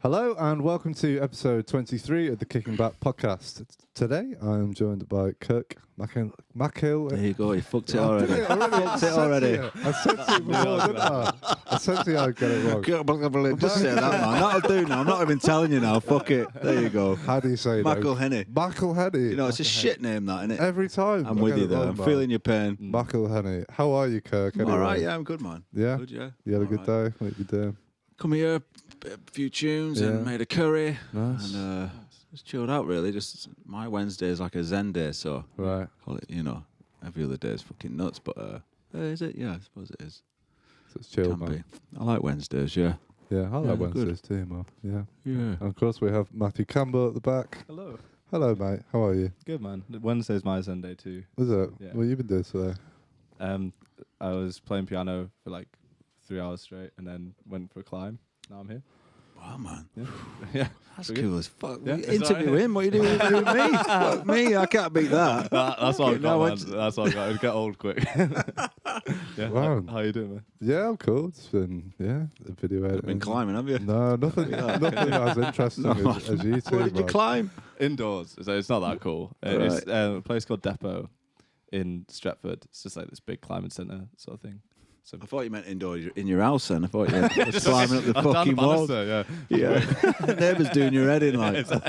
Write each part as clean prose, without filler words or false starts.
Hello and welcome to episode 23 of the Kicking Back podcast. Today I am joined by Kirk Mcelhinney. There you go, you fucked it already. Fucked it already. I said to you before, didn't I? I said to you I'd get it wrong. Just say that, man. That'll do now. I'm not even telling you now. Fuck it. There you go. How do you say that? Mcelhinney. Mcelhinney. You know, it's a shit name, that, isn't it? Every time. I'm with you there. I'm feeling your pain. Mcelhinney. How are you, Kirk? Anyway? All right, yeah, I'm good, man. Yeah? Good, yeah. You had a good day? What did you do? Come here, a few tunes and made a curry. Nice. And just chilled out, really. Just my Wednesday is like a Zen day, so right. Call it, every other day is fucking nuts, but is it? Yeah, I suppose it is. So it's chill, Can man. be. I like Wednesdays, yeah. Yeah, I like Wednesdays too, man. Yeah. And of course we have Matthew Campbell at the back. Hello. Hello, mate. How are you? Good, man. Wednesday's my Sunday too. Is it? Yeah. What have you been doing today? I was playing piano for like 3 hours straight and then went for a climb. Now I'm here. Wow, man. Yeah. Yeah. That's cool as fuck. Yeah, Interview him. What are you doing with me? Fuck me. I can't beat that. That's all I got, No, man. That's all I got. It'll get old quick. Yeah. Wow. How you doing, man? Yeah, I'm cool. It's been, a video editing. Been climbing, have you? No, nothing as interesting as you two. Where did you climb? Indoors. So it's not that cool. It's a place called Depot in Stretford. It's just like this big climbing centre sort of thing. So I thought you meant indoors in your house then. I thought you were climbing up the down fucking the walls. banister, yeah. Yeah. Neighbours doing your head in like. Not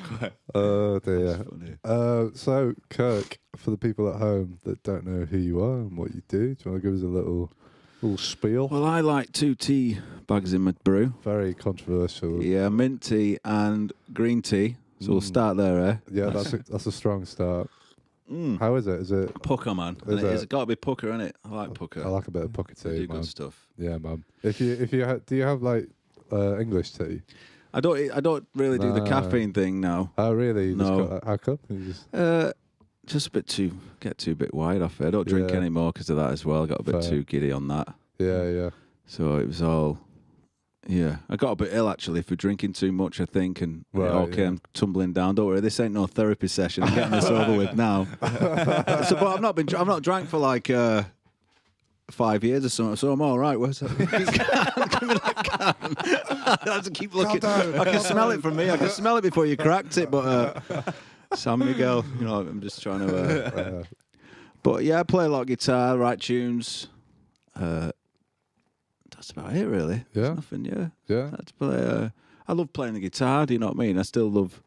quite. Oh, dear. Funny. So, Kirk, for the people at home that don't know who you are and what you do you want to give us a little spiel? Well, I like 2 tea bags in my brew. Very controversial. Yeah, mint tea and green tea. So we'll start there, eh? Yeah, that's a strong start. How is it? Is it Pucker, man. It's got to be pucker, innit? I like pucker. I like a bit of pucker They tea, do man. good stuff. Yeah, man. Do you have like English tea? I don't really do the caffeine thing now. Oh, really? You No. Just got, how come? You just Just a bit wide off it. I don't drink anymore because of that as well. I got a bit too giddy on that. yeah. So it was all, I got a bit ill actually for drinking too much, I think, and it all came tumbling down. Don't worry, this ain't no therapy session. I'm getting this over with now. But I've not drank for like 5 years or something, so I'm all right. Where's that? Give me that can. I have to keep looking. I can smell it from me. I can smell it before you cracked it, but San Miguel, I'm just trying to. But yeah, I play a lot of guitar, write tunes. That's about it, really. Yeah. There's nothing, Yeah. That's play, I love playing the guitar, do you know what I mean? I still love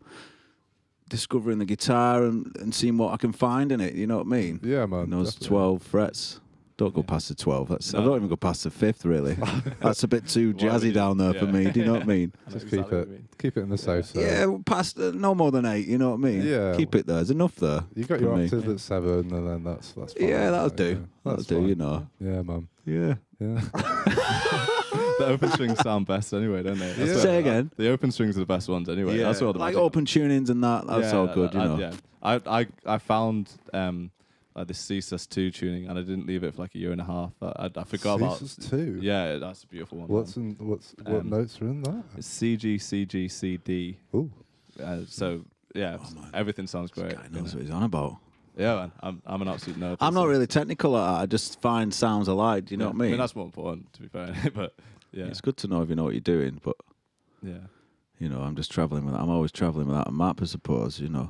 discovering the guitar and seeing what I can find in it, you know what I mean? Yeah, man. And those definitely. 12 frets. Don't go past the 12. I don't even go past the 5th, really. That's a bit too jazzy down there for me, do you know what I mean? Just Exactly what you keep mean. it in the safe zone. Yeah, past no more than 8, you know what I mean? Yeah. Keep it there. There's enough there. You got for your me. octave at 7, and then that's fine. Yeah, that'll right? do. Yeah. That'll That's do, fine. you know. Yeah, man. Yeah. Yeah. The open strings sound best anyway, don't they? Yeah. Say again. The open strings are the best ones anyway. Yeah. That's all the like magic. open tunings and that. That's all good, you know. Yeah. I found like this C+2 tuning and I didn't leave it for like a year and a half. I forgot about. C+2? Yeah, that's a beautiful one. What notes are in that? It's C, G, C, G, C, D. Ooh. So yeah, man. everything sounds great. This guy knows what he's on about. Yeah, man. I'm an absolute nerd. I'm not really technical at that. I just find sounds I like. Do you know what I mean? that's more important, to be fair. But yeah, It's good to know if you know what you're doing. But yeah, I'm just traveling with that. I'm always traveling without a map, I suppose. yeah.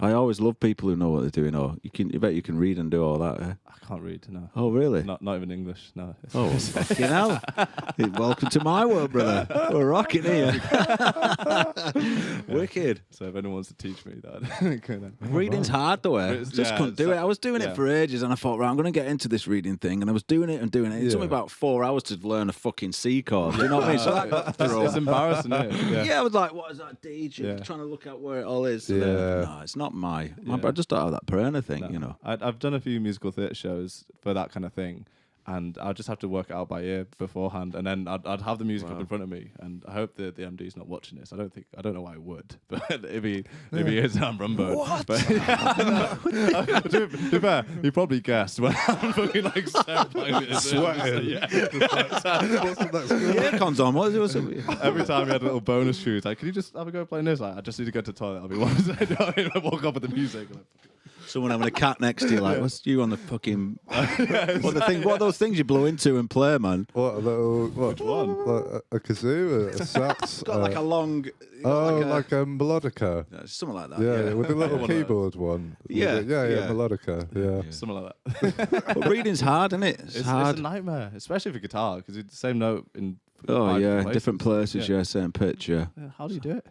I always love people who know what they're doing. Or you bet you can read and do all that. Eh? I can't read. No. Oh really? Not even English. No. Oh fucking hell! Welcome to my world, brother. We're rocking here. Wicked. So if anyone wants to teach me that, Reading's hard though. Just couldn't do it. I was doing it for ages, and I thought, right, I'm going to get into this reading thing, and I was doing it. It took me about 4 hours to learn a fucking C chord. Do you know what I mean? So that got thrown. it's embarrassing, isn't it? Yeah, I was like, what is that D? Trying to look at where it all is. No, it's not my. I just don't have that piranha thing, I've done a few musical theatre shows for that kind of thing, and I'd just have to work it out by ear beforehand, and then I'd have the music up in front of me, and I hope the MD's not watching this. I don't know why I would, but if he is, I'm Rumbo. What? But, to be fair, he probably guessed when I'm fucking like sampling this. Sweating. Yeah. Aircon's on. What was it? Every time he had a little bonus shoes, like, can you just have a go playing this? Like, I just need to go to the toilet. I'll be one second. I walk up with the music. And Someone having a cat next to you, like, what's you on the fucking... what are those things you blow into and play, man? What, a little... Which one? Like a kazoo, a sax? It's got like a long... like a melodica. Something like that. Yeah, with a little Yeah. keyboard one. Yeah, Yeah, melodica, yeah. Something like that. But reading's hard, isn't it? It's hard. It's a nightmare, especially for guitar, because it's the same note in Oh, 5 yeah, different places, Yeah. same pitch, yeah. Yeah, how do you do it?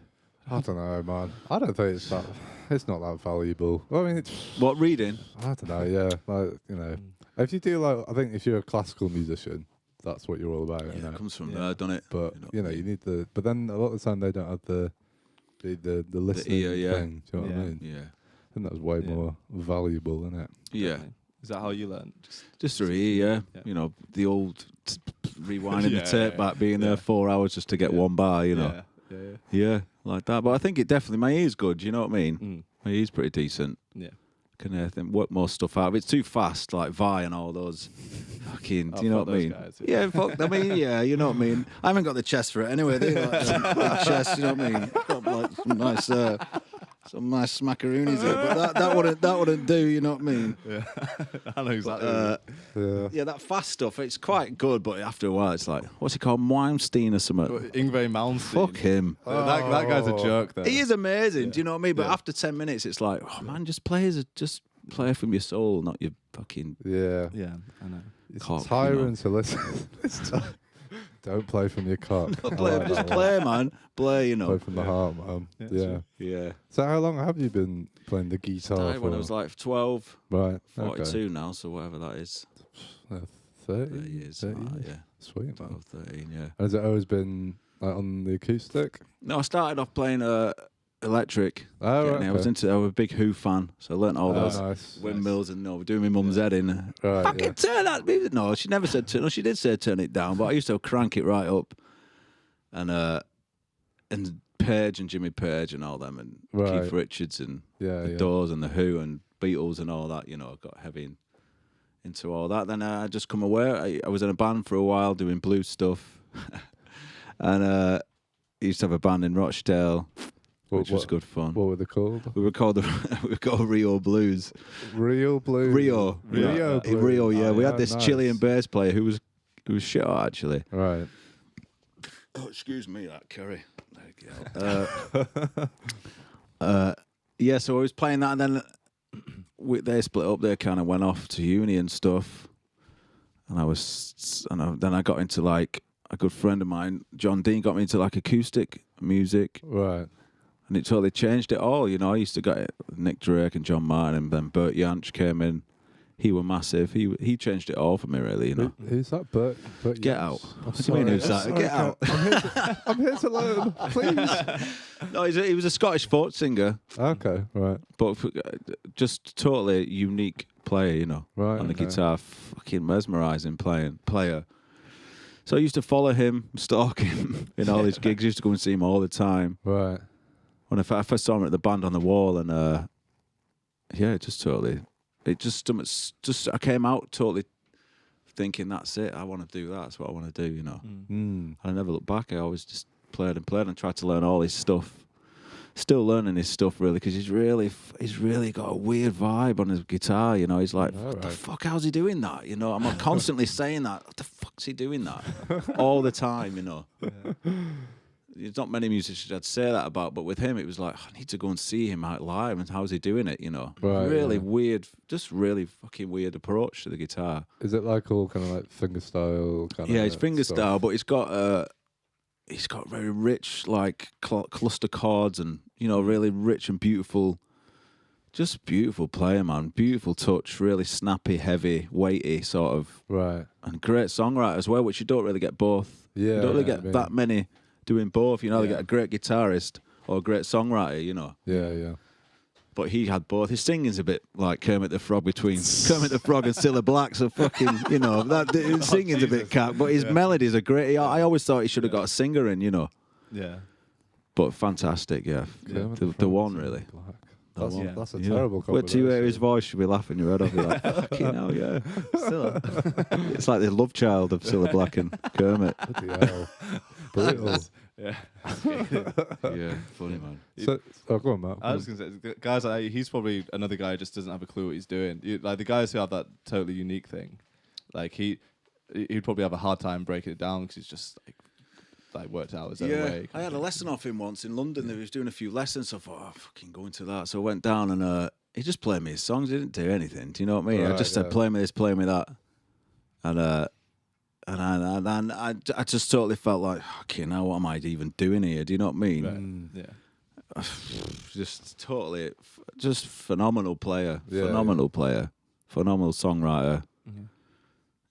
I don't know, man. I don't think it's that... It's not that valuable. Well, I mean, it's... What, reading? I don't know, yeah. Like, you know... If you do, like... I think if you're a classical musician, that's what you're all about, you Yeah, know. it comes from there, doesn't it? But, you know, you need the... But then a lot of the time they don't have the listening ear, yeah. thing. Do you know what I mean? Yeah. I think that's way more valuable, isn't it? Yeah. Definitely. Is that how you learn? Just through ear, Yeah. You know, the old rewinding Yeah, the tape yeah, back, being there yeah. 4 hours just to get one bar, you know. Yeah. Yeah, like that. But I think it definitely, my ear's good, you know what I mean? Mm. My ear's pretty decent. Yeah. Can work more stuff out. If it's too fast, like Vi and all those fucking, do you know fuck what I those mean? guys, Yeah, fuck. I mean, yeah, you know what I mean. I haven't got the chest for it anyway. They like some big chest, you know what I mean? Got like some nice smackaroonies here, but that wouldn't do. You know what I mean? Yeah. I know exactly. Yeah. Yeah, that fast stuff, it's quite good, but after a while, it's like, what's he called, Weinstein or something? Ingve Malmsteen. Fuck him. That guy's a jerk, though. He is amazing. Yeah. Do you know what I mean? But Yeah. after 10 minutes, it's like, oh man, just play from your soul, not your fucking Yeah. Yeah, I know. It's cock, tiring to listen. Don't play from your cock. I like just that one. play, man. Play, you know. Play from the heart, man. Yeah, Yeah. true. Yeah. So how long have you been playing the guitar Started for? when I was like 12, Right. 42 Okay. now, so whatever that is. 30, 30 years. 30 something like that, years. yeah. Sweet, man. 12, 13, yeah. And has it always been like on the acoustic? No, I started off playing electric. Oh, Getting right. there. I was a big Who fan, so I learnt all those Nice. windmills and doing my mum's head in. Right, Fucking yeah. turn that music. No, she never said turn. No, she did say turn it down, but I used to crank it right up. And Page and Jimmy Page and all them, and Right. Keith Richards and Yeah, the yeah. Doors and the Who and Beatles and all that. You know, I got heavy into all that. Then I just come away. I was in a band for a while doing blues stuff, and I used to have a band in Rochdale, which was good fun. What were they called? We were called Rio Blues. Real Blues. Rio. Rio Blues. Rio, yeah. We Oh, had this nice. Chilean bass player who was shit hot, actually. Right. Oh, excuse me, that curry. There you go. Yeah, so I was playing that, and then they split up. They kind of went off to uni and stuff, and then I got into like a good friend of mine, John Dean, got me into like acoustic music, Right. and it totally changed it all. You know, I used to get Nick Drake and John Martin, and then Bert Jansch came in. He were massive. He changed it all for me, really. You know. Who's that? Bert Get out. What do you mean, who's that? Get out. I'm here to learn. Please. No, he was a Scottish folk singer, Okay. Right. but just totally unique player, you know, Right. on the okay. guitar, fucking mesmerising player. So I used to follow him, stalk him in all his gigs. I used to go and see him all the time. Right. When I first saw him at the Band on the Wall, and yeah, it just I came out totally thinking that's it. I want to do that. That's what I want to do, you know. Mm. And I never looked back. I always just played and tried to learn all his stuff. Still learning his stuff, really, because he's really got a weird vibe on his guitar, you know. He's like, what the fuck, how's he doing that? You know, I'm constantly saying that. What the fuck's he doing that? All the time, you know. There's not many musicians I'd say that about, but with him, it was like, I need to go and see him out live, and how's he doing it, you know. Right, really yeah. weird, just really fucking weird approach to the guitar. Is it like all kind of like finger-style kind of? Yeah, it's finger stuff? style, but it's got very rich like cluster chords, and you know, really rich and beautiful, just beautiful player, man. Beautiful touch, really snappy, heavy, weighty sort of, Right. and great songwriter as well, which you don't really get both. Yeah. You don't really I get mean, that many doing both. You know, they Yeah. get a great guitarist or a great songwriter, you know. Yeah, yeah. But he had both. His singing's a bit like Kermit the Frog between Kermit the Frog and Cilla Black. So fucking, you know, his singing's a bit cat. But his melodies are great. I always thought he should have got a singer in, you know. Yeah. But fantastic, yeah. Kermit the Frog one, and really. Black. The That's, one. that's a Yeah. terrible Wait till you hear his combination. voice, you'll be laughing your head off. You're like, fucking hell, yeah. It's like the love child of Cilla Black and Kermit. Bloody hell. Brutal. Yeah. Yeah, funny man. So, go on, Matt. I was gonna say, guys, he's probably another guy who just doesn't have a clue what he's doing. Like the guys who have that totally unique thing, like he'd probably have a hard time breaking it down because he's just like worked out his own way. I had a lesson off him once in London. He was doing a few lessons, so I thought, I'm fucking going to that. So I went down and he just played me his songs. He didn't do anything. Do you know what I mean? I just said, play me this, play me that, and I just totally felt like, okay, now what am I even doing here? Do you know what I mean? Right. Yeah. Just totally, just phenomenal player, Yeah, phenomenal songwriter. Mm-hmm.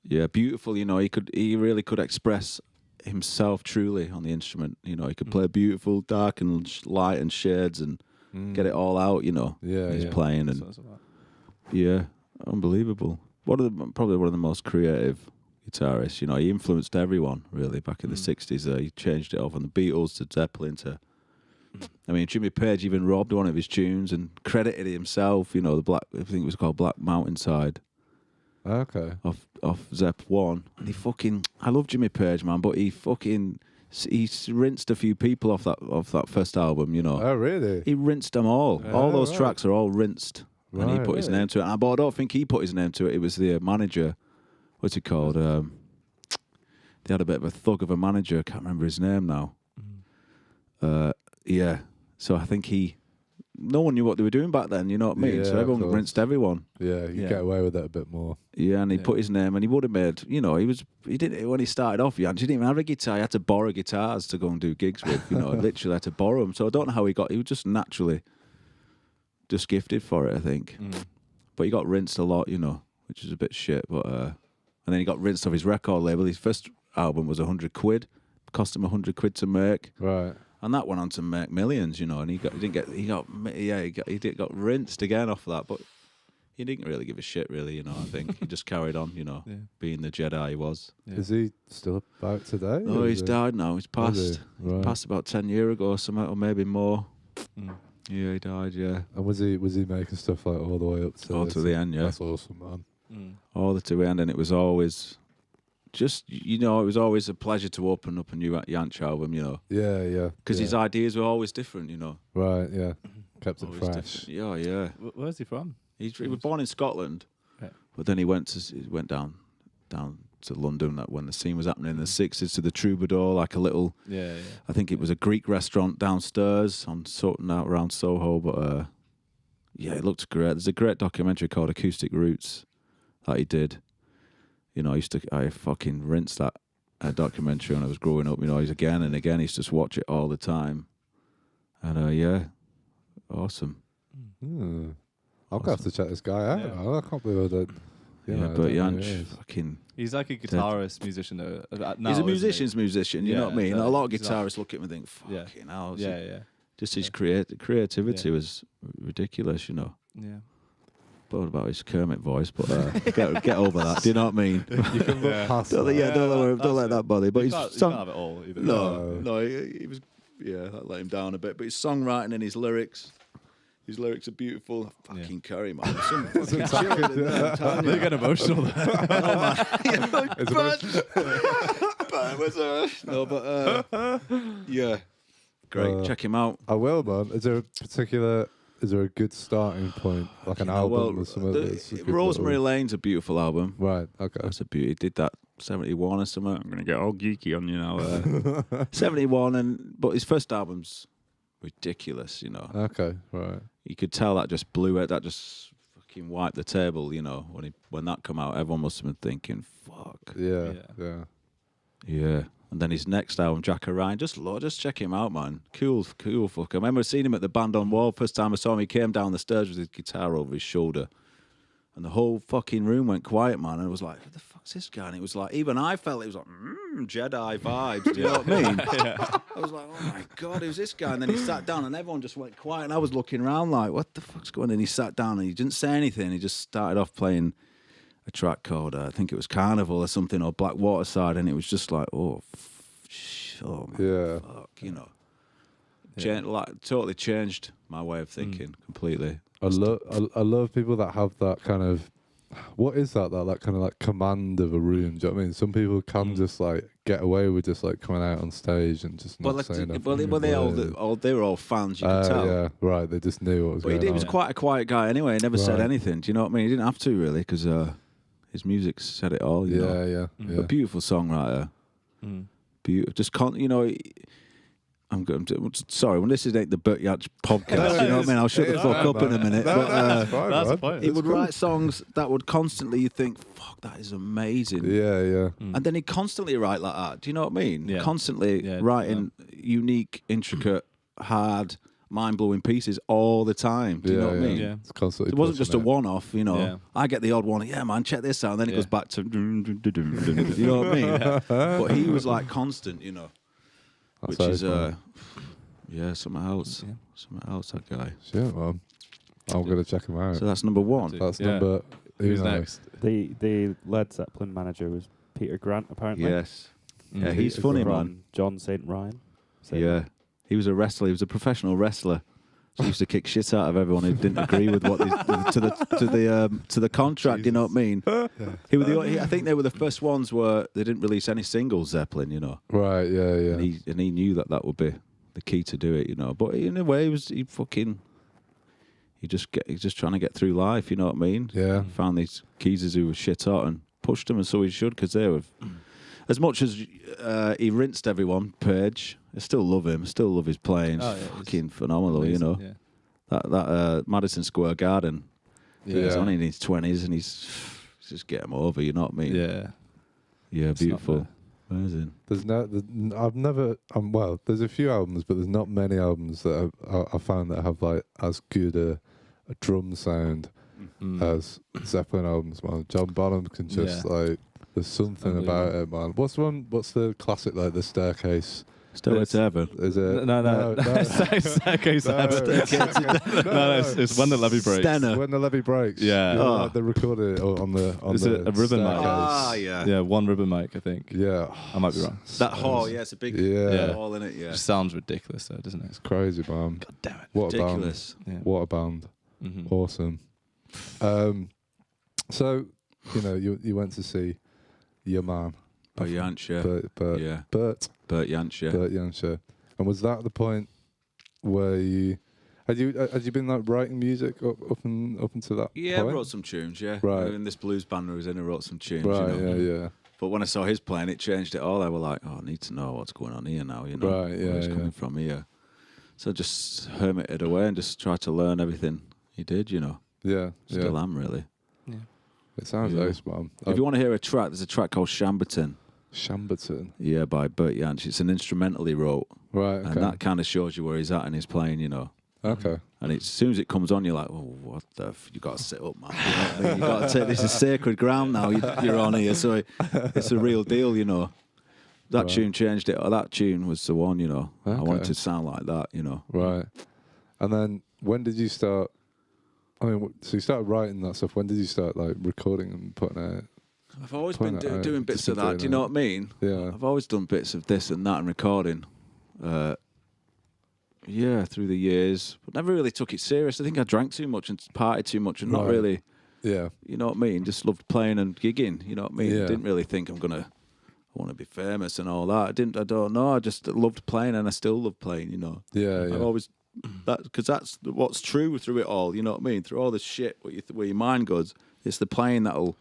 Yeah, beautiful. You know, he really could express himself truly on the instrument. You know, he could play beautiful, dark and light and shades and get it all out. You know, he's playing and yeah, unbelievable. Probably one of the most creative guitarists. You know, he influenced everyone really back in the '60s. He changed it all from the Beatles to Zeppelin to. I mean, Jimmy Page even robbed one of his tunes and credited it himself. You know, I think it was called Black Mountainside. Okay. Off Zepp 1. And I love Jimmy Page, man, but he rinsed a few people off that first album, you know. Oh, really? He rinsed them all. All those tracks are all rinsed. And he put his name to it. But I don't think he put his name to it. It was the manager. What's it called? They had a bit of a thug of a manager. I can't remember his name now. Yeah. So I think no one knew what they were doing back then, you know what I mean? Yeah, so everyone rinsed everyone. Yeah, you get away with it a bit more. Yeah, and he put his name, and he would have made, you know, he didn't, when he started off, he didn't even have a guitar. He had to borrow guitars to go and do gigs with, you know, literally had to borrow them. So I don't know how he was just naturally just gifted for it, I think. But he got rinsed a lot, you know, which is a bit shit. But and then he got rinsed off his record label. His first album was £100. Cost him £100 to make. Right. And that went on to make millions, you know, and he got rinsed again off of that, but he didn't really give a shit, really, you know. I think he just carried on, you know, being the Jedi he was. Yeah. Is he still about today? No, he's died now. He's passed. He passed about 10 years ago, or something, or maybe more. Yeah, he died. Yeah. And was he making stuff like all the way up to the end? Yeah, that's awesome, man. All the way to the end, and it was always. Just, you know, it was always a pleasure to open up a new Yanch album, you know. Yeah. Because his ideas were always different, you know. Right, yeah. Kept it always fresh. Different. Yeah. Where's he from? He was born in Scotland, but then he went down to London when the scene was happening in the '60s, to the Troubadour, like a little. Yeah. I think it was a Greek restaurant downstairs on sorting out around Soho, but yeah, it looked great. There's a great documentary called Acoustic Roots that he did. You know, I fucking rinsed that documentary when I was growing up. You know, again and again, I used to just watch it all the time. And yeah, awesome. I'll have to check this guy out. Yeah. I can't believe I did. But Yanch, fucking. He's like a guitarist, musician. Now, he's a musician's musician. You know what I mean? A lot of guitarists exactly. look at him and think, "Fucking hell!" Yeah. Just his creativity was ridiculous. You know. Yeah. What about his Kermit voice? But get over that. Do you know what I mean? You can look past that. Don't let that bother. But you can't have it all either. No, he was. Yeah, that let him down a bit. But his songwriting and his lyrics are beautiful. Fucking Curry, man. They get emotional. No, but yeah, great. Check him out. I will, man. Is there a good starting point, like an album or something? Rosemary Lane's a beautiful album. Right, okay. That's a beauty. He did that 71 or something. I'm going to get all geeky on you now. 71, but his first album's ridiculous, you know. Okay, right. You could tell that just blew it. That just fucking wiped the table, you know. When that come out, everyone must have been thinking, fuck. Yeah. And then his next album, Jack O'Ryan, just check him out, man. Cool fucker. I remember seeing him at the Band on Wall. First time I saw him, he came down the stairs with his guitar over his shoulder. And the whole fucking room went quiet, man. And I was like, who the fuck's this guy? And it was like, even I felt it was like, Jedi vibes. Do you know what I mean? I was like, oh my God, who's this guy? And then he sat down and everyone just went quiet. And I was looking around like, what the fuck's going on? And he sat down and he didn't say anything. He just started off playing a track called, I think it was Carnival or something, or Black Waterside. And it was just like, fuck, you know. Totally changed my way of thinking completely. I love people that have that kind of What is that kind of like command of a room? Do you know what I mean? Some people can just like get away with just like coming out on stage and just not saying anything. They were all fans, you could tell. Yeah, right. They just knew what was going on. But he was quite a quiet guy anyway. He never said anything. Do you know what I mean? He didn't have to really because his music said it all. You know? Yeah. A beautiful songwriter. Beautiful. Just sorry, when this ain't the Burt Yatch podcast, you know what I mean? I'll shut the fuck up in a minute. That's fine. He would write songs that would constantly, you think, fuck, that is amazing. Yeah. And then he'd constantly write like that. Do you know what I mean? Yeah. Constantly writing unique, intricate, hard, mind-blowing pieces all the time. Do you know what I mean? Yeah. It's constantly It wasn't just a one-off, you know. Yeah. I get the odd one, yeah, man, check this out. And then it goes back to, you know what I mean? But he was like constant, you know. That's Which is, something else. Yeah. Something else, that guy. Shit, man. I'm going to check him out. So that's number one. That's number... Who's knows? next? The Led Zeppelin manager was Peter Grant, apparently. Yes. Yeah, he's funny, man. John St. Ryan. Yeah. He was a wrestler. He was a professional wrestler. So he used to kick shit out of everyone who didn't agree with what to the contract. Jesus. You know what I mean? I think they were the first ones where they didn't release any singles. Zeppelin, you know. Right. Yeah. And he knew that would be the key to do it, you know. But in a way, he's just trying to get through life. You know what I mean? Yeah. He found these geezers who were shit hot and pushed them, and so he should, because they were. As much as he rinsed everyone, Page, I still love him. I still love his playing. It's fucking phenomenal, amazing, you know. Yeah. That Madison Square Garden. Yeah. He's only in his 20s and he's just get him over. You know what I mean? Yeah. Yeah, It's beautiful. Amazing. There's a few albums, but there's not many albums that I found that have like as good a drum sound as Zeppelin albums, man. John Bonham can just like. There's something about it, man. What's the classic, like the Staircase? Stairway to Heaven. Is it? No. Staircase to Heaven. No, it's When the Levee Breaks. Stenner. When the Levee Breaks. Yeah. Like they recorded it on the Is it a ribbon mic? Yeah. Yeah, one ribbon mic, I think. Yeah. I might be wrong. That hall, it's a big hall in it, It just sounds ridiculous, though, doesn't it? It's crazy, man. God damn it. What ridiculous. a band. Yeah. What a band. Mm-hmm. Awesome. So, you went to see your man. Burt Jansch. Burt Jansch. And was that the point where you had you been like writing music up until that point? Yeah, I wrote some tunes, Right. In this blues band I was in, I wrote some tunes. Right, you know? yeah. But when I saw his playing, it changed it all. I was like, I need to know what's going on here now, you know. Right, yeah, where he's coming from here. So I just hermited away and just tried to learn everything he did, you know. Yeah. Still am, really. Yeah. It sounds nice, man. If you want to hear a track, there's a track called Shamberton. Yeah, by Burt Jansch. It's an instrumental he wrote. Right, okay. And that kind of shows you where he's at in his playing, you know. Okay. And as soon as it comes on, you're like, oh, what the you got to sit up, man. You know what I mean? You got to take this is sacred ground now. You're on here, so it's a real deal, you know. That tune changed it. That tune was the one, you know. Okay. I wanted to sound like that, you know. Right. And then when did you start? I mean, so you started writing that stuff. When did you start like recording and putting it? I've always been doing bits of that. Do you know what I mean? Yeah. I've always done bits of this and that and recording. Through the years, but never really took it serious. I think I drank too much and partied too much and not really. Yeah. You know what I mean? Just loved playing and gigging. You know what I mean? Yeah. Didn't really think I want to be famous and all that. I don't know. I just loved playing and I still love playing. You know. Yeah. I've always because that's what's true through it all. You know what I mean? Through all the shit where your mind goes, it's the playing that'll.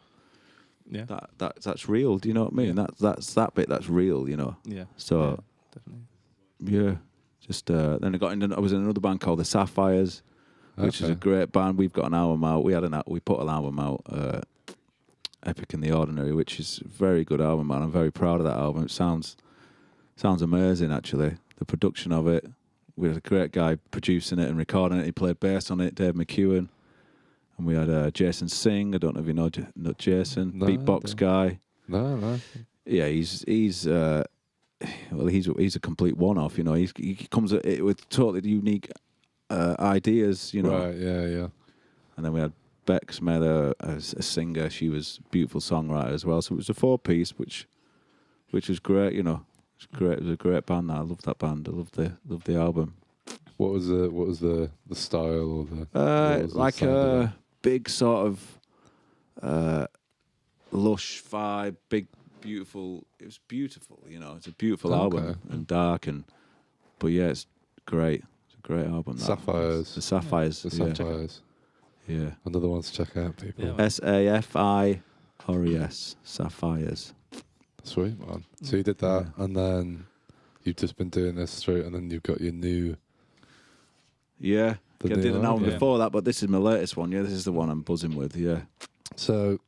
Yeah. That's real. Do you know what I mean? Yeah. That's that bit that's real. You know. Yeah. So. Definitely. Yeah. Just then I was in another band called the Sapphires, which is a great band. We've got an album out. We put an album out, Epic in the Ordinary, which is a very good album, man. I'm very proud of that album. It sounds amazing, actually. The production of it. We had a great guy producing it and recording it. He played bass on it, Dave McEwen. And we had Jason Singh. I don't know if you know Jason, beatbox guy. No. Yeah, he's a complete one-off, you know. He comes at it with totally unique ideas, you know. Right, yeah. And then we had Beck Smith, a singer. She was a beautiful songwriter as well. So it was a 4-piece, which was great, you know. It was great. It was a great band. I loved that band. I loved the album. What was the style or the like a big sort of lush vibe, big, beautiful. It was beautiful, you know. It's a beautiful album and dark, but yeah, it's great. It's a great album. Sapphires. The Sapphires. The Sapphires. Yeah. Another one to check out, people. Yeah, Sapphires. Sapphires. Sweet, man. So you did that, and then you've just been doing this through, and then you've got your new... Yeah. I new did an album album. before that, but this is my latest one. Yeah, this is the one I'm buzzing with, yeah. So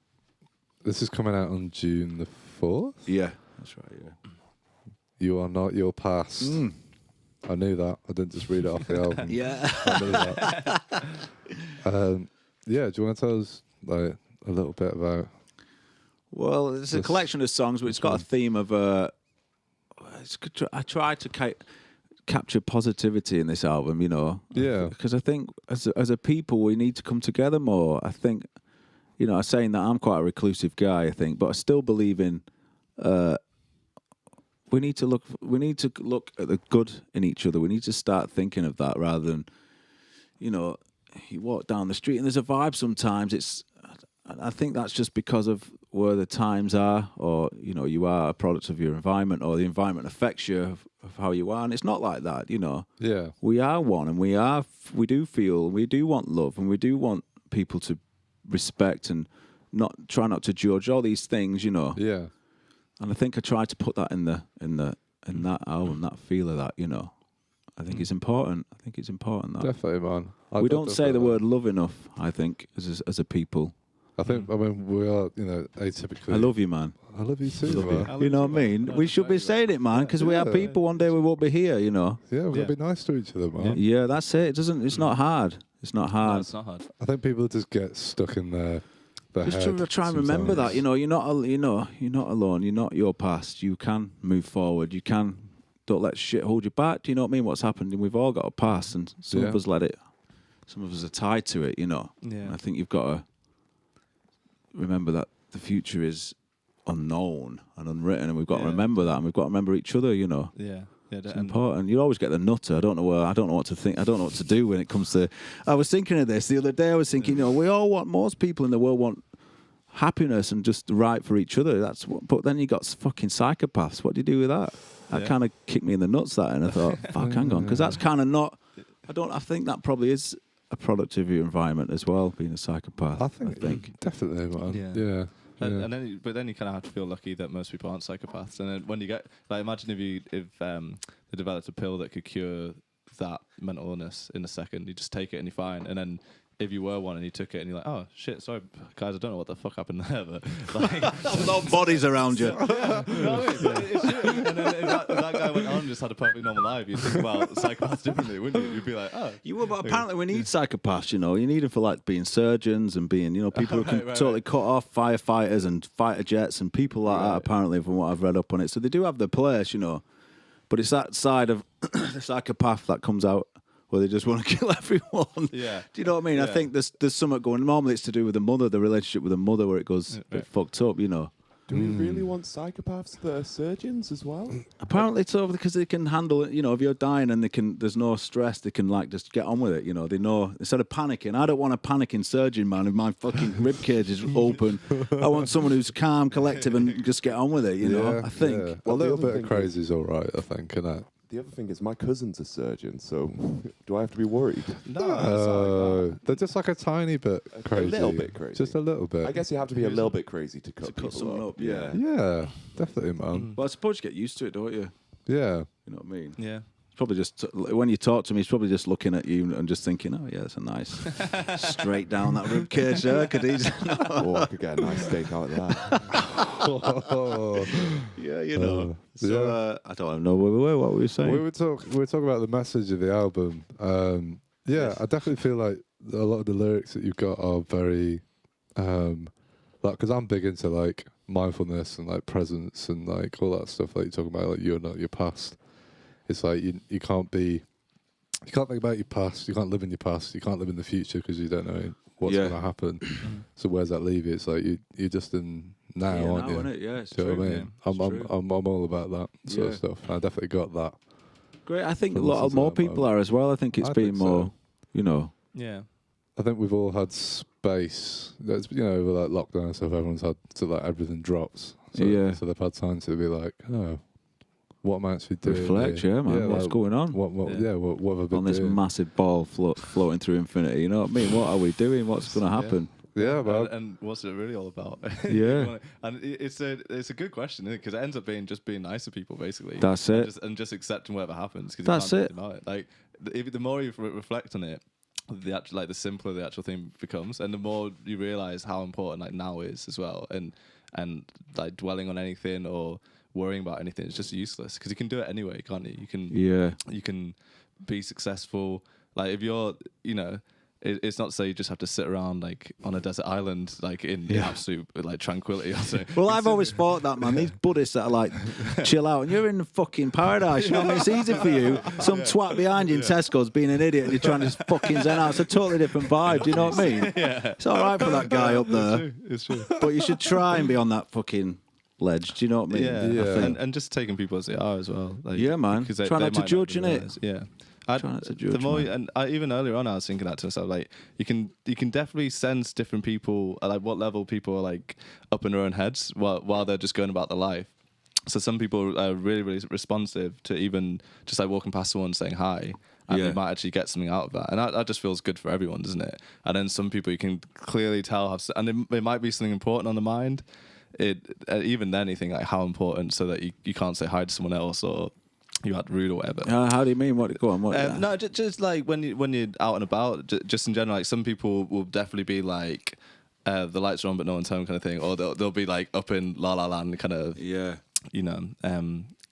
this is coming out on June the 4th? Yeah, that's right, yeah. You Are Not Your Past. I knew that. I didn't just read it off the album. Yeah. I knew that. Yeah, do you want to tell us like a little bit about... Well, it's a collection of songs, but it's got a theme of... I try to capture positivity in this album, you know. Yeah. Because I think as a people, we need to come together more. I think, you know, I'm saying that I'm quite a reclusive guy, I think, but I still believe in... We need to look at the good in each other. We need to start thinking of that rather than, you know, you walk down the street and there's a vibe sometimes. I think that's just because of where the times are, or, you know, you are a product of your environment, or the environment affects you of how you are. And it's not like that, you know. Yeah. We are one, and we do feel, we do want love, and we do want people to respect and try not to judge, all these things, you know. Yeah. And I think I tried to put that in that album, that feel of that, you know. I think it's important. That. Definitely, man. We don't say the word love enough, I think, as a people. I think, I mean, we are, you know, atypically... I love you, man. I love you too, man. You know what I mean? We should be saying it, man, because we are people. One day we won't be here, you know. Yeah, we've got to be nice to each other, man. Yeah, that's it. It's not hard. It's not hard. No, it's not hard. I think people just get stuck in their Just head. try and remember that. You know, you're not alone. You're not your past. You can move forward. You can. Don't let shit hold you back. Do you know what I mean? What's happened? We've all got a past, and some of us let it. Some of us are tied to it. You know. Yeah. And I think you've got to remember that the future is unknown and unwritten, and we've got to remember that, and we've got to remember each other. You know. Yeah. It's important. You always get the nutter. I don't know what to think. I don't know what to do when it comes to... I was thinking of this the other day. I was thinking, you know, most people in the world want happiness and just right for each other. But then you got fucking psychopaths. What do you do with that? That kind of kicked me in the nuts, that, and I thought, fuck, hang on, because that's kind of not... I think that probably is a product of your environment as well, being a psychopath. I think. Definitely, man. Yeah. And then you kind of have to feel lucky that most people aren't psychopaths. And then when you get, like, imagine if they developed a pill that could cure that mental illness in a second. You just take it and you're fine. And then if you were one and you took it and you're like, oh shit, sorry guys, I don't know what the fuck happened there, but like, there's no bodies around you. You know what I mean? And then if that guy went on and just had a perfectly normal life, you'd think about psychopaths differently, wouldn't you? You'd be like, oh. You would, but apparently we need psychopaths, you know. You need them for like being surgeons and being, you know, people who can totally cut off firefighters and fighter jets and people like that, apparently, from what I've read up on it. So they do have their place, you know. But it's that side of the psychopath that comes out where they just want to kill everyone. Yeah. Do you know what I mean? Yeah. I think there's something going. Normally it's to do with the mother, the relationship with the mother, where it goes a bit fucked up, you know. Do we really want psychopaths that are surgeons as well? Apparently so, because they can handle it. You know, if you're dying and there's no stress, they can like just get on with it. You know, they know, instead of panicking. I don't want a panicking surgeon, man. If my fucking rib cage is open, I want someone who's calm, collective, and just get on with it. You know, I think. Yeah. A little bit of crazy is all right, I think, innit? The other thing is my cousin's a surgeon, so do I have to be worried? No, they're just like a tiny bit crazy. A little bit crazy. Just a little bit. I guess you have to be a little bit crazy to cut someone up. Yeah, definitely, man. But I suppose you get used to it, don't you? Yeah. You know what I mean? Yeah. It's probably just, when you talk to me, he's probably just looking at you and just thinking, oh, yeah, that's a nice straight down that rib cage there. Could he? Oh, I could get a nice steak out of that. Yeah, you know. I don't know where we were. What were we saying? We were talking about the message of the album. I definitely feel like a lot of the lyrics that you've got are very, like, because I'm big into like mindfulness and like presence and like all that stuff that you're talking about. Like, you're not your past. It's like you can't think about your past. You can't live in your past. You can't live in the future because you don't know what's going to happen. So where's that leave you? It's like you're just in now, aren't you? Innit? Yeah, it's Do you know true. what I mean? I'm all about that sort of stuff. I definitely got that. Great. I think a lot more people are as well. I think it's been more, you know. Yeah. I think we've all had space. That's, over like lockdown and stuff, everyone's had to like everything drops. So, so they've had time to be like, oh, what am I actually doing? Reflect, here? man. What's like, going on? What have I been on this doing? massive ball floating through infinity? You know what I mean? What are we doing? What's going to happen? Yeah, man. And what's it really all about? Yeah. And it's a good question, isn't it? Because it ends up being just being nice to people, basically. That's it. And just accepting whatever happens. Cause That's you can't it. do anything about it. Like, the more you reflect on it, the simpler the actual thing becomes, and the more you realize how important like now is as well. And like dwelling on anything or worrying about anything is just useless because you can do it anyway, can't you? You can be successful. Like if you're, it's not to say you just have to sit around like on a desert island, like in absolute like tranquility or something. Well, I've always thought that, man. These Buddhists that are like, chill out, and you're in the fucking paradise. You know what I mean? It's easy for you. Some twat behind you in Tesco's being an idiot, and you're trying to fucking zen out. It's a totally different vibe. Do you know what I mean? Yeah. It's all right for that guy up there. It's true. But you should try and be on that fucking ledge. Do you know what I mean? Yeah. And just taking people as they are as well. Like, yeah, man. Try not to judge, innit? Yeah. Try not to judge, even earlier on, I was thinking that to myself. Like, you can definitely sense different people, like what level people are like up in their own heads while they're just going about their life. So some people are really, really responsive to even just like walking past someone saying hi, and they might actually get something out of that. And that just feels good for everyone, doesn't it? And then some people you can clearly tell and it might be something important on the mind. Even then, you think like how important, so that you can't say hi to someone else or you act rude or whatever. How do you mean? Go on. No, just like when you're out and about, just in general. Like some people will definitely be like, the lights are on but no one's home kind of thing, or they'll be like up in La La Land kind of. Yeah.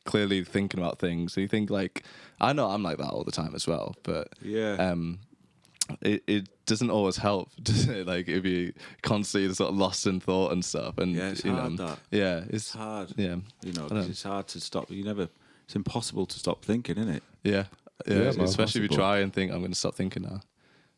Clearly thinking about things. So you think like, I know I'm like that all the time as well, but it doesn't always help, does it? Like if you constantly sort of lost in thought and stuff, and it's hard. It's hard. Yeah, because it's hard to stop. It's impossible to stop thinking, isn't it? Yeah, especially if you try and think, I'm going to stop thinking now.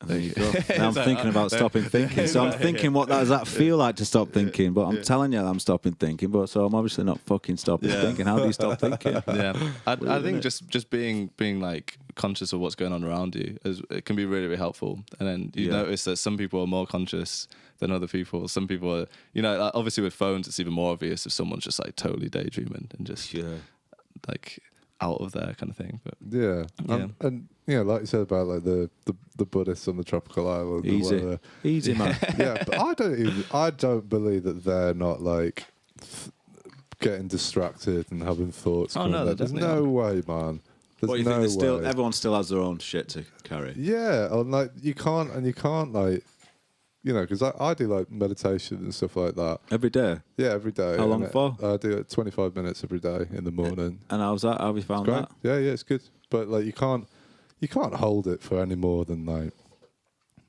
And there you go. Now I'm thinking about stopping thinking. So I'm thinking, what does that feel like to stop thinking? But I'm telling you that I'm stopping thinking. But so I'm obviously not fucking stopping thinking. How do you stop thinking? Yeah, I think just being like conscious of what's going on around you it can be really, really helpful. And then you notice that some people are more conscious than other people. Some people are, like, obviously with phones, it's even more obvious if someone's just like totally daydreaming and just like out of there kind of thing. But and like you said about like the Buddhists on the tropical island, easy man. Yeah, but I don't believe that they're not like getting distracted and having thoughts. Oh no, there's no way, man. What you think? Everyone still has their own shit to carry. Yeah, and like you can't like. Because I do like meditation and stuff like that. Every day? Yeah, every day. How long for? I do it 25 minutes every day in the morning. And how's that? How have you found that? Yeah, it's good. But like you can't hold it for any more than like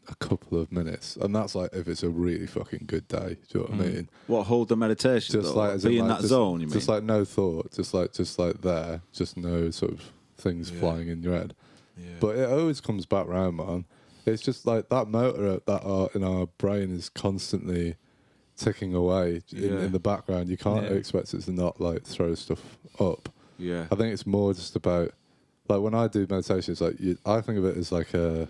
a couple of minutes. And that's like if it's a really fucking good day. Do you know what I mean? What, hold the meditation? Just though? like be in that zone, you mean? Just like no thought. Just like there. Just no sort of things flying in your head. Yeah. But it always comes back round, man. It's just like that motor in our brain is constantly ticking away in the background. You can't expect it to not like throw stuff up. Yeah, I think it's more just about like when I do meditation, it's like I think of it as like a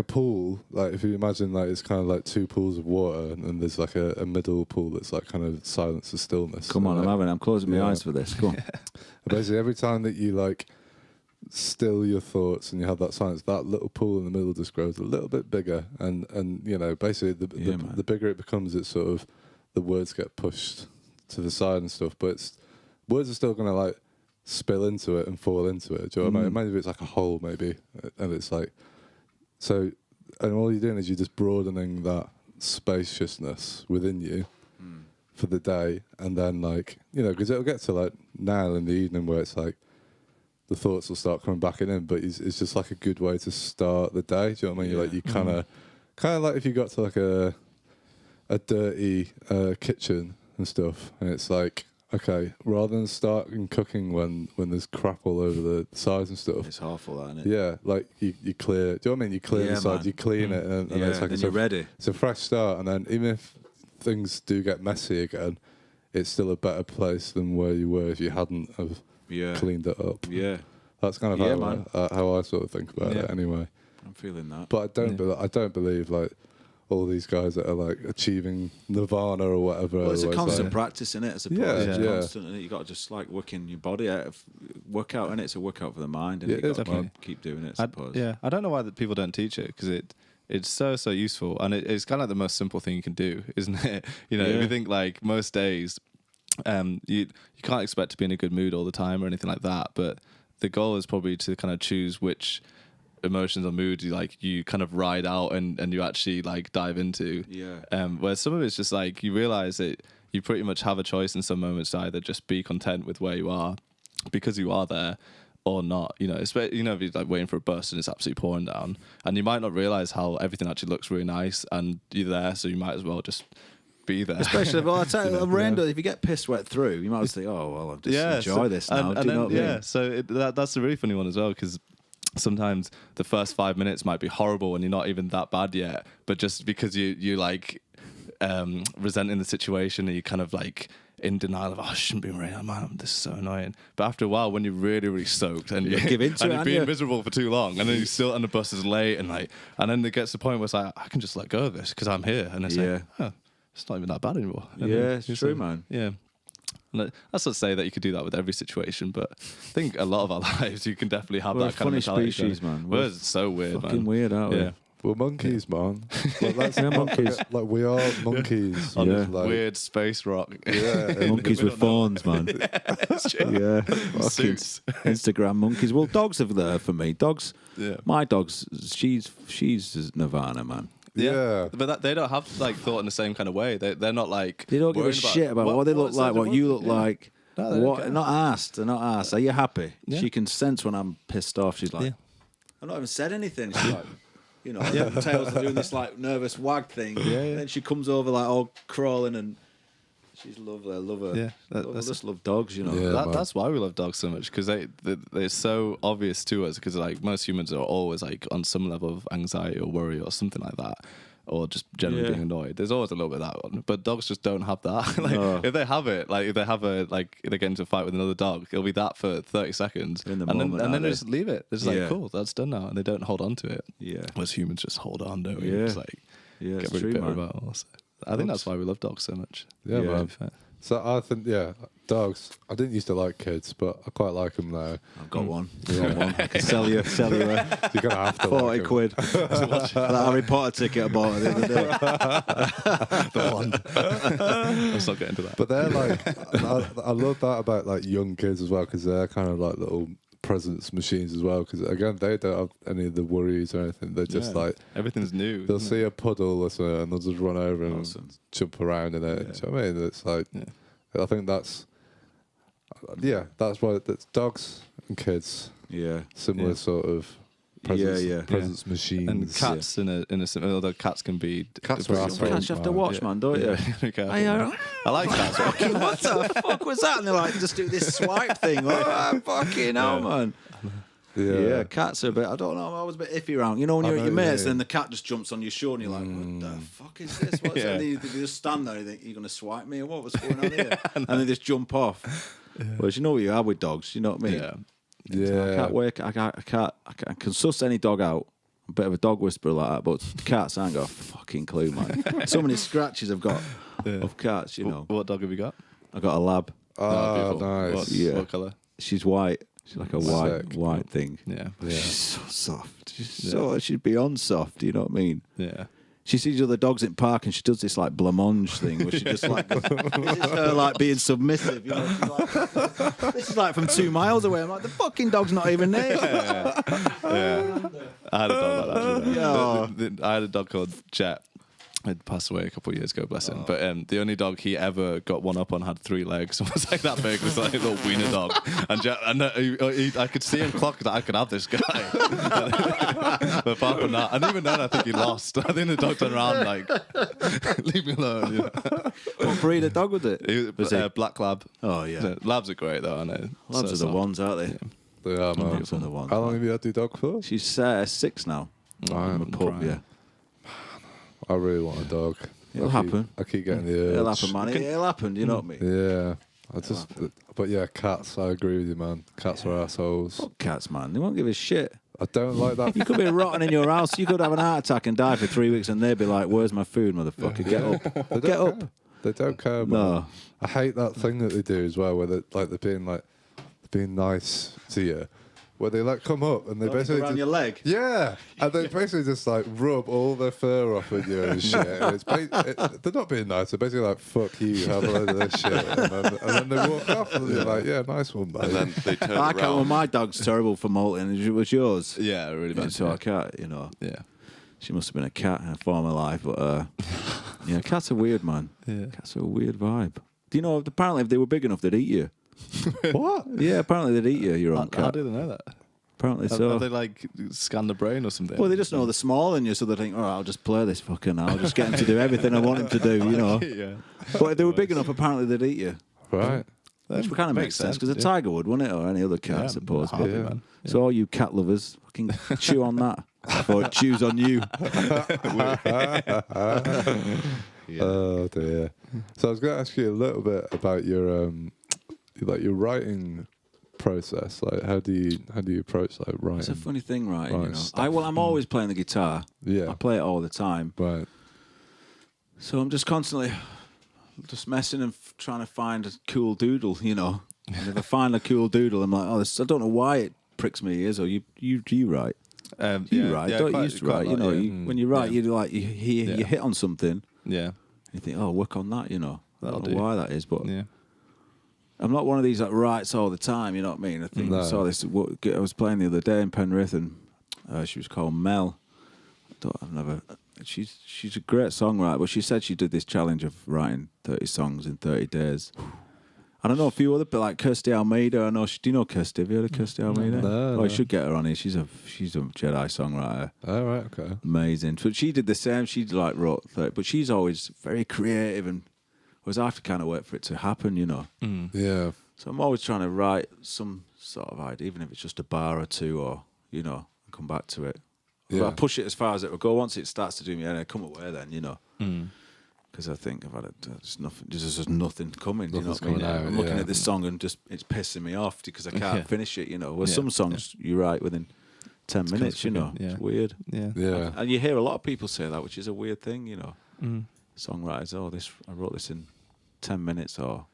pool. Like if you imagine like it's kind of like two pools of water, and there's like a middle pool that's like kind of silence and stillness. Come on, I'm closing my eyes for this. Go on. Basically, every time that you like still your thoughts and you have that silence, that little pool in the middle just grows a little bit bigger, and basically the bigger it becomes, it's sort of the words get pushed to the side and stuff, but words are still going to like spill into it and fall into it. Do you know what I mean? Maybe it's like a hole, maybe, and it's like so, and all you're doing is you're just broadening that spaciousness within you for the day, and then like because it'll get to like now in the evening where it's like the thoughts will start coming back in, but it's just like a good way to start the day. Do you know what I mean? Like you kind of like if you got to like a dirty kitchen and stuff, and it's like, okay, rather than starting cooking when there's crap all over the sides and stuff. It's awful, that, isn't it? Yeah, like you clear. Do you know what I mean? You clear the sides, you clean it, and it's like you're ready. It's a fresh start, and then even if things do get messy again, it's still a better place than where you were if you hadn't have cleaned it up. Yeah, that's kind of how I sort of think about it anyway. I'm feeling that. But I don't believe like all these guys that are like achieving nirvana or whatever. Well, it's a constant like, practice, isn't it? I suppose. It's constant, and you got to just like working your body out. Workout, and it's a workout for the mind, and you got to keep doing it. I suppose. I don't know why people don't teach it because it's so useful, and it's kind of like the most simple thing you can do, isn't it? You know, if you think like most days, you can't expect to be in a good mood all the time or anything like that, but the goal is probably to kind of choose which emotions or moods you kind of ride out and you actually like dive into. Where some of it's just like you realize that you pretty much have a choice in some moments to either just be content with where you are because you are there, or not. You know, especially, you know, if you're like waiting for a bus and it's absolutely pouring down, and you might not realize how everything actually looks really nice, and you're there, so you might as well just be there. Especially, well, I tell you, a rainbow. If you get pissed wet through, you might as well think, oh well, I'll just enjoy this now. Do you know what I mean? So that's a really funny one as well, because sometimes the first 5 minutes might be horrible and you're not even that bad yet, but just because you like resenting the situation and you kind of like in denial of, oh, I shouldn't be raining, man, this is so annoying. But after a while, when you're really, really soaked and you give into and it, you're being miserable for too long, and then you still and the bus is late, and then it gets to the point where it's like, I can just let go of this because I'm here, and it's like, oh, it's not even that bad anymore. And it's true, man. Yeah. That's not to say that you could do that with every situation, but I think a lot of our lives you can definitely have that kind of mentality. Species, man. We're so weird, fucking man. Weird, aren't we? We're monkeys, man. Like, monkeys. Like we are monkeys. On this weird space rock. Monkeys with phones, man. Suits. Instagram monkeys. Well, dogs are there for me. Dogs. My dog's. She's Nirvana, man. But they don't have like thought in the same kind of way. They're not like they don't give a shit about what they look like, what you look like. No, they're not asked. They're not asked. Are you happy? She can sense when I'm pissed off. She's like, I've not even said anything. She's like, you know, Tails doing this like nervous wag thing. And then she comes over like all crawling, and she's lovely. I love her. I just love dogs, you know. That's why we love dogs so much, because they're so obvious to us, because like most humans are always like on some level of anxiety or worry or something like that, or just generally being annoyed. There's always a little bit of that one, but dogs just don't have that. If they have it, like if they have they get into a fight with another dog, it'll be that for 30 seconds, and then they just leave it. It's like, cool, that's done now, and they don't hold on to it. Whereas humans just hold on, don't we? It's like get really bitter about it also. I think that's why we love dogs so much. Yeah, man. So I think, dogs. I didn't used to like kids, but I quite like them now. I've got one. You want one? I can sell you. You're gonna have to. 40 quid. That Harry Potter ticket I bought the other day. The one. Let's not get into that. But they're like, I love that about like young kids as well, because they're kind of like little presence machines as well, because again they don't have any of the worries or anything. They're just like, everything's new. They'll see a puddle or something and they'll just run over and jump around in it. Do you know what I mean? It's like, I think that's why that's dogs and kids. Similar sort of presence machines. And cats in a similar, although cats can be cats are assholes. Cats you have to watch, man, don't you? I like cats. What the fuck was that? And they're like, just do this swipe thing. Oh, fucking hell, man. Yeah, cats are a bit, I don't know, I'm always a bit iffy around. You know, when you're at your mates, then the cat just jumps on your shoulder and you're like, what the fuck is this? What's that? And they just stand there and you think, you're going to swipe me or what? What's going on here? And they just jump off. Whereas you know what you are with dogs, you know what I mean? I can't wait. I can suss any dog out. I'm a bit of a dog whisperer like that, but cats, I ain't got a fucking clue, man. So many scratches I've got of cats, you know. What dog have you got? I got a lab. Oh, nice. What colour? She's white. She's like a white thing. Yeah. She's so soft. She's beyond soft. You know what I mean? Yeah. She sees other dogs in park and she does this like blancmange thing where she just like this is her like being submissive. You know, she's like, this is like from 2 miles away. I'm like, the fucking dog's not even there. I had a dog like that. Actually. I had a dog called Jet. It passed away a couple of years ago, bless him. But the only dog he ever got one up on had 3 legs. It was like that big. It was like a little wiener dog. And I could see him clock that I could have this guy. But apart from that, and even then, I think he lost. I think the dog turned around like, leave me alone. You know? What breed of dog was it? It was a black lab. Oh, yeah. Labs are great, though, I know. Labs are the ones, aren't they? They are, man. The ones, How long have you had your dog for? She's 6 now. I'm a pup, yeah. I really want a dog. It'll happen. I keep getting the urge. It'll happen, man. It'll happen, you know what I mean? Yeah. But yeah, cats, I agree with you, man. Cats are assholes. Fuck cats, man. They won't give a shit. I don't like that. You could be rotten in your house. You could have an heart attack and die for 3 weeks, and they'd be like, "Where's my food, motherfucker? Get up, get up." They don't care about it. I hate that thing that they do as well, where they're being nice to you. Where they like come up and they basically around your leg. Yeah, and they basically just like rub all their fur off with you and shit. And they're not being nice. They're basically like, "Fuck you, have a load of this shit," and then they walk off and they're like, "Yeah, nice one, mate." And then they turn I can't. Well, around. my dog's terrible for molting. It was yours. Yeah, really bad. So I can't. Yeah. She must have been a cat in a former life, but yeah, cats are weird, man. Yeah. Cats are a weird vibe. Do you know? Apparently, if they were big enough, they'd eat you. What? Yeah, apparently they'd eat you. Your own cat. How did they know that? Apparently so. Have they like scan the brain or something? Well, they just know they're smaller than you, so they think, "Oh, I'll just play this fucker now. I'll just get him to do everything I want him to do," you know. Yeah. But if they were big enough, apparently they'd eat you. Right. Which kind of makes sense because a tiger would, wouldn't it, or any other cat, I suppose. Harvey, But- man. So all you cat lovers, fucking chew on that, or it chews on you. Oh dear. So I was going to ask you a little bit about your your writing process. Like, how do you approach like writing? It's a funny thing, right? Right, You know, stuff. I'm always playing the guitar. Yeah. I play it all the time. Right. So I'm just constantly just messing and trying to find a cool doodle, you know. And if I find a cool doodle, I'm like, oh, this, I don't know why it pricks me ears. Or you write. You write. Don't you used to write. You know, when you write, you like you hit on something. Yeah. You think, oh, work on that. You know, I That'll don't know do. why that is, but Yeah. I'm not one of these that writes all the time. You know what I mean? I think I No. saw this. I was playing the other day in Penrith, and she was called Mel. I've never. She's a great songwriter, but she said she did this challenge of writing 30 songs in 30 days. I don't know a few other, but like Kirsty Almeida. I know. Do you know Kirsty? Have you heard of Kirsty Almeida? No. You should get her on here. She's a Jedi songwriter. Oh, right. Okay. Amazing. But she did the same. She like wrote 30, but she's always very creative, and whereas I have to kind of wait for it to happen, you know. Yeah. So I'm always trying to write some sort of idea, even if it's just a bar or two, or you know, and come back to it. Yeah. But I push it as far as it will go. Once it starts to do me, and I come away then, you know. Because I think I've had there's just nothing coming. You know Nothing's what I mean? coming out, I'm looking yeah. at this song and just it's pissing me off because I can't finish it. You know, where Yeah, some songs you write within 10 minutes. You know, yeah. it's weird. Yeah. Yeah. And you hear a lot of people say that, which is a weird thing. You know, songwriters. Oh, I wrote this in 10 minutes. Or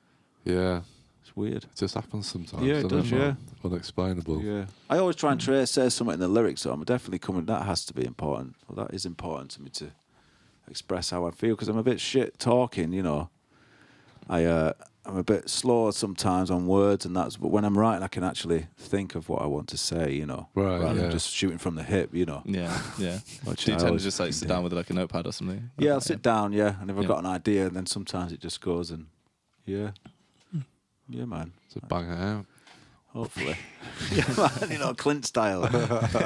Yeah. it's weird. It just happens sometimes. Yeah, it doesn't does, yeah. Unexplainable. Yeah, I always try and say something in the lyrics, so I'm definitely coming. That has to be important. Well, that is important to me to express how I feel because I'm a bit shit talking. You know, I'm a bit slow sometimes on words and that's. But when I'm writing, I can actually think of what I want to say. You know, Right, rather yeah. than just shooting from the hip. You know. Yeah. Yeah. Which Do you I tend to always just like sit do. down with like a notepad or something? Yeah, I'll sit down. Yeah, and if I've Yeah. got an idea, then sometimes it just goes and yeah, man. So bang it out. Hopefully. Yeah, man, you know, Clint style.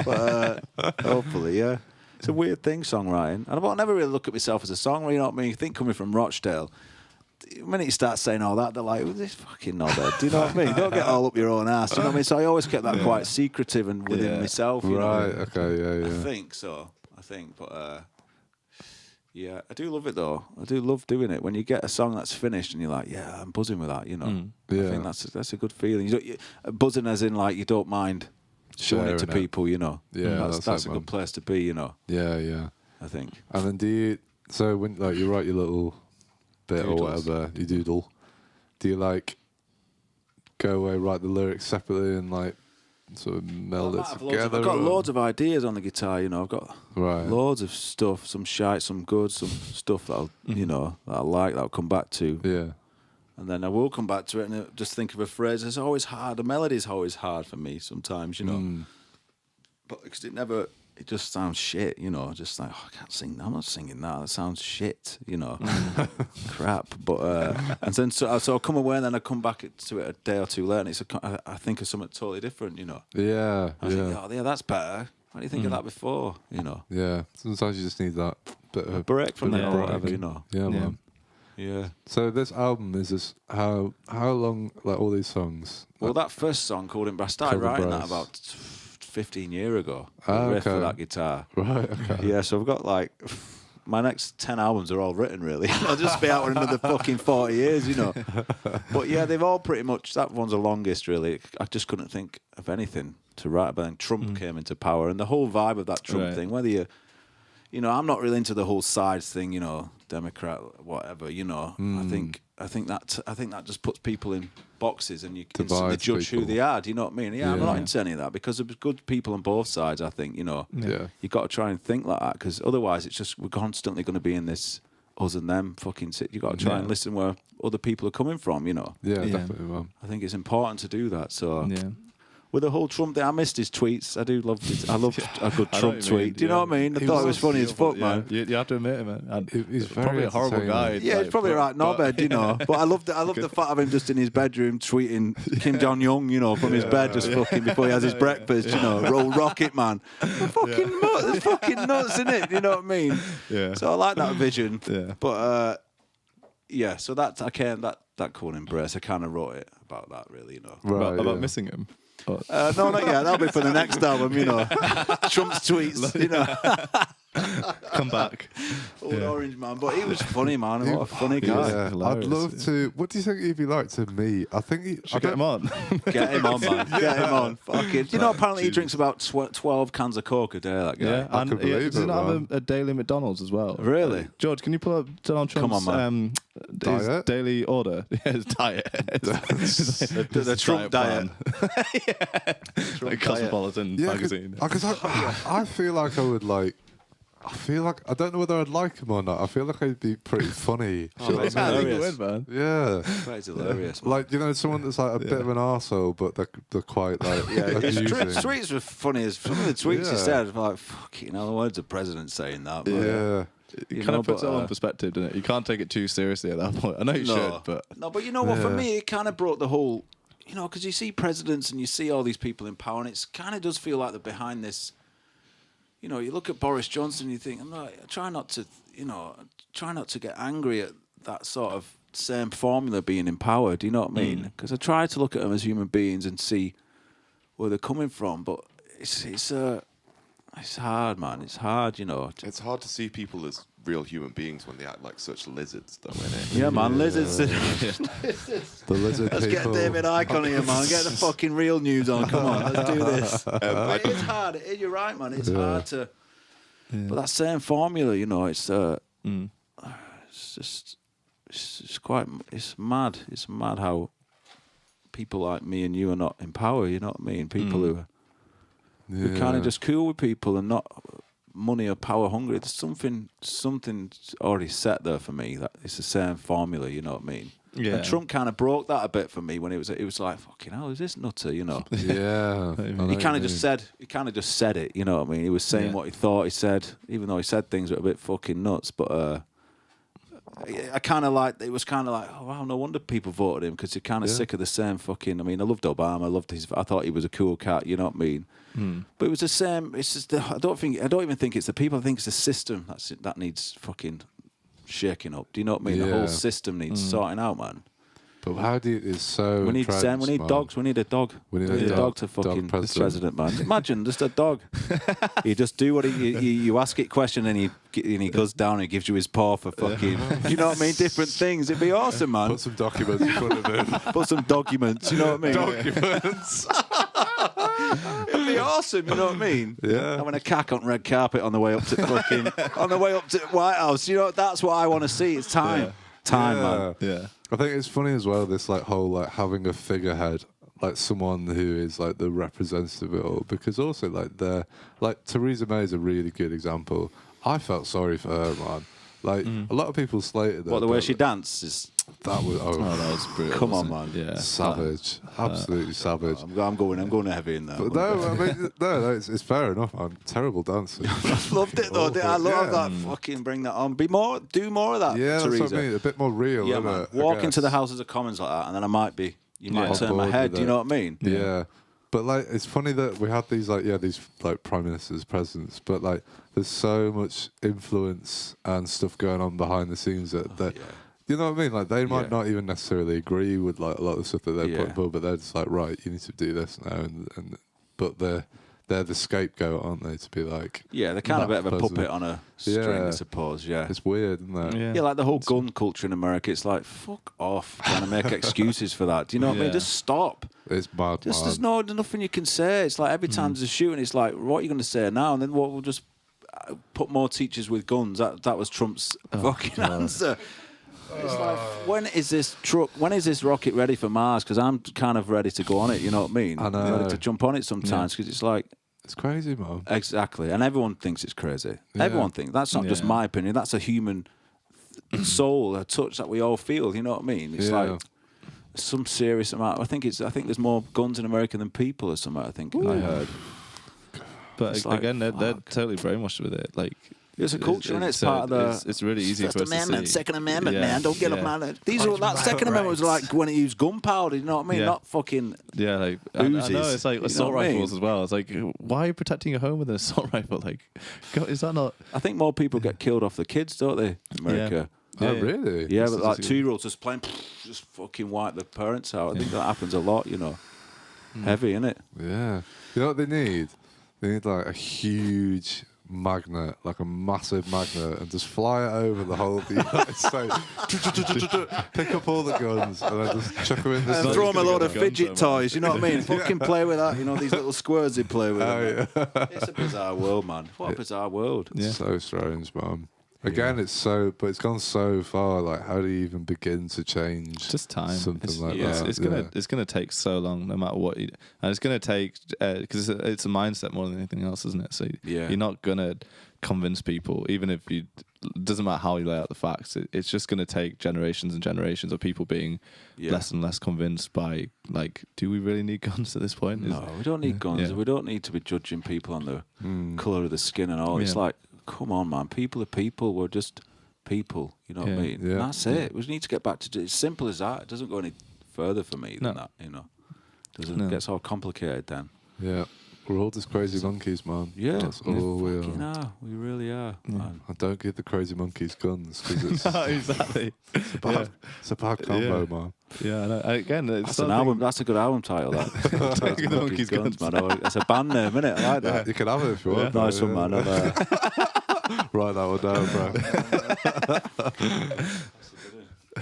But, hopefully, yeah. It's a weird thing, songwriting. And I never really look at myself as a songwriter, you know what I mean? You think coming from Rochdale, the minute you start saying all that, they're like, "Who's this fucking knobhead?" Do you know what I mean? Don't get all up your own ass. Do you know what I mean? So I always kept that quite secretive and within myself. You Right. know? Okay. Yeah. I Yeah. think so. But yeah, I do love it though. I do love doing it when you get a song that's finished and you're like, yeah, I'm buzzing with that. You know, I Yeah. think that's a good feeling. Buzzing as in like you don't mind showing it to Sharing it. people. You know, Yeah, that's that's a it, good man. place to be. You know, Yeah. Yeah. I think. And then do you? So when like you write your little bit or Doodles. whatever, you doodle. Do you like go away, write the lyrics separately, and like sort of meld it together? I've got or- loads of ideas on the guitar. You know, I've got Right. loads of stuff. Some shite, some good, some stuff that you know that I like that I'll come back to. Yeah. And then I will come back to it and just think of a phrase. It's always hard. The melody's always hard for me sometimes, you know. But because it just sounds shit, you know. Just like, oh, I can't sing that. I'm not singing that. That sounds shit, you know. Crap. But, and then so I'll come away and then I come back to it a day or two later and I think of something totally different, you know. Yeah. I think, Yeah. oh, yeah, that's better. Why do you think of that before, you know? Yeah. Sometimes you just need that bit of A break from bit it of or break. whatever, you know. Yeah, man. Yeah. So this album is this how long, like all these songs? Well, that first song called In Brass, I started Cover writing Brass. that about 15 years ago. Ah, The riff okay. for that guitar. Right. Okay. Yeah, so I've got like my next 10 albums are all written really. I'll just be out in another fucking 40 years, you know. But yeah, they've all pretty much, that one's the longest really. I just couldn't think of anything write. But then Trump came into power, and the whole vibe of that Trump thing, whether I'm not really into the whole sides thing, Democrat, whatever, I think that just puts people in boxes, and you can instantly judge who they are. Do you know what I mean? Yeah, I'm not into any of that, because there's good people on both sides. I think you've got to try and think like that, because otherwise it's just we're constantly going to be in this us and them fucking sit. You've got to try and listen where other people are coming from. Yeah, definitely, man. I think it's important to do that. So. Yeah. With the whole Trump thing, I missed his tweets. I do love it. I love a good Trump tweet. Do you know what I mean? I thought it was funny as fuck, man. You have to admit it, man. He's probably a horrible guy. Yeah, he's probably right knobhead, But I love the fact of him just in his bedroom tweeting Kim Jong-un, from his bed, just fucking before he has his breakfast, roll rocket, man. Fucking nuts. It's fucking nuts, isn't it? You know what I mean? Yeah. So I like that vision. Yeah. But, so that cool embrace. I kind of wrote it about that, really, Right, about missing him. No, not yet. That'll be for the next album, Trump's tweets, Come back. Old Orange Man. But he was funny, man. What a funny guy. Yeah. I'd love to. What do you think he'd be like to me? I think should get him on. Get him on, man. Get him on. Fuck it. Apparently he drinks about 12 cans of Coke a day, that guy. Yeah, and does he not have a daily McDonald's as well? Really? George, can you pull up Donald Trump's his daily order? Yeah, his diet. the Trump diet. Trump Cosmopolitan magazine. Because I feel like I would like. I don't know whether I'd like him or not. I feel like I'd be pretty funny. It's hilarious, man. Yeah. It's hilarious. Like, someone that's like a bit of an arsehole, but they're quite like his tweets were funny as some of the tweets he said. Like, fucking hell, why is the president saying that? Yeah. It kind of puts it all in perspective, doesn't it? You can't take it too seriously at that point. I know you should, but... No, but you know what? For me, it kind of brought the whole... because you see presidents and you see all these people in power, and it kind of does feel like they're behind this... you look at Boris Johnson and you think, try not to get angry at that sort of same formula being in power. Do you know what I mean? Because I try to look at them as human beings and see where they're coming from, but it's hard, man. It's hard, It's hard to see people as real human beings when they act like such lizards, though, innit? Yeah, man, lizards. The lizard Let's people. get David Icke on here, man. Get the fucking real news on. Come on, let's do this. It is hard. You're right, man. It's hard to... But that same formula, it's just... It's mad. It's mad how people like me and you are not in power, you know what I mean? People who are kind of just cool with people and not money or power hungry. There's something already set there for me. That it's the same formula, you know what I mean? Yeah. And Trump kind of broke that a bit for me when it was like, fucking hell, is this nutter, Yeah. He kind of just said it, you know what I mean? He was saying what he thought he said, even though he said things that were a bit fucking nuts. But I kind of like, it was kind of like, oh wow, no wonder people voted him, because you're kind of sick of the same fucking. I mean, I loved Obama. I thought he was a cool cat. You know what I mean? But it was the same. It's just I don't even think it's the people. I think it's the system that needs fucking shaking up. Do you know what I mean? The whole system needs sorting out, man. But how do you? It's so. We need dogs. We need a dog. We need a dog to fucking president, man. Imagine just a dog. You just do what you ask it question, and he goes down and he gives you his paw for fucking. You know what I mean? Different things. It'd be awesome, man. Put some documents in front of him. Put some documents. You know what I mean? Documents. It'd be awesome. You know what I mean? Yeah. Having a cack on red carpet on the way up to White House. You know, that's what I want to see. It's time. Yeah. Time, man. Yeah. I think it's funny as well, this like whole like having a figurehead, like someone who is like the representative of it all, because also like Theresa May is a really good example. I felt sorry for her, man. Like a lot of people slated her. What, the way she dances? That was that was brutal. Come on, man. Yeah. Savage. Absolutely savage. I'm going heavy in that. But no, I mean, it's fair enough, man. Terrible dancing. Loved it though. I love that. Fucking bring that on. Do more of that. Yeah, Teresa. that's what I mean. A bit more real. Yeah, man. Walk into the Houses of Commons like that, and then you might turn my head. Do you know what I mean? Yeah. But like, it's funny that we had these prime ministers, presidents, but like, there's so much influence and stuff going on behind the scenes that you know what I mean? Like, they might not even necessarily agree with like a lot of the stuff that they're putting forward, but they're just like, right, you need to do this now, but they're they're the scapegoat, aren't they? To be like, Yeah, they're kind of a bit of a person. puppet on a string, I suppose. Yeah. It's weird, isn't it? Yeah, like the whole gun culture in America. It's like, fuck off, trying to make excuses for that. Do you know what I mean? Just stop. It's mad. There's nothing you can say. It's like every time there's a shooting, it's like, what are you going to say now? And then what? We'll just put more teachers with guns. That was Trump's fucking answer. It's like, when is this rocket ready for Mars? Because I'm kind of ready to go on it. You know what I mean? I know. I'm ready to jump on it sometimes because it's like. It's crazy, man. Exactly, and everyone thinks it's crazy. Yeah. Everyone thinks that's not just my opinion. That's a human soul, a touch that we all feel. You know what I mean? It's like some serious amount. I think there's more guns in America than people or something. I think I heard. But again, they're totally brainwashed with it. Like. It's a culture, and it's part of the. It's really easy First for us Amendment, to see. Second Amendment, man. Don't get up, man. These are that Second Amendment was like when it used gunpowder. You know what I mean? Yeah. Not fucking. Yeah, like I know it's like assault rifles as well. It's like, why are you protecting your home with an assault rifle? Like, is that not? I think more people get killed off the kids, don't they? America. Yeah. Oh, really? Yeah, but like 2-year-olds just playing, just fucking wipe the parents out. I think that happens a lot. You know, heavy, innit? Yeah. You know what they need? They need like a huge magnet, like a massive magnet, and just fly it over the whole of the United States. Pick up all the guns and then just chuck them in the And throw them a load of fidget toys, you know what I mean? Fucking play with that, you know, these little squares they play with. It's a bizarre world, man. What a bizarre world. It's so strange, man. Again, but it's gone so far. Like, how do you even begin to change? Just time. Something like that. It's gonna take so long, no matter what. And it's gonna take because it's a mindset more than anything else, isn't it? So you're not gonna convince people, even if you. Doesn't matter how you lay out the facts. It's just gonna take generations and generations of people being less and less convinced by like, do we really need guns at this point? No, we don't need guns. Yeah. We don't need to be judging people on the colour of the skin and all. It's like, come on, man. People are people. We're just people. You know what I mean? Yeah. And that's it. We need to get back to it's simple as that. It doesn't go any further for me than that. You know, it gets all complicated then. Yeah, we're all just crazy monkeys, man. Yeah, that's all we are. We really are. Man. I don't give the crazy monkeys guns because it's exactly. It's a bad combo, man. Yeah, no, again, that's an album. That's a good album title. That. Taking the monkeys guns, man. It's a band name, isn't it? I like that. You can have it if you want. Nice one, man. Write that one down, bro.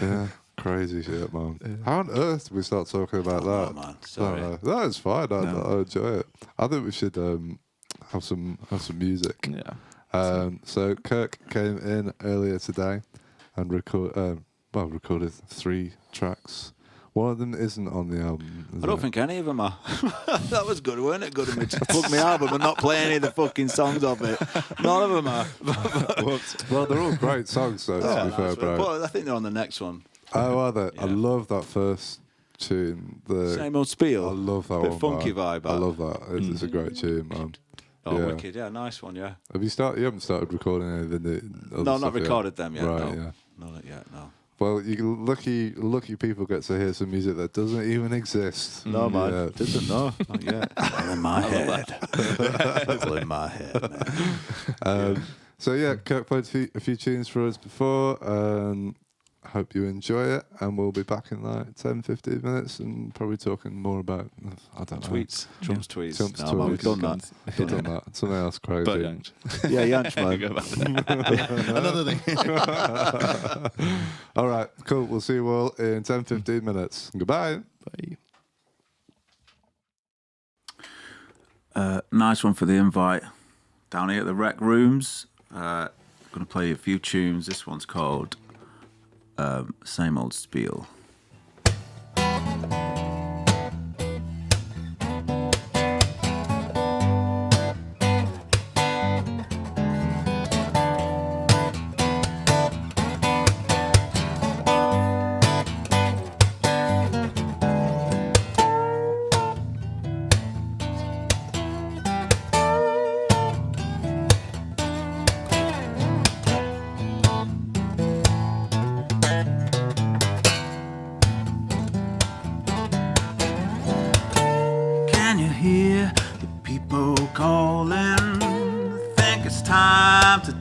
Yeah, crazy shit, man. How on earth did we start talking about that? Man. Sorry. No, it's fine. I enjoy it. I think we should have some music. Yeah. So Kirk came in earlier today and recorded 3 tracks. One of them isn't on the album. I don't think any of them are. That was good, weren't it? Good of me to plug my album and not play any of the fucking songs of it. None of them are. Well, they're all great songs, though, to be fair, bro. But I think they're on the next one. Oh, are they? Yeah. I love that first tune. Same Old Spiel. I love that bit one. Funky man. vibe. I love that. It's a great tune, man. Oh, wicked. Yeah, nice one, yeah. You haven't started recording any of the other No, stuff not recorded yet? them yet. Right, no. yeah. Not yet, no. Well, you lucky people get to hear some music that doesn't even exist. No, man. It doesn't, no. Not yet. All in my head. All in my head, man. So, yeah, Kirk played a few tunes for us before. I hope you enjoy it. And we'll be back in like 10, 15 minutes and probably talking more about, I don't know. Tweets. Trump's tweets. Trump's no, tweets. man, we've done that. We've done that. Something else crazy. But Yanch. Yeah, Yanch, man. Another thing. All right, cool. We'll see you all in 10, 15 minutes. Goodbye. Bye. Nice one for the invite. Down here at the Rec Rooms. Going to play a few tunes. This one's called Same Old Spiel.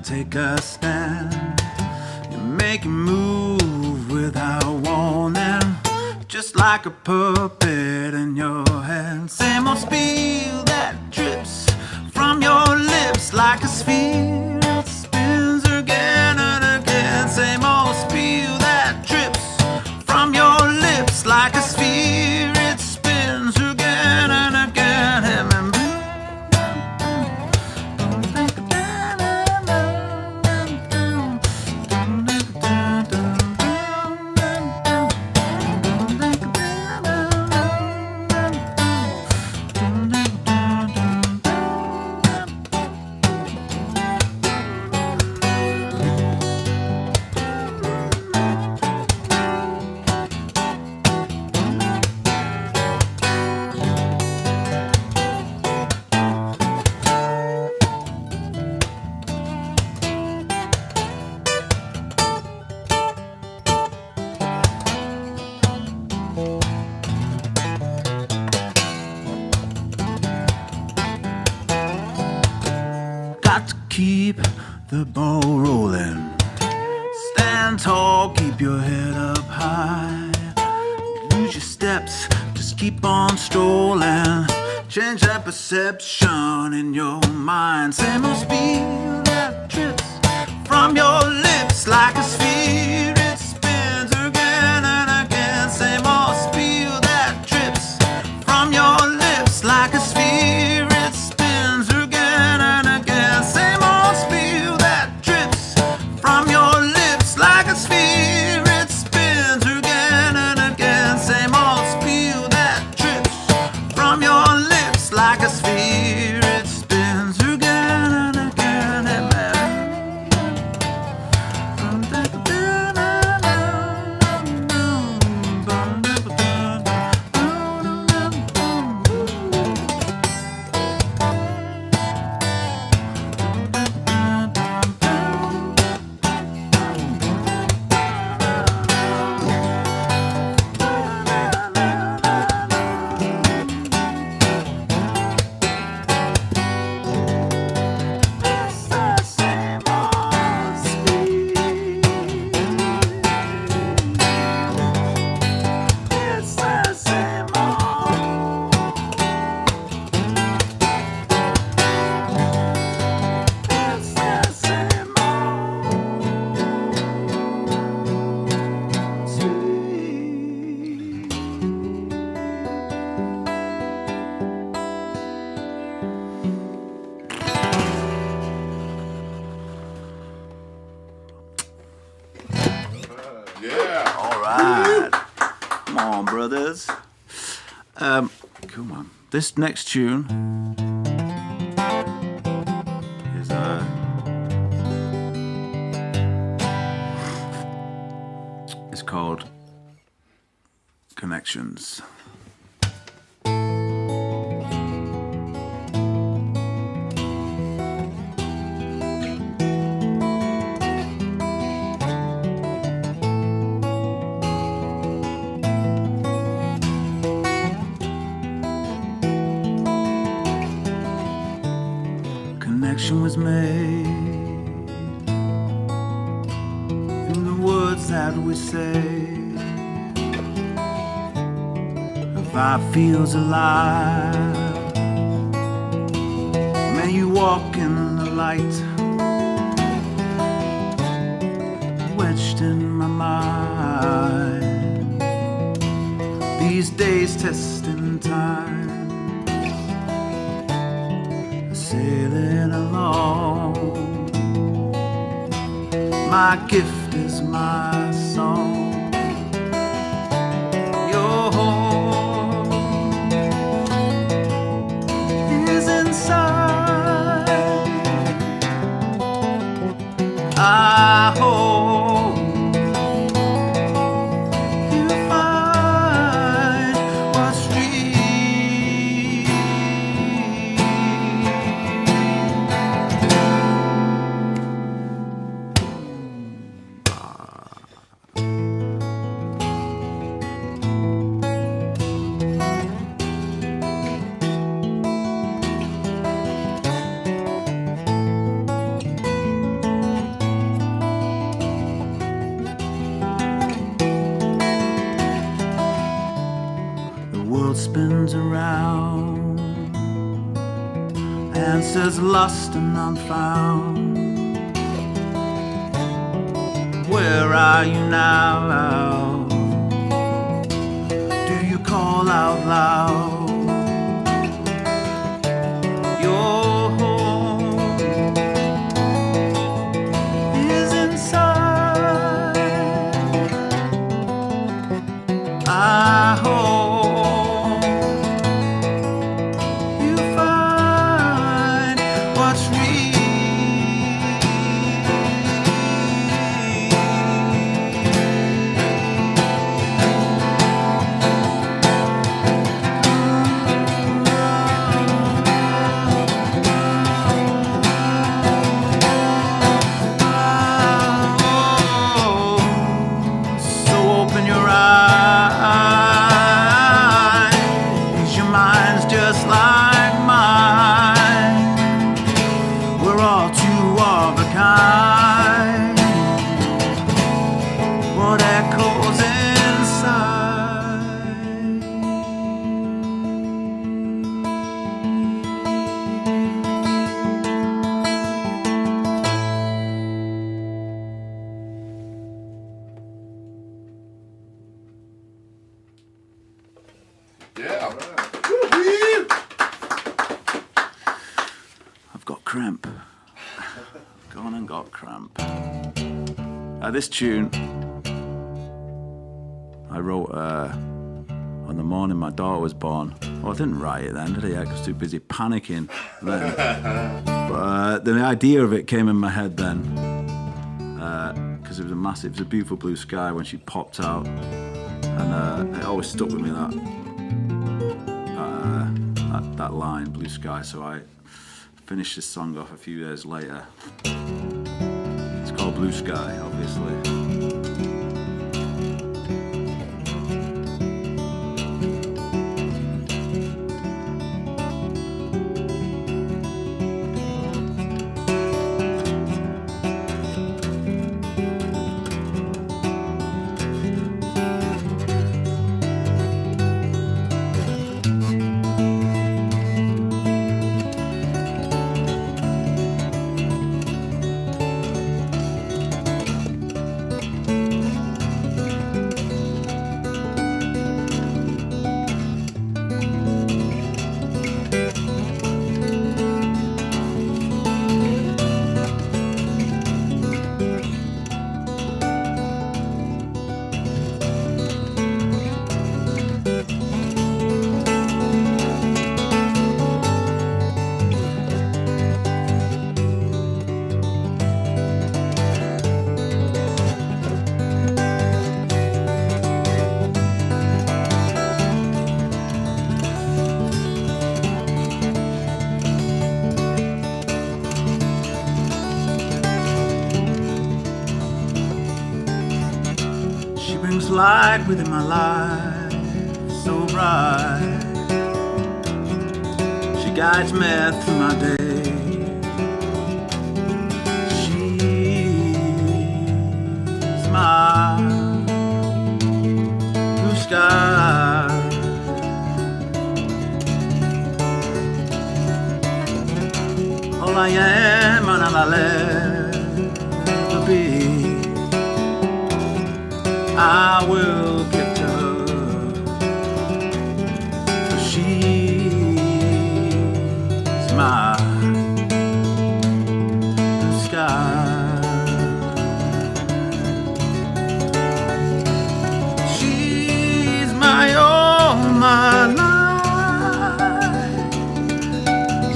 Take a stand. You make a move without warning, just like a puppet in your hand. Same old spiel that drips your lips like a sphere. It spins again and again. Same old spiel that drips from your lips like a sphere. It spins again and again. Keep the ball rolling. Stand tall, keep your head up high. Lose your steps, just keep on strolling. Change that perception in your mind. Same old speed that drips from your lips like a sphere. It spins again and again. Same old speed that drips from your lips like a sphere. It spins again and again. Same old speed that drips from your lips like a sphere. It spins again and again. Same old speed that drips from your lips like a sphere. It spins again and again. Brothers. Come on. This next tune is it's called Connections. Was made in the words that we say. The vibe feels alive. May you walk in the light, wedged in my mind. These days testing time, sailing along. My gift is my song. Your home is inside. I hope you find what's real. says lost and unfound. Where are you now? Do you call out loud? Your home is inside. I hope you find what's real. So open your eyes. Your mind's just like mine. We're all two of a kind. What echoes inside? I've got cramp. Gone and got cramp. This tune I wrote on the morning my daughter was born. Well, I didn't write it then, did I? I was too busy panicking then. But the idea of it came in my head then, because it was a beautiful blue sky when she popped out, and it always stuck with me that line, blue sky. So I finished this song off a few years later. It's called Blue Sky, obviously. Light within my life, so bright. She guides me through my day. She's my blue sky. All I am and all I'll ever be, I will give to her, for she's my blue sky. She's my all, my life.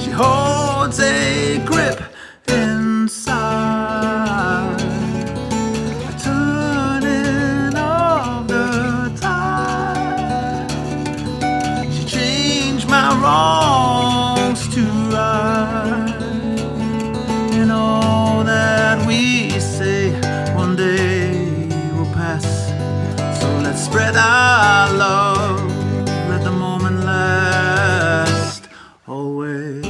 She holds a grip inside. Wrongs to right, and all that we say one day will pass. So let's spread our love, let the moment last always.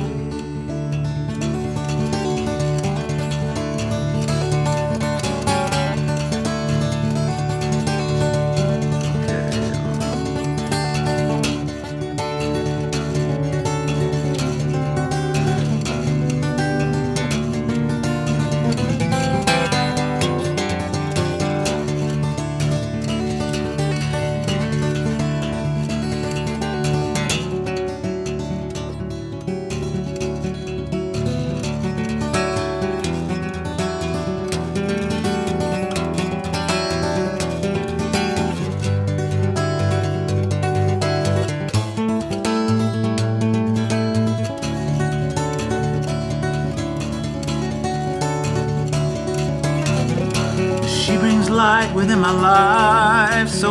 light within my life so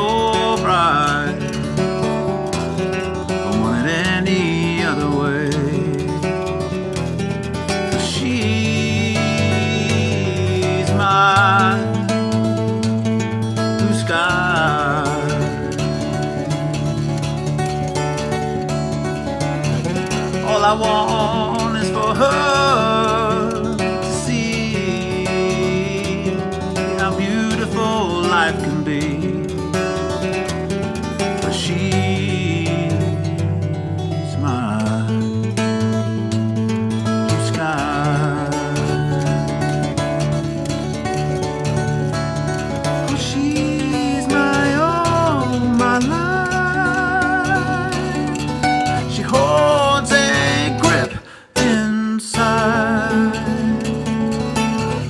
bright. I want it any other way. She's my blue sky. All I want is for her to see how beautiful life can be. But she's my blue sky. Oh, she's my all, my life. She holds a grip inside.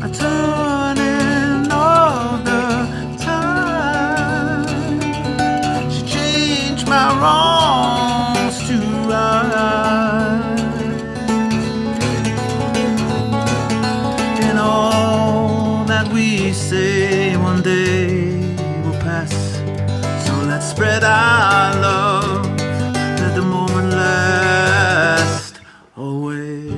I turn in all the time. She changed my wrongs to right. In all that we say one day will pass. So let's spread our love. Let the moment last always.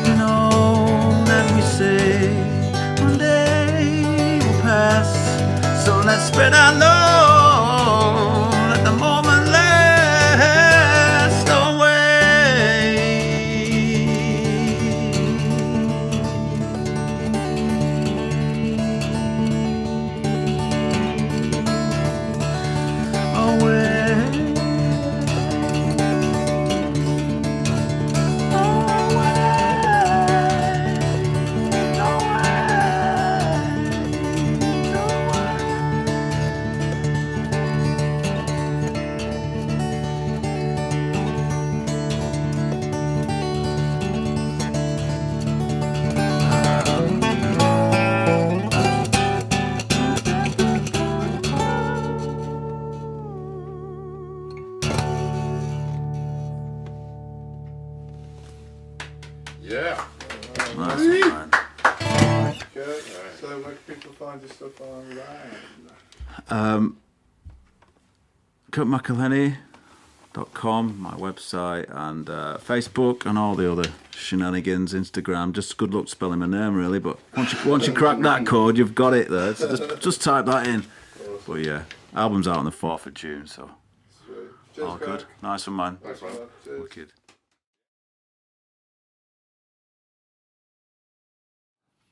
In all that we say one day will pass. So let's spread our love. Let the moment last always. Yeah. Nice one. Okay. So where can people find your stuff online? KirkMcElhinney.com, my website, and Facebook, and all the other shenanigans, Instagram. Just good luck spelling my name, really. But once you crack that code, you've got it there. So just type that in. But yeah, album's out on the 4th of June, so Cheers, all good. Nice one, man. Thanks, man. Cheers. Wicked.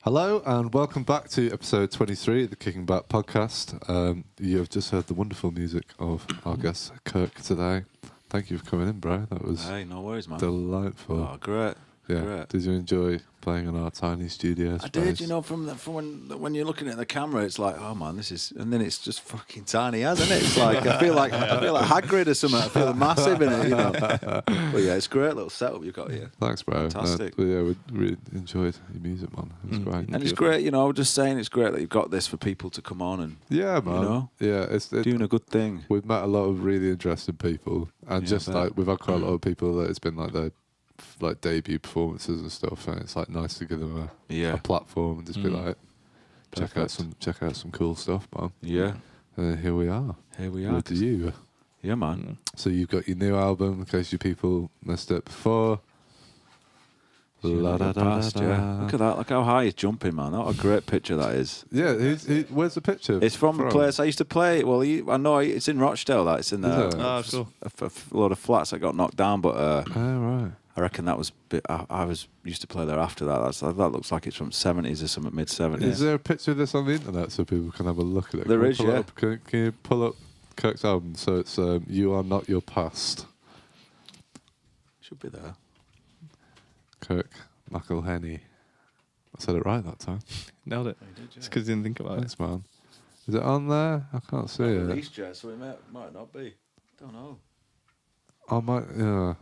Hello and welcome back to episode 23 of the Kicking Back podcast. You have just heard the wonderful music of our guest Kirk today. Thank you for coming in, bro. That was Hey, no worries, man. delightful. Oh, great. Yeah. Great. Did you enjoy playing in our tiny studio I space? did, you know, from when you're looking at the camera, it's like, oh man, this is, and then it's just fucking tiny, hasn't it? It's like I feel like Hagrid or something. I feel massive in it, you know. But yeah, it's a great little setup you've got here. Thanks, bro. Fantastic. Yeah, we really enjoyed your music, man. It was great. And it's great, you know. Just saying, it's great that you've got this for people to come on and Yeah, man. know, yeah, doing a good thing. we've met a lot of really interesting people, and Yeah, just I bet. like we've had quite a lot of people that it's been like their debut performances and stuff, and it's like nice to give them a platform and just be like, check out some cool stuff, man. Yeah. And then here we are. With you. Yeah, man. So you've got your new album, in case you people missed it before. Yeah. Look at that. Look how high he's jumping, man. What a great picture that is. Yeah, where's the picture? It's from a place I used to play. Well, I know it's in Rochdale. That it's in there. Oh, cool. A lot of flats that got knocked down, but Oh, right. I reckon that was I used to play there after that. That looks like it's from 70s or something, mid 70s. Is there a picture of this on the internet so people can have a look at it? There is, Can you pull it yeah. up? Can you pull up Kirk's album? So it's You Are Not Your Past. Should be there. Kirk Mcelhinney. I said it right that time. Nailed it. It's because you didn't think about Thanks, man. Is it on there? I can't see it. Released yet, so it might not be. Don't know. I might. Yeah.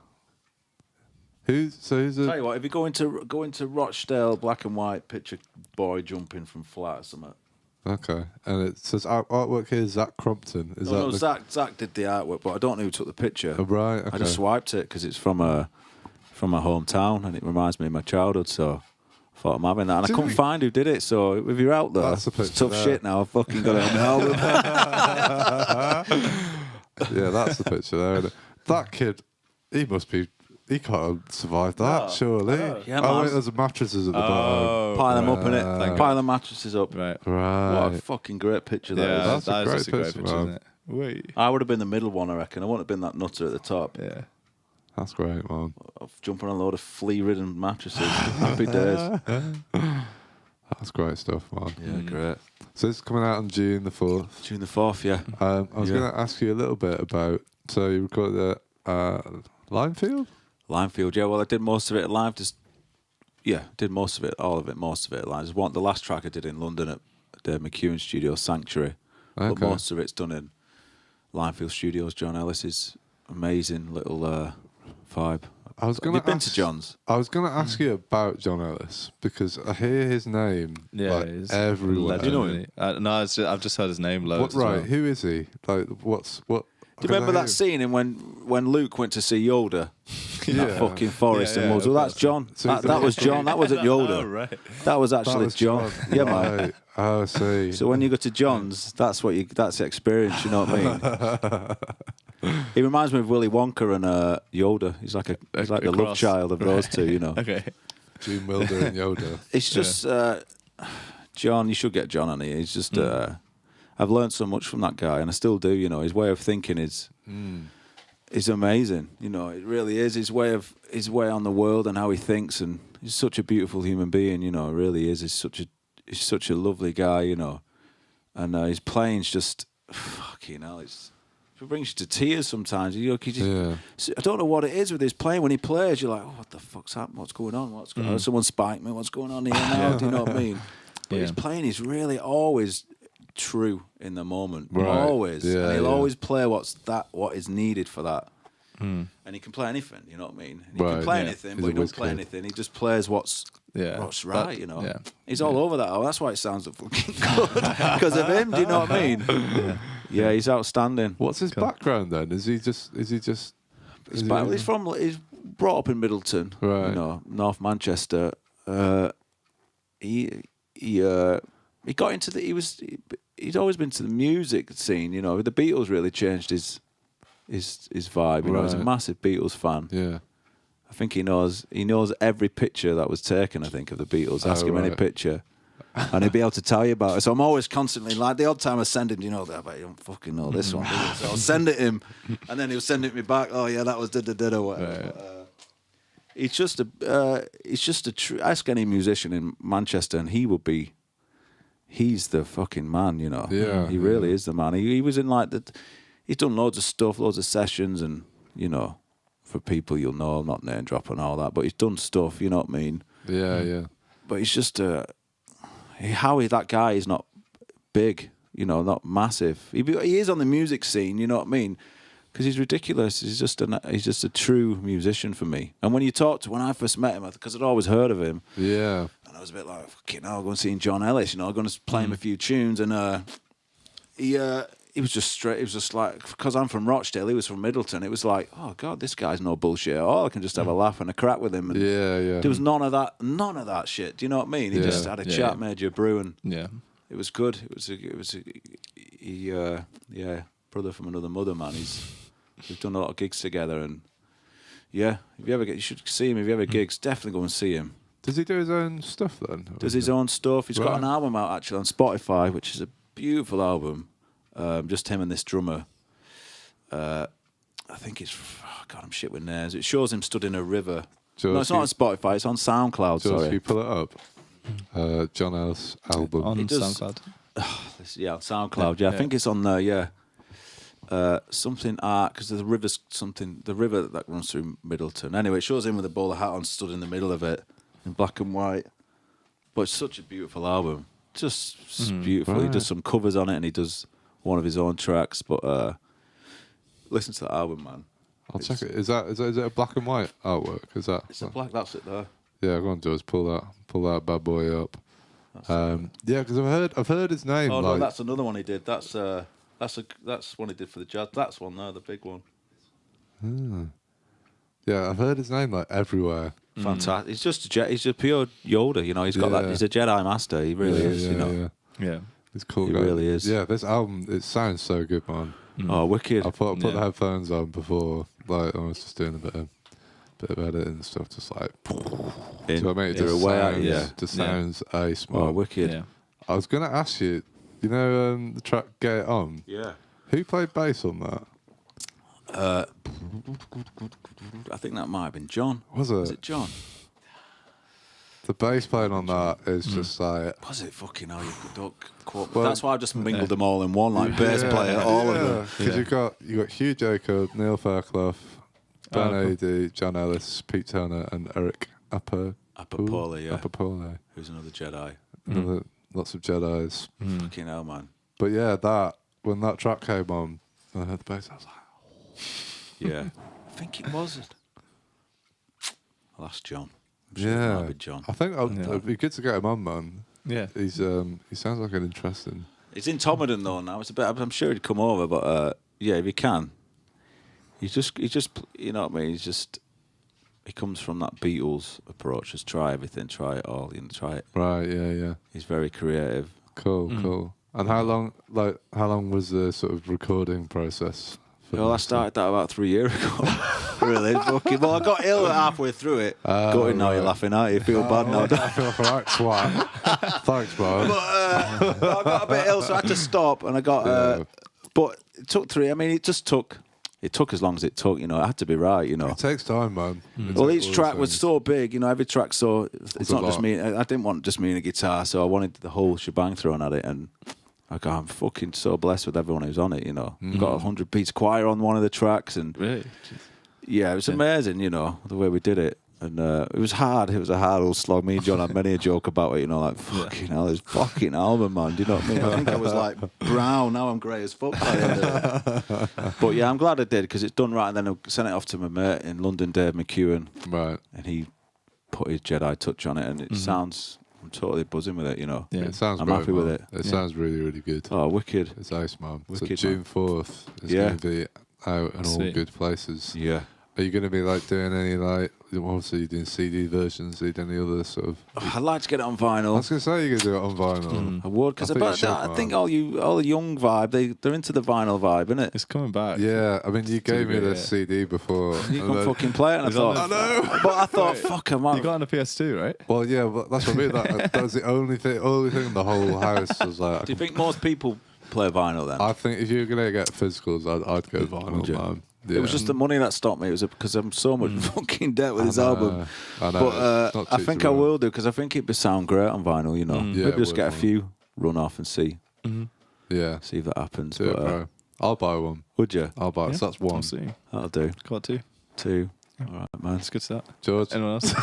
Who's Tell the? you what, if you go into Rochdale, black and white picture, boy jumping from flat or something. Okay, and it says artwork here. Zach Crompton. Is No, that Zach did the artwork, but I don't know who took the picture. Oh, right. Okay. I just swiped it because it's from from my hometown, and it reminds me of my childhood. So I thought I'm having that, and I couldn't find who did it. So if you're out there, That's it's tough shit now. I've fucking got it on the album. Yeah, that's the picture there. Isn't it? That kid, he can't have survived that, surely. Yeah, oh, man. wait, there's mattresses at the bottom. Pile them up in it. Pile the mattresses up. Right. Right. What a fucking great picture that is. That's a that great is just a great picture, picture, man. isn't it? Wait. I would have been the middle one, I reckon. I wouldn't have been that nutter at the top. Yeah. That's great, man. Jumping on a load of flea-ridden mattresses. Happy days. That's great stuff, man. Yeah, great. So it's coming out on June the 4th. June the 4th, yeah. I was going to ask you a little bit about, so you recorded at Limefield? Limefield, yeah. Well, I did most of it live. Did most of it, all of it, most of it live. There's the last track I did in London at the McEwen Studio, Sanctuary. Okay. But most of it's done in Limefield Studios. John Ellis's amazing little vibe. Have you been to John's? I was going to ask you about John Ellis because I hear his name He's everywhere. legend, isn't he? No, I've just heard his name loads. What, right, as well. who is he? Like, what? Do you remember that scene in when Luke went to see Yoda in that fucking forest Yeah, and was? of Well, that's John. So that was John. That wasn't Yoda. Oh, right. That was actually That was John. Yeah, man. Right. Oh, I see. So when you go to John's, that's the experience. You know what I mean? He reminds me of Willy Wonka and Yoda. He's like the love child of those two. You know. Okay. Gene Wilder and Yoda. It's just John. You should get John on here. He's just. I've learned so much from that guy, and I still do. You know, his way of thinking is amazing. You know, it really is. His way on the world and how he thinks, and he's such a beautiful human being. You know, it really is. He's such a lovely guy. You know, and his playing's just fucking hell. It brings you to tears sometimes. I don't know what it is with his playing. When he plays, you're like, oh, what the fuck's happening? What's going on? What's going on? Someone spiked me. What's going on here now? Do you know what I mean? But his playing is really always true in the moment, always, and he'll always play what is needed for that, and he can play anything. You know what I mean? And he can play anything, but he don't play anything. He just plays what's right. You know, he's all over that. Oh, that's why it sounds so fucking good because of him. Do you know what I mean? Yeah, he's outstanding. What's his background then? He's brought up in Middleton, right? You know, North Manchester. He got into he'd always been to the music scene, you know. The Beatles really changed his vibe. You know, he's a massive Beatles fan. Yeah. I think he knows every picture that was taken, I think, of the Beatles. Ask him any picture. And he'd be able to tell you about it. So I'm always constantly like the odd time I send him, you know, that, but you don't fucking know this one. So I'll send it him, and then he'll send it me back. Oh yeah, that was da or whatever. It's just a true. Ask any musician in Manchester, and he's the fucking man, you know. Yeah, he really is the man. He was in he's done loads of stuff, loads of sessions, and you know, for people you'll know, I'm not name dropping all that, but he's done stuff. You know what I mean? Yeah. But he's just that guy is not big, you know, not massive. He is on the music scene, you know what I mean? Because he's ridiculous. He's just a true musician for me. And when I first met him, because I'd always heard of him. Yeah. And I was a bit like, fucking hell, I'm going to see John Ellis, you know, I'm going to play him a few tunes. And he was just straight, it was just like, because I'm from Rochdale, he was from Middleton, it was like, oh God, this guy's no bullshit at all. I can just have a laugh and a crack with him. And yeah. There was none of that shit. Do you know what I mean? He just had a chat, made you a brew, and it was good. Brother from another mother, man. We've done a lot of gigs together, and you should see him if you ever gigs. Definitely go and see him. Does he do his own stuff then? Does his own stuff. He's got an album out actually on Spotify, which is a beautiful album. Just him and this drummer. I think it's God, I'm shit with names. It shows him stood in a river. No, it's not on Spotify. It's on SoundCloud. George, sorry, can you pull it up? John Ellis album on SoundCloud. Yeah, on SoundCloud. Yeah, I think it's on there. Yeah. Something art because the river that runs through Middleton. Anyway, it shows him with a bowler hat on, stood in the middle of it in black and white. But it's such a beautiful album, just beautiful. Right. He does some covers on it, and he does one of his own tracks. But listen to that album, man. I'll check it. Is it a black and white artwork? Is that? It's a black. That's it there. Yeah, go on, George. Pull that bad boy up. Yeah, because I've heard his name. Oh no, that's another one he did. That's one he did for the jazz. That's one there, the big one. Yeah, I've heard his name like everywhere. Fantastic. He's just he's just pure Yoda, you know. He's got that. He's a Jedi master. He really is, you know. Yeah. He's cool. He guy. really is. Yeah, this album, it sounds so good, man. Oh, wicked. I put the headphones on before, like I was just doing a bit of editing and stuff, just like. Do you know what I mean? It just sounds ace, man. Oh, wicked. Yeah. I was gonna ask you, you know, the track "Get It On." Yeah. Who played bass on that? I think that might have been John. Was it? Was it John? The bass playing on that is just like. Was it fucking hell? You could duck. Well, that's why I just mingled them all in one, like bass player, all of them. Because you got Hugh Jacob, Neil Fairclough, Ben Adie, John Ellis, Pete Turner, and Eric Apapole, who's another Jedi. Lots of Jedis. Fucking hell, man. But yeah, when that track came on, and I heard the bass, I was like, yeah. I think it was. I'll ask John. I'm sure it might be John. I think it'd be good to get him on, man. Yeah. He sounds like an interesting. He's in Tomodon though now. I'm sure he'd come over, but yeah, if he can. He's just, you know what I mean. He comes from that Beatles approach. Just try everything, try it all, try it. Right. Yeah. He's very creative. Cool. And how long was the sort of recording process? Well, I started that about 3 years ago. Really, fucking. Well, I got ill halfway through it. Got now you're laughing at it. You feel bad now. I feel right, twat. Thanks, man. But I got a bit ill, so I had to stop, and I got. But it took 3. I mean, it took as long as it took. You know, it had to be right. You know, it takes time, man. Well, each track was so big. You know, every track so it's not just me. I didn't want just me and a guitar, so I wanted the whole shebang thrown at it, and. I'm fucking so blessed with everyone who's on it, you know. Got a 100-piece choir on one of the tracks, and really, yeah, it was amazing, you know, the way we did it, and it was hard. It was a hard old slog. Me and John had many a joke about it, you know, like fucking hell, this fucking album, man. Do you know what I mean? I think I was like brown. Now I'm grey as fuck. By the end of it. But yeah, I'm glad I did because it's done right. And then I sent it off to my mate in London, Dave McEwen, right, and he put his Jedi touch on it, and it sounds. I'm totally buzzing with it, you know. Yeah, it sounds. I'm happy with it. It sounds really, really good. Oh, wicked! It's ice, man. Wicked, so June 4th is going to be out in all good places. Yeah. Are you going to be like doing any like? Obviously, you're doing CD versions. Are you doing any other sort of? I'd like to get it on vinyl. I was going to say you're going to do it on vinyl. I would because I think all the young vibe they're into the vinyl vibe, isn't it? It's coming back. Yeah, I mean, you gave me this CD before. You can fucking play it, and I thought, I know, but I thought, fuck, man. You got on a PS2, right? Well, yeah, but that's what I mean. That was the only thing in the whole house was like. Do you think most people play vinyl then? I think if you're going to get physicals, I'd go vinyl, man. Yeah. It was just the money that stopped me. It was because I'm so much fucking debt with this album. I know. But I think I will do because I think it'd sound great on vinyl. You know, Yeah, maybe just get a few run off and see. Yeah, see if that happens. Do it, bro. I'll buy one. Would you? I'll buy it. So that's one. I'll see. That'll do. Got 2. 2. All right, man. That's good start. George. Anyone else?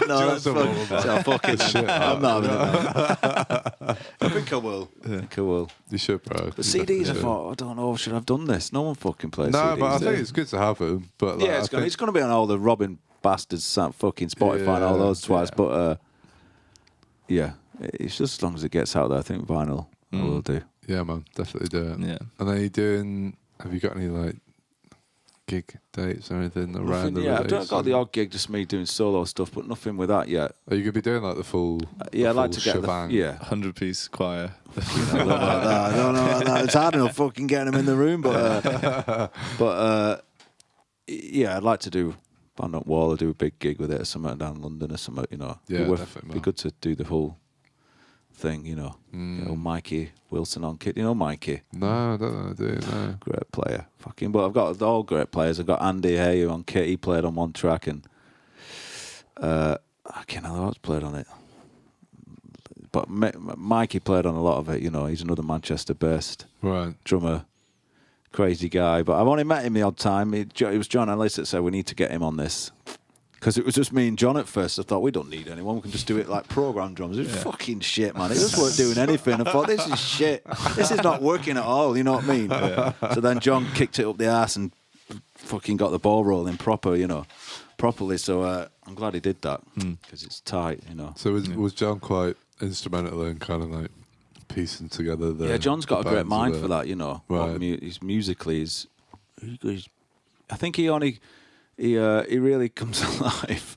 No, that's fucking shit. I'm not having it. I think I will. Yeah. I think I will. You should, bro. But CDs, I thought, I don't know, should I have done this? No one fucking plays CDs. No, but I think it's good to have them. But like, yeah, it's going to be on all the Robin bastards, fucking Spotify and all those twice. Yeah. But yeah, it's just as long as it gets out there. I think vinyl I will do. Yeah, man, definitely do it. Yeah. And then have you got any like gig dates or anything around the release? I've got the odd gig, just me doing solo stuff, but nothing with that yet. Are you going to be doing like the full I'd like to get shebang? 100-piece choir. I don't know about that. It's hard enough fucking getting them in the room, but yeah, I'd like to do Band Up Wall or do a big gig with it or something down in London or something, you know. Yeah, definitely. Be good to do the whole thing, you know. Get old Mikey Wilson on kit. You know Mikey? No, I don't know. I do, no. Great player. Fucking, but I've got all great players. I've got Andy Hay on kit. He played on one track, and I can't know who else played on it. But Mikey played on a lot of it, you know. He's another Manchester-based drummer. Crazy guy. But I've only met him the odd time. It was John Ellis that said, we need to get him on this. Because it was just me and John at first. I thought, we don't need anyone. We can just do it like program drums. It's fucking shit, man. It just weren't doing anything. I thought, this is shit. This is not working at all. You know what I mean? Yeah. So then John kicked it up the arse and fucking got the ball rolling properly. So I'm glad he did that because it's tight, you know. So was John quite instrumental in kind of like piecing together the... Yeah, John's got a great mind for that, you know. Right. He's musically, he's I think he really comes alive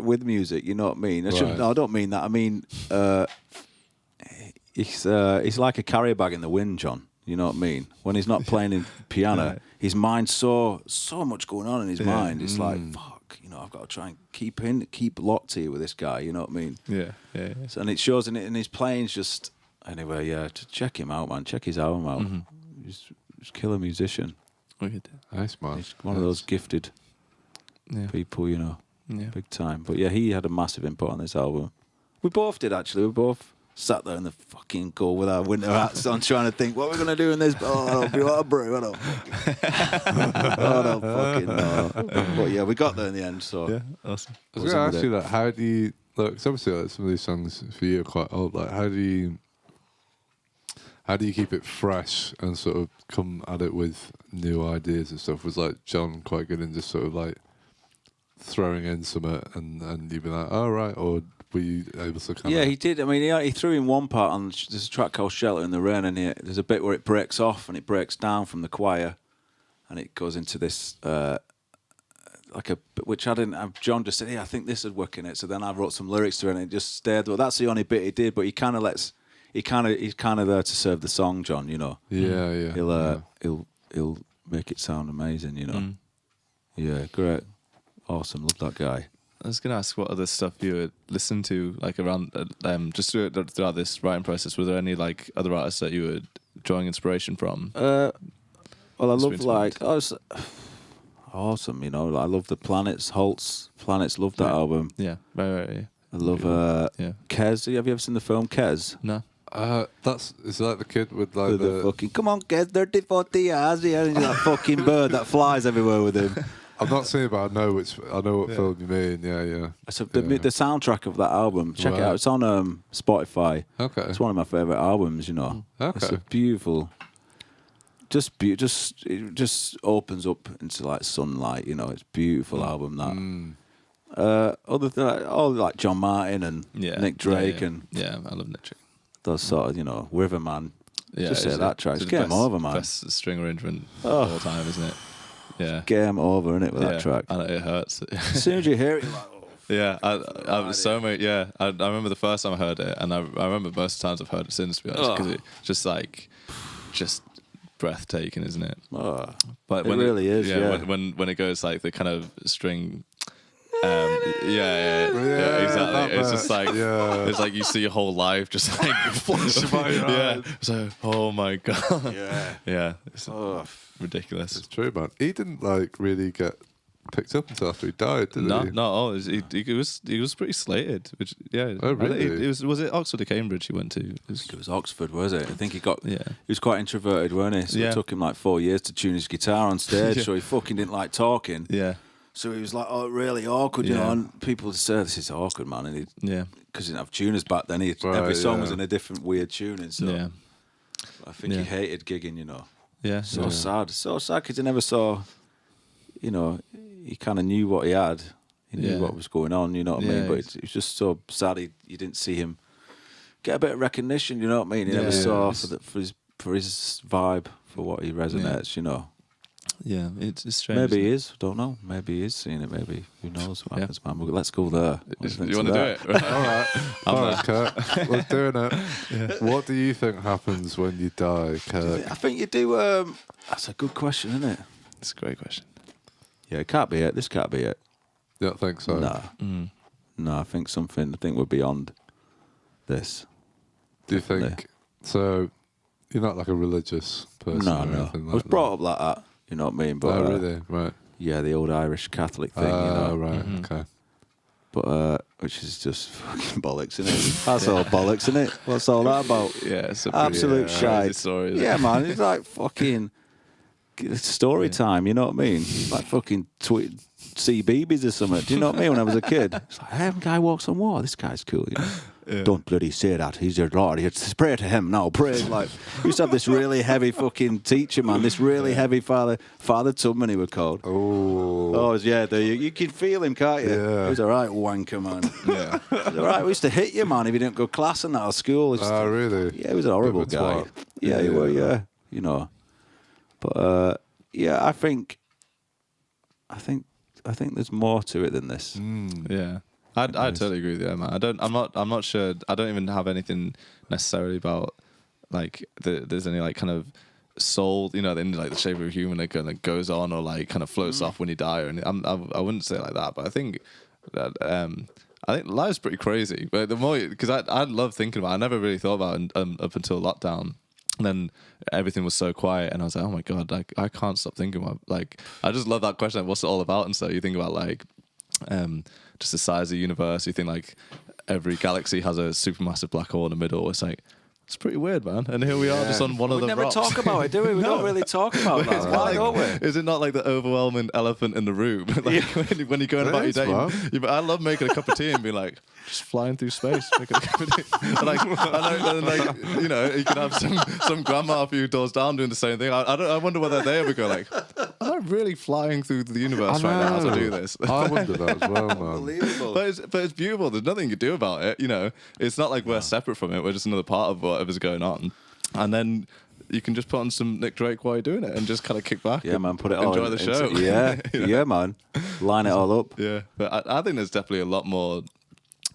with music. You know what I mean? No, I don't mean that. I mean, he's like a carrier bag in the wind, John. You know what I mean? When he's not playing in piano, his mind's so much going on in his mind. It's like, fuck, you know, I've got to try and keep locked here with this guy. You know what I mean? Yeah. So, and it shows in his playing's just anyway. Yeah, to check him out, man. Check his album out. He's a killer musician. Nice, man. He's one of those gifted people, you know, big time. But yeah, he had a massive input on this album. We both did, actually. We both sat there in the fucking cold with our winter hats on, trying to think, what are we going to do in this? Oh, I don't brew. I don't fucking know. But yeah, we got there in the end, so. Yeah, awesome. I was going to ask you that. How do you, look, obviously like, some of these songs for you are quite old. Like, how do you keep it fresh and sort of come at it with new ideas and stuff? Was like John quite good in just sort of like throwing in something and you'd be like, oh, right, or were you able to kind of... Yeah, he did. I mean, he threw in one part on, there's a track called Shelter in the Rain, and there's a bit where it breaks off and it breaks down from the choir and it goes into this, which I didn't have. John just said, I think this would work in it. So then I wrote some lyrics to it and it just stayed. Well, that's the only bit he did, but he kind of lets... he's kind of there to serve the song, John. You know. Yeah. He'll make it sound amazing. You know. Yeah, great, awesome. Love that guy. I was going to ask what other stuff you would listen to, like around just throughout this writing process. Were there any like other artists that you were drawing inspiration from? Well, I love awesome. You know, I love the Planets. Holt's Planets. Love that album. Yeah, right. Yeah. I love Kez. Have you ever seen the film Kez? No. Is that the kid with like the fucking come on Kez 30-40 hours, yeah, and that fucking bird that flies everywhere with him. I've not seen it, but I know what film you mean. Yeah. So the soundtrack of that album, check it out. It's on Spotify. Okay. It's one of my favorite albums. You know. Okay. It's a beautiful. It just opens up into like sunlight. You know, it's a beautiful album that. Other than all like John Martin and Nick Drake and I love Nick Drake. Those sort of Riverman. Yeah, just say that track. It's game over, man. Best string arrangement of all time, isn't it? Yeah, game over, isn't it, with that track? And it hurts. As soon as you hear it, you're like, oh. Yeah, I was so many. Yeah, I remember the first time I heard it, and I remember most of the times I've heard it since, to be honest, because it's just breathtaking, isn't it? Oh, but it really is. Yeah, when it goes like the kind of string. Exactly. It's just like it's like you see your whole life just like flash by your eyes. So, oh my god. Yeah. It's ridiculous. It's true, man. He didn't like really get picked up until after he died, did he? No. He was pretty slated. Which Oh really? Was it Oxford or Cambridge he went to? It was Oxford, was it? I think he got. Yeah. He was quite introverted, weren't he? So it took him like 4 years to tune his guitar on stage. So he fucking didn't like talking. Yeah. So he was like, really awkward, you know, and people would say, this is awkward, man. And because he didn't have tuners back then, every song was in a different weird tuning. So I think he hated gigging, you know. Yeah. Sad because he never saw, you know, he kind of knew what he had. He knew what was going on, you know what I mean? But it was just so sad you didn't see him get a bit of recognition, you know what I mean? He never saw for his vibe, for what he resonates, you know. Yeah, it's strange. Maybe he is. Don't know. Maybe he is seeing it. Maybe who knows what happens, man. Let's go there. You want to do it? Right. All right, Kurt. We're doing it. Yeah. What do you think happens when you die, Kurt? I think you do. That's a good question, isn't it? It's a great question. Yeah, it can't be it. This can't be it. You don't think so? Nah. No, I think we're beyond this. Do you think so? You're not like a religious person. No. Or anything like I was brought up like that. You know what I mean? But, really? Right. Yeah, the old Irish Catholic thing. Right. Okay. But which is just fucking bollocks, isn't it? That's all bollocks, isn't it? What's all that about? Yeah, it's a absolute shite. Story, yeah, man, it's like fucking story time. You know what I mean? Like fucking CBeebies or something. Do you know what I mean? When I was a kid, it's like, hey, guy walks on water. This guy's cool. You know? Don't bloody say that. He's your Lord. You pray to him. No, pray. Like, we used to have this really heavy fucking teacher, man. This really heavy Father Tubman, he was called. Oh, yeah. You can feel him, can't you? Yeah. He was a right wanker, man. Yeah. He was all right. We used to hit you, man, if you didn't go class in that or school. Really? Yeah, he was a horrible guy. Yeah, he was. Yeah, you know. But I think I think there's more to it than this. Yeah. I totally agree with you, man. I'm not sure. I don't even have anything necessarily about like there's any like kind of soul, you know, in like the shape of a human that kind of goes on or like kind of floats off when you die or anything. I wouldn't say it like that, but I think that I think life's pretty crazy. But the more, because I love thinking about it. I never really thought about it up until lockdown. And then everything was so quiet, and I was like, oh my God, like I can't stop thinking about, like, I just love that question, like, what's it all about? And so you think about like just the size of the universe. You think like every galaxy has a supermassive black hole in the middle. It's like, it's pretty weird, man. And here we are, just on one of the rocks. We never talk about it, do we? We don't really talk about that. Why don't we? Is it not like the overwhelming elephant in the room? Like when you're going about your day, I love making a cup of tea and being like, just flying through space, making a cup of tea. And like, you know, you can have some grandma a few doors down doing the same thing. I wonder whether they ever go like, am I really flying through the universe right now as I do this? I wonder that as well, man. Unbelievable. But it's beautiful. There's nothing you can do about it. You know, it's not like we're separate from it. We're just another part of whatever's going on. And then you can just put on some Nick Drake while you're doing it and just kind of kick back. Yeah, man. Put it all. Enjoy the show. Yeah, man. Line it all up. Yeah, but I think there's definitely a lot more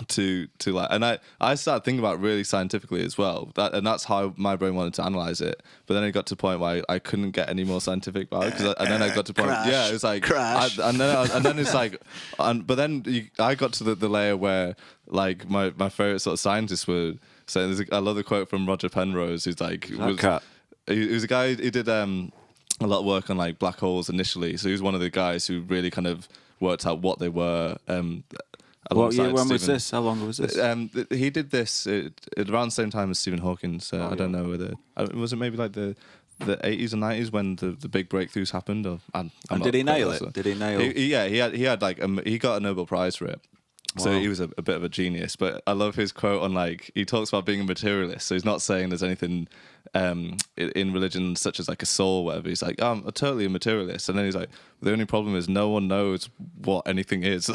to like, and I started thinking about it really scientifically as well, and that's how my brain wanted to analyze it. But then it got to the point where I couldn't get any more scientific about it, and then I got to the point, yeah, it was like crash, and then it's like, but then I got to the layer where like my favorite sort of scientists were saying, I love the quote from Roger Penrose, who's like, he was a guy, he did a lot of work on like black holes initially, so he was one of the guys who really kind of worked out what they were. What year? When was this? How long was this? He did this around the same time as Stephen Hawking. So I don't know whether was it maybe like the 80s or 90s when the big breakthroughs happened. Or and did he nail it? Did he nail? He had like he got a Nobel Prize for it. So he was a bit of a genius. But I love his quote on like, he talks about being a materialist. So he's not saying there's anything in religion such as like a soul or whatever. He's like, I'm totally a materialist. And then he's like, the only problem is no one knows what anything is.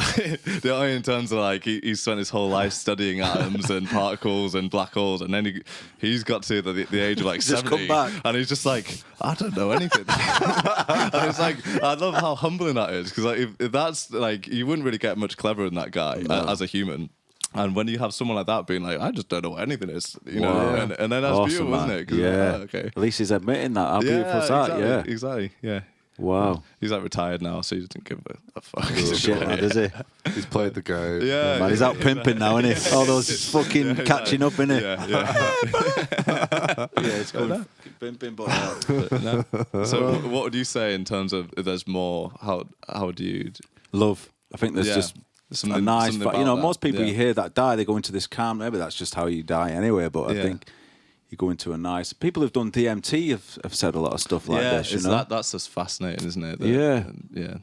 Only in terms of like, he spent his whole life studying atoms and particles and black holes. And then he's got to the age of like 70. And he's just like, I don't know anything. And it's like, I love how humbling that is. Because like, if that's like, you wouldn't really get much cleverer than that guy as a human. And when you have someone like that being like, I just don't know what anything is, you know, and then that's awesome, beautiful, man. isn't it? Yeah. Okay. At least he's admitting that. How beautiful is that? Exactly, yeah. Exactly. Yeah. Wow. He's like retired now, so he doesn't give a fuck. Shit, man, does he? He's played the game. Yeah. Man, he's out pimping now, isn't he? All those fucking catching up, innit? Yeah. Yeah, it's good. Pimping, but no. So what would you say in terms of if there's more? How would you? Love. I think there's just a nice, something you know, about most that. people you hear that die, they go into this calm. Maybe that's just how you die anyway. But I think you go into a nice. People who've done DMT have said a lot of stuff like this. You know, that's just fascinating, isn't it?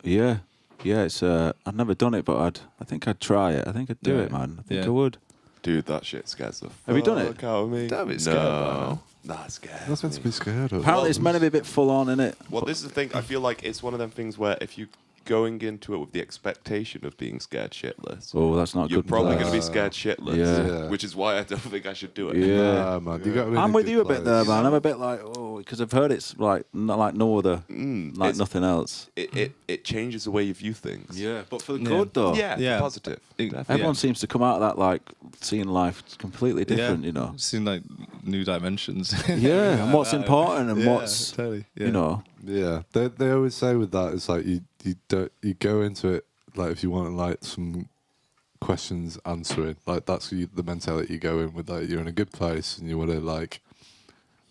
Yeah. It's I've never done it, but I think I'd try it. I think I'd do it, man. I think I would. Dude, that shit scares the Have you done it? fuck out of me. Don't be scared, man. That scares That's meant to be scared of. Apparently, it's meant to be a bit full on, innit? Well, this is the thing. I feel like it's one of them things where if you going into it with the expectation of being scared shitless, that's not you're good. probably going to be scared shitless. Yeah. Which is why I don't think I should do it. Yeah, man. You got I'm with you a bit there, man. I'm a bit like, because I've heard it's like not like no other, like nothing else. It changes the way you view things. Yeah, but for the good though. Yeah, positive. Everyone seems to come out of that like seeing life completely different, you know. Seeing like new dimensions. Yeah, and what's important and what's totally, you know. Yeah, they always say with that, it's like you go into it like if you want like some questions answering, like that's the mentality you go in with, like you're in a good place and you want to like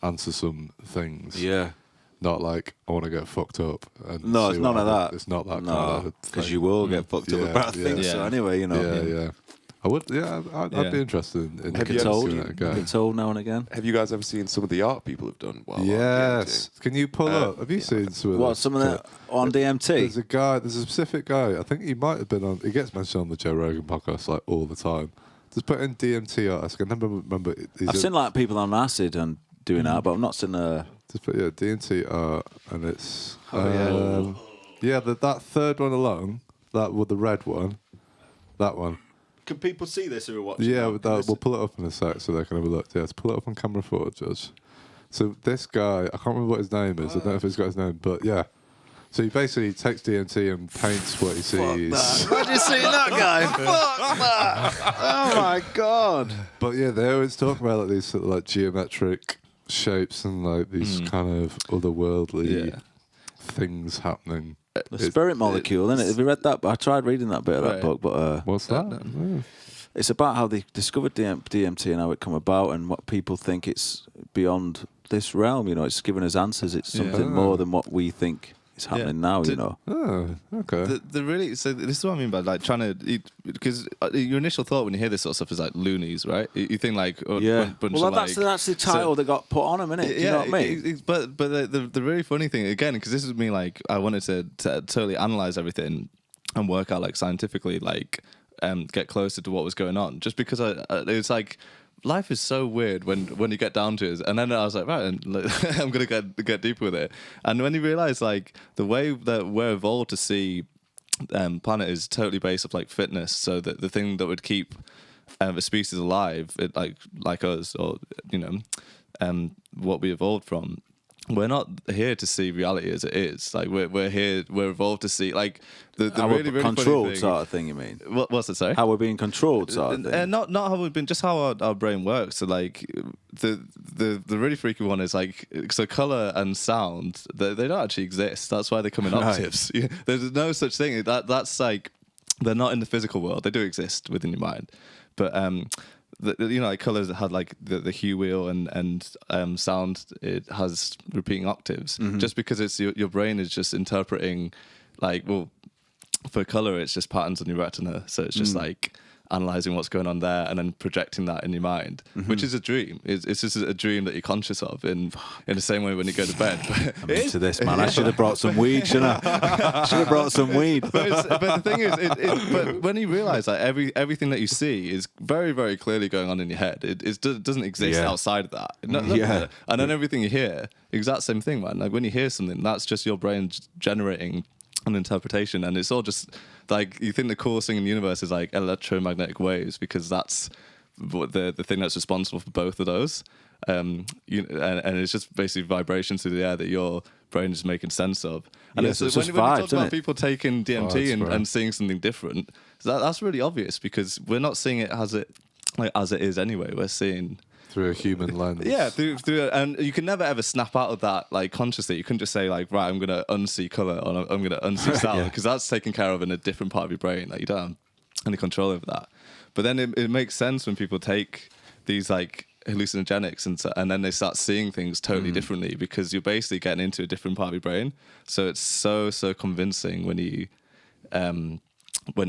answer some things. Yeah. Not like I want to get fucked up. And no, it's none of that. It's not that. No, because you will get fucked up about things. So anyway, you know. Yeah. I would. Yeah, I'd be interested in. Get told now and again. Have you guys ever seen some of the art people have done? Yes. Can you pull up? Have you seen some of what? Some of that on DMT. There's a guy. There's a specific guy. I think he might have been on. He gets mentioned on the Joe Rogan podcast like all the time. Just put in DMT artist. I can never remember. I've seen like people on acid and doing that, but I've not seen a. Just put DMT art, and it's that third one along, that with the red one, that one. Can people see this who are watching? Yeah, we'll pull it up in a sec so they can have a look. Yeah, let's pull it up on camera footage, Judge. So this guy, I can't remember what his name is. I don't know if he's got his name, but yeah. So he basically takes DMT and paints what he sees. Imagine seeing that guy. Fuck that. Oh my god. But yeah, they always talk about like these sort of like geometric shapes and like these kind of otherworldly things happening. The spirit molecule, isn't it? Have you read that? I tried reading that bit of that book, but what's that? it's about how they discovered DMT and how it come about and what people think it's beyond this realm. You know, it's giving us answers. It's something more than what we think is happening now. You know. Oh, okay. The really, so this is what I mean by like trying to, because your initial thought when you hear this sort of stuff is like loonies, right? You think like bunch well, of that's the title that got put on them, innit? Do you know what I mean? But the really funny thing again, because this is me like I wanted to totally analyze everything and work out like scientifically like get closer to what was going on, just because it's like. Life is so weird when you get down to it, and then I was like, right, I'm gonna get deeper with it. And when you realise like the way that we're evolved to see planet is totally based off like fitness, so that the thing that would keep a species alive, like us, or you know, what we evolved from. We're not here to see reality as it is. Like we're here, we're evolved to see like the how really we're funny controlled thing. Sort of thing. You mean? What's it? Sorry. How we're being controlled, sort of thing. Not how we've been, just how our brain works. So like the really freaky one is like, so color and sound they don't actually exist. That's why they come in octaves. There's no such thing. That's like they're not in the physical world. They do exist within your mind, but you know, like colors that had like the hue wheel and sound, it has repeating octaves. Just because it's your brain is just interpreting, like, well, for color it's just patterns on your retina, so it's just like analyzing what's going on there and then projecting that in your mind, which is a dream. It's just a dream that you're conscious of in the same way when you go to bed. I'm into this, man. I should have brought some weed, shouldn't I? Should have brought some weed. But the thing is, but when you realise that everything that you see is very, very clearly going on in your head, it doesn't exist outside of that. And then everything you hear, exact same thing, man. Like when you hear something, that's just your brain generating an interpretation, and it's all just like, you think the coolest thing in the universe is like electromagnetic waves, because that's what the thing that's responsible for both of those. And it's just basically vibrations through the air that your brain is making sense of. And it's when just you vibes, talk about it? people taking DMT and seeing something different, that's really obvious, because we're not seeing it as it is anyway. We're seeing through a human lens. Yeah, through and you can never ever snap out of that like consciously. You couldn't just say like, right, I'm gonna unsee color or I'm gonna unsee sound, because that's taken care of in a different part of your brain. Like you don't have any control over that. But then it makes sense when people take these like hallucinogenics and then they start seeing things totally differently, because you're basically getting into a different part of your brain. So it's so convincing when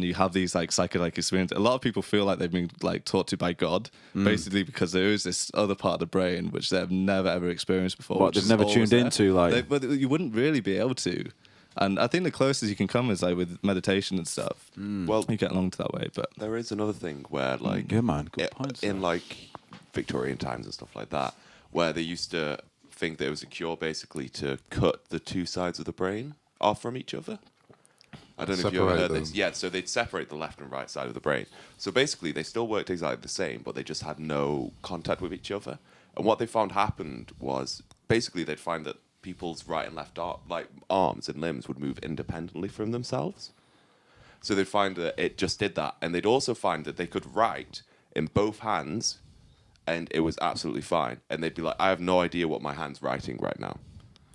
you have these like psychedelic experiences. A lot of people feel like they've been like taught to by God, basically because there is this other part of the brain which they've never ever experienced before. What they've never tuned into, like. But you wouldn't really be able to. And I think the closest you can come is like with meditation and stuff. Well, you get along to that way, but there is another thing where like yeah, man, good points. In like Victorian times and stuff like that, where they used to think there was a cure basically to cut the two sides of the brain off from each other. I don't know if you ever heard this. Yeah, so they'd separate the left and right side of the brain. So basically, they still worked exactly the same, but they just had no contact with each other. And what they found happened was, basically, they'd find that people's right and left arms and limbs would move independently from themselves. So they'd find that it just did that. And they'd also find that they could write in both hands, and it was absolutely fine. And they'd be like, I have no idea what my hand's writing right now.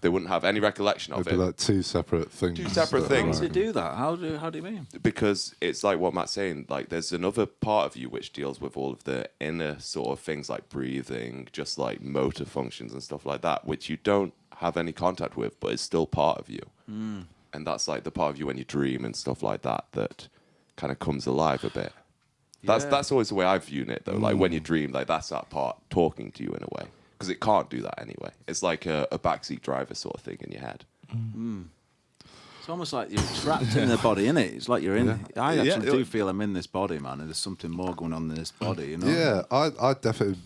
They wouldn't have any recollection of it. It'd be like two separate things. Two separate things. How do you do that? How do you mean? Because it's like what Matt's saying, like there's another part of you which deals with all of the inner sort of things like breathing, just like motor functions and stuff like that, which you don't have any contact with, but it's still part of you. And that's like the part of you when you dream and stuff like that kind of comes alive a bit. That's always the way I've viewed it though. Like when you dream, like that's that part talking to you in a way. Because it can't do that anyway. It's like a backseat driver sort of thing in your head. It's almost like you're trapped in the body, isn't it? It's like you're in. Yeah. I actually do feel I'm in this body, man, and there's something more going on in this body, you know? Yeah, I definitely,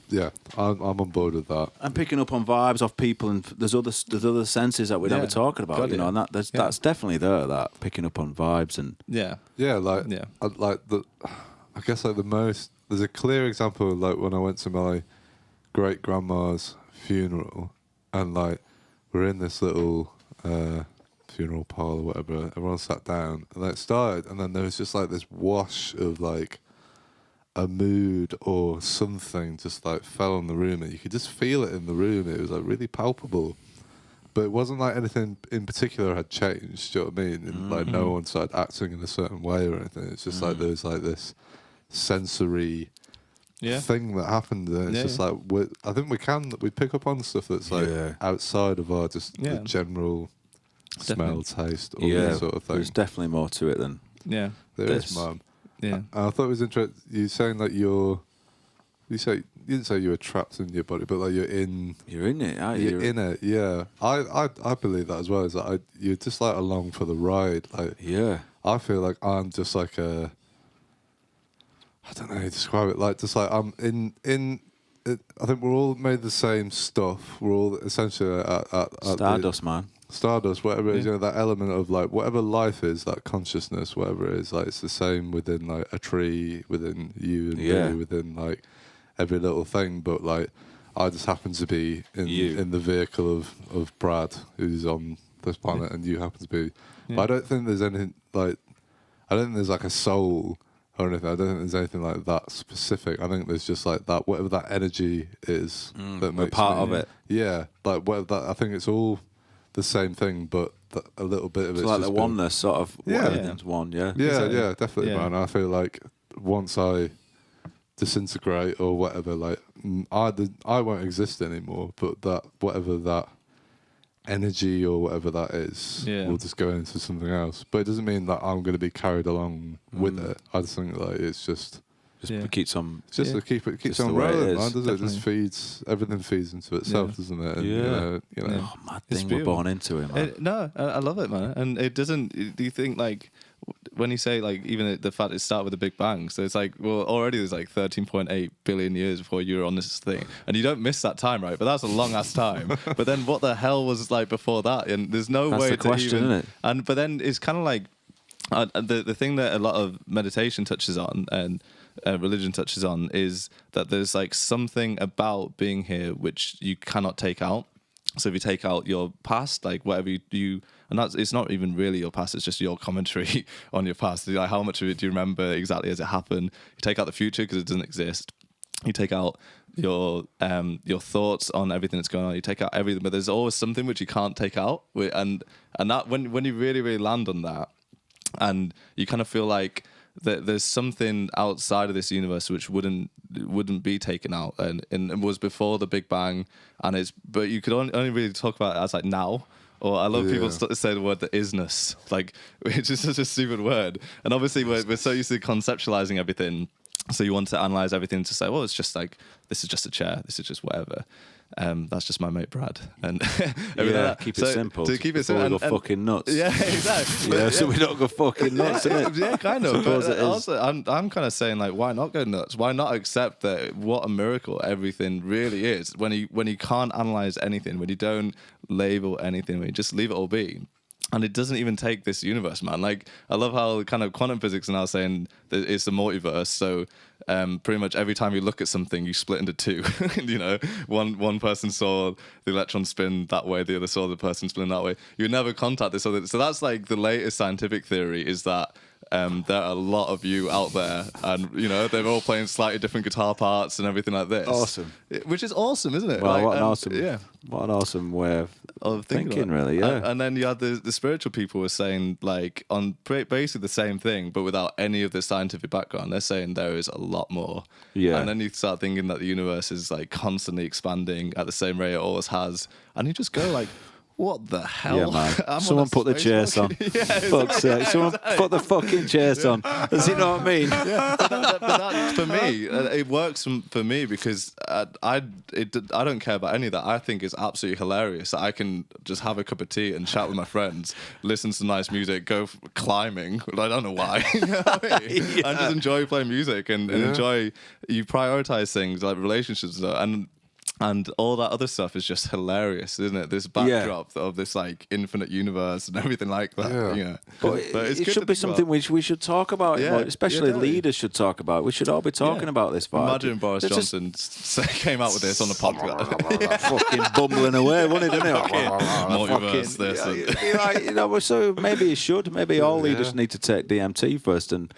I'm on board with that. I'm picking up on vibes off people, and there's other senses that we're never talking about, you know, and that's definitely there, that picking up on vibes and... I guess like the most, there's a clear example of like when I went to my great-grandma's funeral, and like we're in this little funeral parlour or whatever. Everyone sat down, and then it started, and then there was just like this wash of like a mood or something just like fell on the room, and you could just feel it in the room. It was like really palpable, but it wasn't like anything in particular had changed. Do you know what I mean? And, like no one started acting in a certain way or anything. It's just like there was like this sensory thing that happened, and it's just like I think we pick up on stuff that's like outside of our just the general smell, taste, all that sort of thing. There's definitely more to it than there is, man. Yeah, I thought it was interesting. You saying that you didn't say you were trapped in your body, but like you're in it, aren't you? You're in it, yeah. I believe that as well. Is that you're just like along for the ride. Like I feel like I'm just like I don't know how to describe it. Like just like I'm in. I think we're all made the same stuff. We're all essentially at Stardust, man. Stardust, whatever it is, that element of like whatever life is, that consciousness, whatever it is, like it's the same within like a tree, within you and me, within like every little thing. But like I just happen to be in the vehicle of Brad, who's on this planet, and you happen to be. But I don't think there's anything like I don't think there's like a soul or anything. I don't think there's anything like that specific. I think there's just like that whatever that energy is that makes part of it. Yeah, like whatever that. I think it's all the same thing, but a little bit of it's it's like just the oneness, sort of. Everything's one, definitely, man. I feel like once I disintegrate or whatever, like I won't exist anymore. But that whatever that energy or whatever that is, will just go into something else. But it doesn't mean that I'm going to be carried along with it. I just think like it's just. Keeps on. It's just to keep on rolling, man. Does it? Just feeds everything feeds into itself, doesn't it? And, you know. Oh, mad thing we're born into it, man. No, I love it, man. And it doesn't. Do you think like when you say like even the fact it started with the Big Bang, so it's like well already there's like 13.8 billion years before you were on this thing, and you don't miss that time, right? But that's a long ass time. But then what the hell was like before that? And there's no that's way the to question, even. Isn't it? But then it's kind of like the thing that a lot of meditation touches on and. Religion touches on is that there's like something about being here which you cannot take out. So if you take out your past, like whatever you and that's it's not even really your past, it's just your commentary on your past. Like how much of it do you remember exactly as it happened? You take out the future because it doesn't exist. You take out your thoughts on everything that's going on. You take out everything, but there's always something which you can't take out. And that when you really really land on that, and you kind of feel like. There's something outside of this universe which wouldn't be taken out, and it was before the Big Bang, but you could only really talk about it as like now. Or I love people say the word the isness, like which is such a stupid word. And obviously we're so used to conceptualizing everything, so you want to analyze everything to say, well, it's just like this is just a chair, this is just whatever. That's just my mate Brad, and keep it simple. To keep it simple, we go fucking nuts. Yeah, exactly. So we don't go fucking nuts, innit? Yeah, kind of. But also, I'm kind of saying like, why not go nuts? Why not accept that what a miracle everything really is when you can't analyze anything, when you don't label anything, when you just leave it all be. And it doesn't even take this universe, man. Like, I love how kind of quantum physics are now saying that it's the multiverse. So pretty much every time you look at something, you split into two. You know, one person saw the electron spin that way, the other saw the person spin that way. You would never contact this other. So that's like the latest scientific theory is that there are a lot of you out there, and you know they're all playing slightly different guitar parts and everything like this. Awesome, which is awesome, isn't it? Well, like, what an awesome way of thinking, really. Yeah. And then you had the spiritual people were saying like on basically the same thing, but without any of the scientific background. They're saying there is a lot more. Yeah. And then you start thinking that the universe is like constantly expanding at the same rate it always has, and you just go like. What the hell? Yeah, man. Someone put the chairs on. Fuck's sake. Someone put the fucking chairs on. Does you know what I mean? Yeah. But that, for me, it works for me because I don't care about any of that. I think it's absolutely hilarious that I can just have a cup of tea and chat with my friends, listen to nice music, go climbing. I don't know why. You know what I mean? And just enjoy playing music and enjoy. You prioritize things like relationships and And all that other stuff is just hilarious, isn't it? This backdrop of this like infinite universe and everything like that. Yeah. But it should be something which we should talk about. Yeah, especially definitely. leaders should talk about. We should all be talking about this vibe. Imagine Boris Johnson came out with this on the podcast. Fucking bumbling away, wouldn't it? Multiverse, this. So maybe it should. Maybe all leaders need to take DMT first. And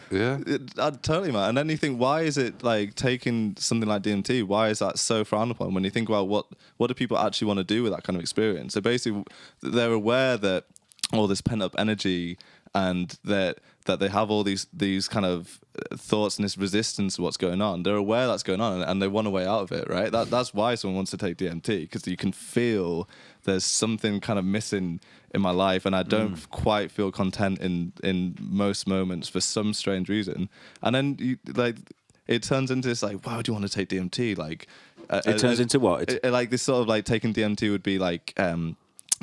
Totally, man. And then you think, why is it like taking something like DMT? Why is that so frowned upon? When you think about what do people actually want to do with that kind of experience? So basically, they're aware that all this pent up energy and that they have all these kind of thoughts and this resistance to what's going on. They're aware that's going on and they want a way out of it, right? That's why someone wants to take DMT, because you can feel there's something kind of missing in my life and I don't quite feel content in most moments for some strange reason. And then it turns into this like, why would you want to take DMT? Like, it turns into what? Like this sort of like taking DMT would be like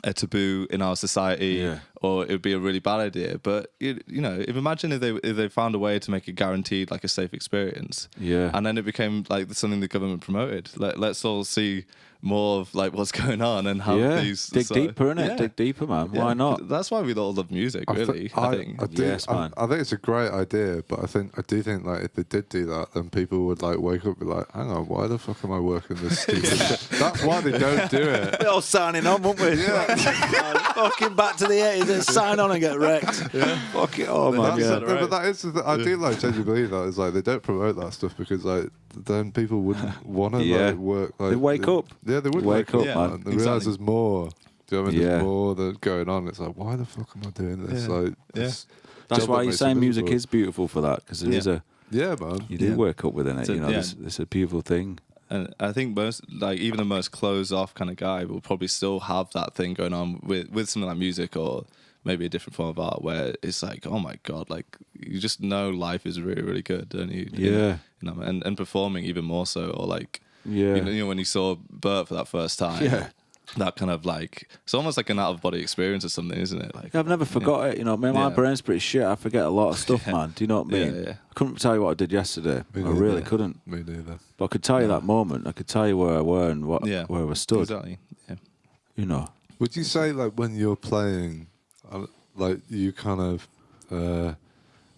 a taboo in our society, or it would be a really bad idea. But imagine if they found a way to make it guaranteed like a safe experience, and then it became like something the government promoted. Let's all see more of like what's going on and have these dig deeper in it. Dig deeper, man. Why not? That's why we all love music, really. I think. Yes, man. I think it's a great idea, but I do think like if they did do that, then people would like wake up and be like, hang on, why the fuck am I working this stupid shit? That's why they don't do it. We're all signing on, won't we? Fucking back to the 80s, sign on and get wrecked. Fuck it, oh man. But that is I do like genuinely believe that. It's like they don't promote that stuff because like then people wouldn't want to like work. Like, they wake up. Yeah, they would wake up, man. They realise there's more. Do you know what I mean? There's more that's going on. It's like, why the fuck am I doing this? Like, that's why you're saying music is beautiful for that, because there is a man. You do wake up within it. It's a beautiful thing. And I think even the most closed off kind of guy will probably still have that thing going on with something like music or maybe a different form of art where it's like, oh my God, like you just know life is really, really good. And and performing even more so, or like, when you saw Bert for that first time, that kind of like, it's almost like an out of body experience or something, isn't it? Like, I've never forgot it, my brain's pretty shit. I forget a lot of stuff, man. Do you know what I mean? I couldn't tell you what I did yesterday. I really couldn't. Me neither. But I could tell you that moment. I could tell you where I were and where I stood. Exactly. Yeah. Would you say like when you're playing, like you kind of,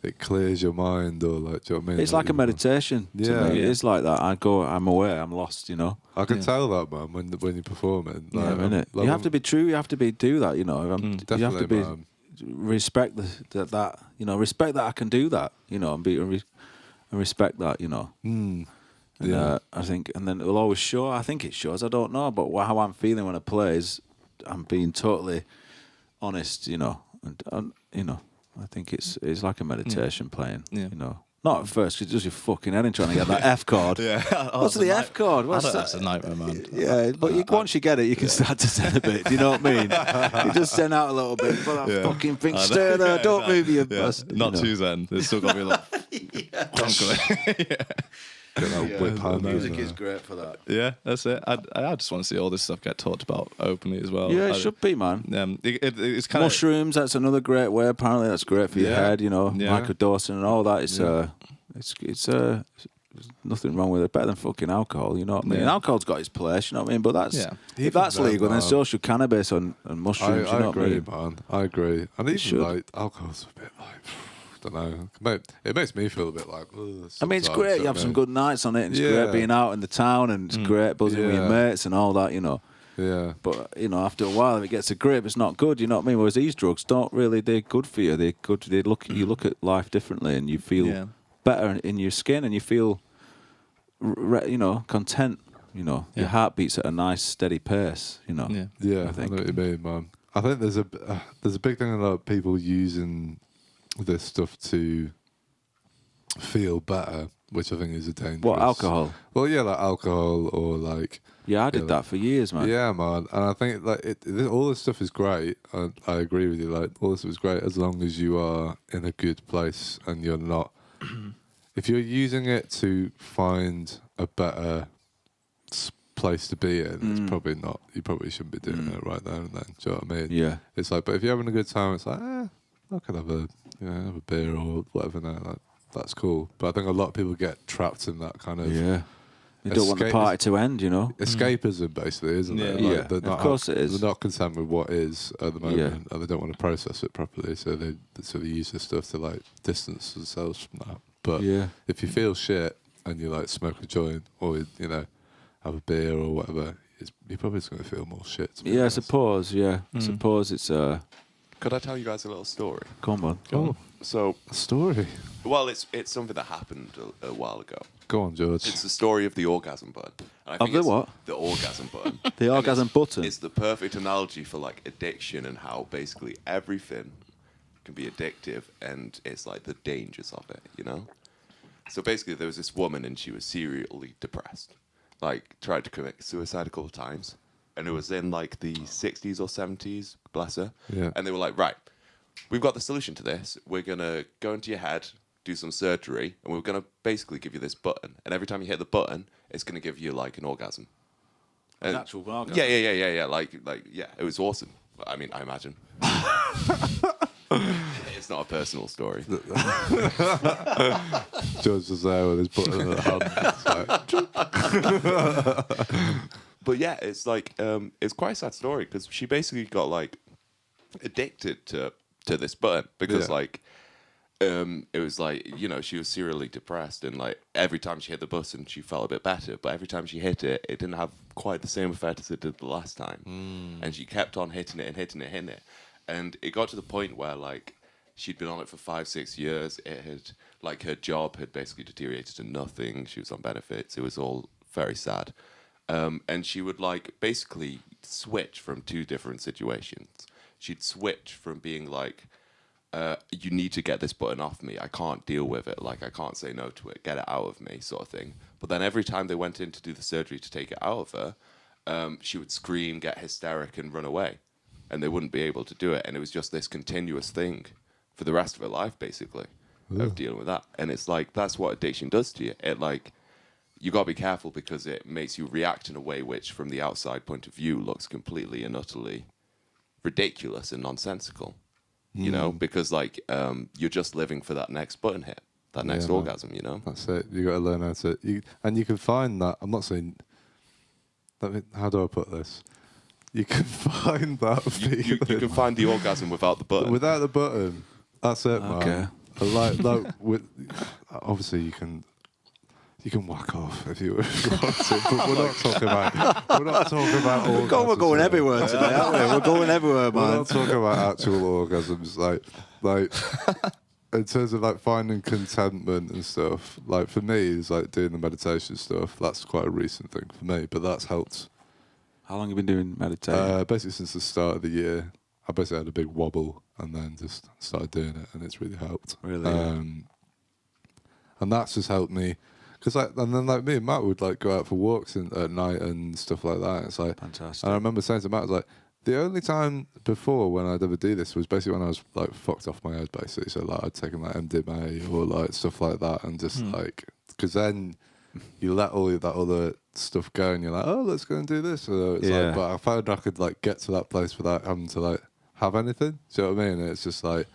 it clears your mind, or like, do you know what I mean? It's like a meditation to me. It is like that. I'm aware, I'm lost, I can tell that, man, when you perform it. Like, you have to be true, you have to do that, definitely, you have to respect that, respect that I can do that, and respect that, I think, and then it'll always show. I think it shows, I don't know, but how I'm feeling when I play is I'm being totally honest, and I think it's like a meditation playing, Not at first, because it does your fucking head in trying to get that F chord. What's the F chord? What's that? That's a nightmare, man. Yeah, but once you get it, you can start to zen a bit. Do you know what I mean? You just zen out a little bit. But that fucking thing, stay there, don't move your bust. Not too zen. There's still got to be a lot. Music is great for that. Yeah, that's it. I just want to see all this stuff get talked about openly as well. Yeah, it should be, man. It's kind of mushrooms. That's another great way. Apparently, that's great for your head. Microdosing and all that. It's nothing wrong with it. Better than fucking alcohol. You know what I mean? Alcohol's got its place. You know what I mean? But if that's legal, then so should cannabis and mushrooms. I you know agree, what I mean? Man. I agree. And even like alcohol's a bit like, I don't know. It makes me feel a bit like. I mean, it's great. You have some good nights on it. And it's great being out in the town, and it's great buzzing with your mates and all that. Yeah. But after a while, if it gets a grip, it's not good. You know what I mean? Whereas these drugs don't really. They're good for you. They're good. You look at life differently, and you feel better in your skin, and you feel, content. Your heart beats at a nice steady pace. Yeah, I know what you mean, man. I think there's a big thing about people using this stuff to feel better, which I think is a dangerous. What, alcohol? Well, yeah, like alcohol or like. Yeah, I did that for years, man. Yeah, man, and I think like all this stuff is great. I agree with you. Like all this is great as long as you are in a good place and you're not. If you're using it to find a better place to be in, it's probably not. You probably shouldn't be doing it right there and then. Do you know what I mean? Yeah. It's like, but if you're having a good time, it's like, I could have a beer or whatever now. Like, that's cool. But I think a lot of people get trapped in that kind of You don't want the party to end, you know. Escapism, basically, isn't it? Yeah, Like, of course it is. They're not content with what is at the moment, and they don't want to process it properly. So they use this stuff to like distance themselves from that. But if you feel shit and you like smoke a joint or you know have a beer or whatever, you're probably just going to feel more shit. I suppose. I suppose it's Could I tell you guys a little story? Come on. So a story. Well, it's something that happened a while ago. Go on, George. It's the story of the orgasm button. And I think the what? The orgasm button. The orgasm button. It's the perfect analogy for like addiction and how basically everything can be addictive, and it's like the dangers of it, you know? So basically there was this woman and she was serially depressed. Like tried to commit suicide a couple of times. And it was in like the 60s or 70s, bless her. Yeah. And they were like, right, we've got the solution to this. We're going to go into your head, do some surgery, and we're going to basically give you this button. And every time you hit the button, it's going to give you like an orgasm. An actual orgasm? Yeah. Like, yeah, it was awesome. I mean, I imagine. It's not a personal story. George was there with his button in the hand. But yeah, it's like it's quite a sad story because she basically got like addicted to this button because like it was like, you know, she was serially depressed and like every time she hit the button she felt a bit better, but every time she hit it, it didn't have quite the same effect as it did the last time. And she kept on hitting it and hitting it, and it got to the point where like she'd been on it for 5-6 years. It had like her job had basically deteriorated to nothing. She was on benefits. It was all very sad. And she would like basically switch from two different situations. She'd switch from being like, you need to get this button off me. I can't deal with it. Like, I can't say no to it. Get it out of me, sort of thing. But then every time they went in to do the surgery to take it out of her, she would scream, get hysteric, and run away. And they wouldn't be able to do it. And it was just this continuous thing for the rest of her life, basically, of dealing with that. And it's like, that's what addiction does to you. It like, you got to be careful because it makes you react in a way which, from the outside point of view, looks completely and utterly ridiculous and nonsensical. You know, because like you're just living for that next button hit, that next orgasm. You know, that's it. You got to learn how to. And you can find that. I'm not saying. How do I put this? You can find that feeling. You can find the orgasm without the button. Without the button, that's it, man. Okay. Like obviously you can whack off if you want to, but we're not talking about orgasms. We're going everywhere today, aren't we? We're going everywhere, man. We're not talking about actual orgasms, like in terms of like finding contentment and stuff. Like for me, it's like doing the meditation stuff. That's quite a recent thing for me, but that's helped. How long have you been doing meditation? Basically since the start of the year. I basically had a big wobble and then just started doing it, and it's really helped. Really? And that's just helped me. Cause and then like me and Matt would like go out for walks at night and stuff like that. It's like fantastic. And I remember saying to Matt, I was like, the only time before when I'd ever do this was basically when I was like fucked off my head, basically. So like I'd taken like MDMA or like stuff like that, and just like, because then you let all that other stuff go, and you're like, oh, let's go and do this. So it's like, but I found I could like get to that place without having to like have anything. Do you know what I mean? And it's just like,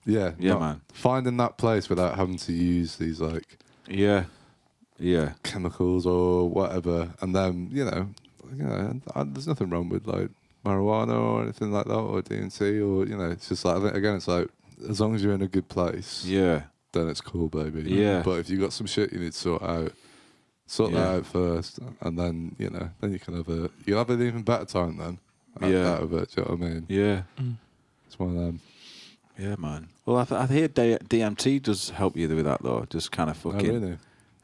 man, finding that place without having to use these like. Yeah, chemicals or whatever, and then there's nothing wrong with like marijuana or anything like that, or DNC, or it's just like again, it's like as long as you're in a good place, then it's cool, baby. Yeah. But if you got some shit you need to sort out, that out first, and then then you can you'll have an even better time then. Out of it. Do you know what I mean? Yeah. It's one of them. Yeah, man. Well, I hear DMT does help you with that, though. Just kind of fucking... Oh, really? If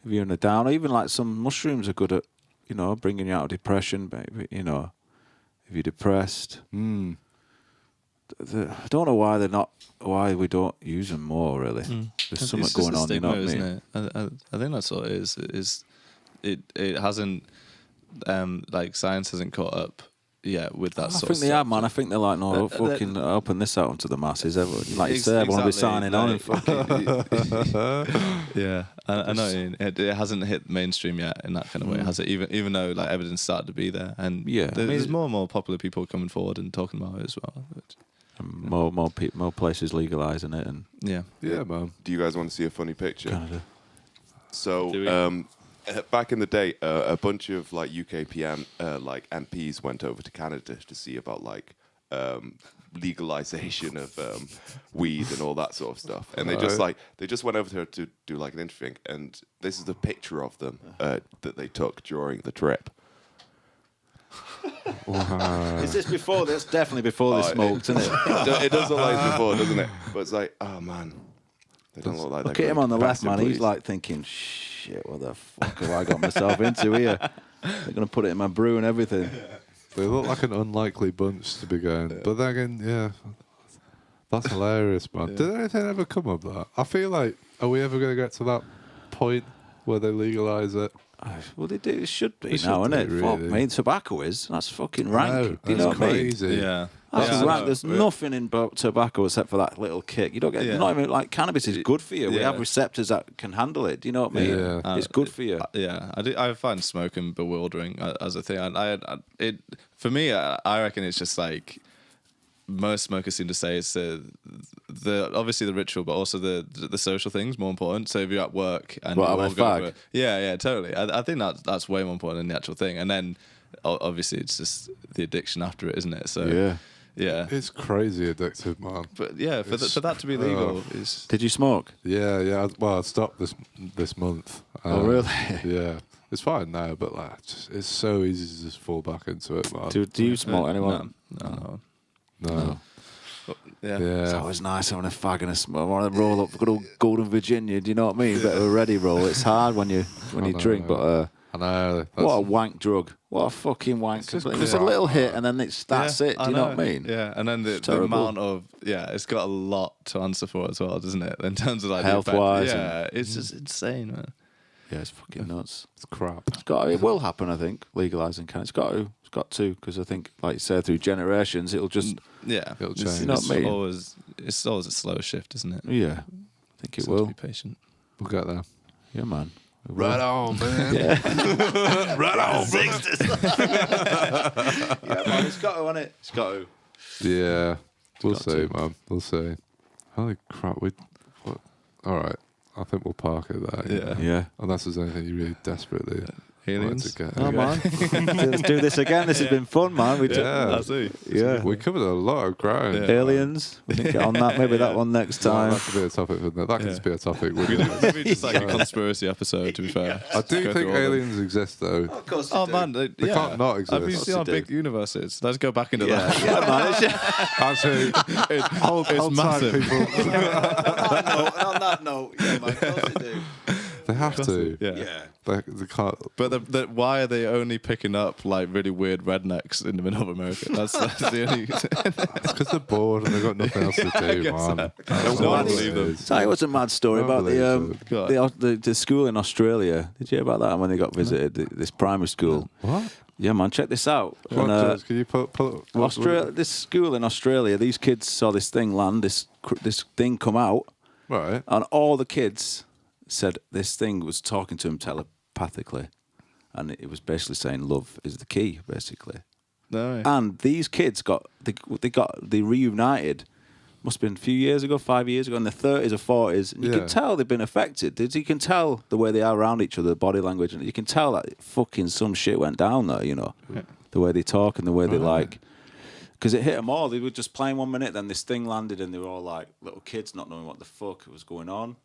you're in a down, or even like some mushrooms are good at, bringing you out of depression, baby. If you're depressed. I don't know why why we don't use them more, really. There's something going on, stigma, you know what I mean? I think that's what it is. It hasn't, like, science hasn't caught up. Yeah, with that sort of stuff. I think they are, man. I think they're like, no, fucking open this out onto the masses. Like you said, everyone will be signing on and fucking... Yeah, I know what you mean. It hasn't hit mainstream yet in that kind of way, has it? Even though like evidence started to be there. And there's more and more popular people coming forward and talking about it as well. More places legalising it. And yeah, man. Do you guys want to see a funny picture? Canada. So, back in the day, a bunch of like UK like MPs went over to Canada to see about like legalization of weed and all that sort of stuff, and they just went over to do like an interview, and this is the picture of them that they took during the trip. Wow. Is this before? That's definitely before they smoked, isn't it? It does look like it's before, doesn't it? But it's like, oh man, they don't look like that. Look at him on the left, man. Please. He's like thinking, shit, what the fuck have I got myself into here? They're going to put it in my brew and everything. They look like an unlikely bunch to be going. But then again, yeah, that's hilarious, man. Did anything ever come of that? I feel like, are we ever going to get to that point where they legalise it? Well, they do. It should be They now, should isn't it? do, Fuck really. me. Tobacco is. That's fucking rank. No, Do you know that's what I mean? crazy. Yeah. That's Yeah, I rank. know. There's nothing in tobacco except for that little kick. You don't get. Yeah. Not even like cannabis is good for you. We Yeah. have receptors that can handle it. Do you know what I mean? Yeah. It's good for you. Yeah, I find smoking bewildering as a thing. It for me, I reckon it's just like most smokers seem to say it's the obviously the ritual, but also the social things more important. So if you're at work and What, you I'm all a go fag? for it- yeah, totally. I think that's way more important than the actual thing. And then obviously it's just the addiction after it, isn't it? So yeah. It's crazy addictive, man. But yeah, for that to be legal is Did you smoke? Yeah. Well, I stopped this month. Oh, really? Yeah. It's fine now, but like, it's so easy to just fall back into it, man. Do you smoke anyone? no. No. Yeah. It's Yeah. always nice having a fag and a smoke. I want to roll up good old Golden Virginia. Do you know what I mean? Bit of a ready roll. It's hard when you I drink, know. but I know. what a wank drug. What a fucking wank. It's just It's a little hit and then that's it. Do you know what I mean? Yeah, and then the terrible. amount of it's got a lot to answer for as well, doesn't it? In terms of like the effect. Health-wise Yeah, it's just insane, man. Yeah, it's fucking nuts. It's crap. It will happen, I think, legalising can. It's got to, because I think, like you said, through generations, it'll just, Yeah, It'll it's, change. You know what I mean? it's always a slow shift, isn't it? yeah, I think it So to will. be patient. We'll get there. Yeah, man. It will. Right on, man. Right on, Yeah, man, it's got to, hasn't it? It's got to. Yeah. We'll got see, to. man. We'll see. Holy crap. All right. I think we'll park it there. Yeah. Yeah. Unless there's anything you really desperately wanted Aliens. to get. Oh, man. Let's do this again. This has been fun, man. Yeah. I see. Yeah. We covered a lot of ground. Yeah. Aliens. We can get on that. Maybe that one next time. That could be a topic. That could just be a topic. wouldn't it? Maybe just like a conspiracy episode, to be fair. I do Go think through all of them. aliens exist, though. Of course Oh man, They can't not exist. Have you seen how Of course they big the universe is? Let's go back into Yeah, that. yeah, man. It's Actually, hold it's tight, massive. people. on that note, yeah, man. Of course they do. They have to. Yeah. Yeah. They can't. But why are they only picking up like really weird rednecks in the middle of America? That's the only. It's because they're bored and they've got nothing else to do, guess man. so. That's No what one it believe them. is. Tell you what's a mad story Can't about believe the school in Australia. Did you hear about that when they got visited? This primary school. What? Yeah, man. Check this out. What, And, George, can you pull up? This school in Australia. These kids saw this thing land. This thing come out, Right. and all the kids said this thing was talking to them telepathically, and it was basically saying love is the key, basically. No. And these kids they reunited. Must have been a few years ago, 5 years ago, in their 30s or 40s. And you Yeah. can tell they've been affected. You can tell the way they are around each other, the body language, and you can tell that fucking some shit went down there, you know. Yeah. The way they talk and the way they like. Because it hit them all. They were just playing 1 minute, then this thing landed, and they were all like little kids not knowing what the fuck was going on.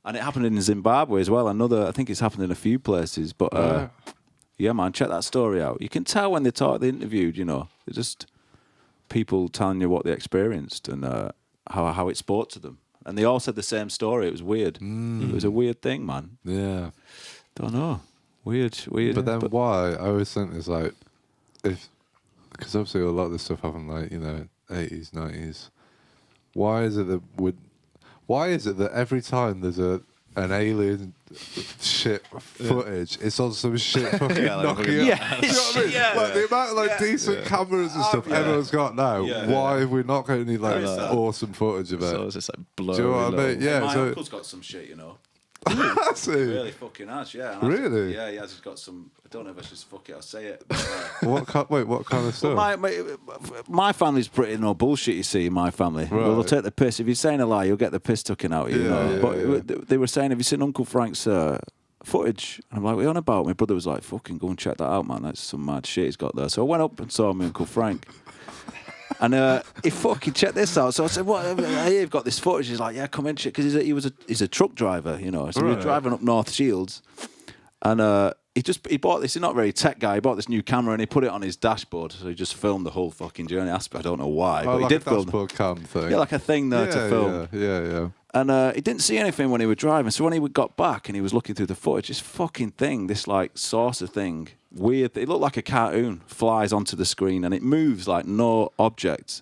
And it happened in Zimbabwe as well. I think it's happened in a few places. But yeah, man, check that story out. You can tell when they interviewed, you know. They're just people telling you what they experienced and how it spoke to them. And they all said the same story. It was weird. It was a weird thing, man. Yeah. Don't know. Weird. But then why? I always think it's like, because obviously a lot of this stuff happened like, 80s, 90s. Why is it that every time there's an alien shit footage, it's on some shit fucking Nokia? Yeah. Do you know what I mean? Yeah. Like the amount of decent cameras and stuff everyone's got now. Yeah. Why have we not got any awesome footage of it? So it's just like blurry. Do you know what I mean? little- Yeah. My So uncle's got some shit, you know. that's it. Really fucking has, yeah. And Really? Yeah, he has got some. I don't know if I should fuck it or say it. But, What kind of stuff? my family's pretty no bullshit. You see, in my family, well, they'll take the piss. If you're saying a lie, you'll get the piss taken out of you. Yeah, you know? yeah, But they were saying, have you seen Uncle Frank's footage. And I'm like, what are you on about? My brother was like, fucking go and check that out, man. That's some mad shit he's got there. So I went up and saw my Uncle Frank. And he fucking checked this out. So I said, "What? I hear you've got this footage." He's like, "Yeah, come in, shit." Because he's a truck driver, you know. So we were driving up North Shields, and he bought this. He's not a very tech guy. He bought this new camera and he put it on his dashboard. So he just filmed the whole fucking journey. I don't know why, but like he did a film. Dashboard cam thing. Yeah, like a thing there to film. Yeah. And he didn't see anything when he was driving. So when he got back and he was looking through the footage, this fucking thing, this like saucer thing, weird. It looked like a cartoon, flies onto the screen and it moves like no object.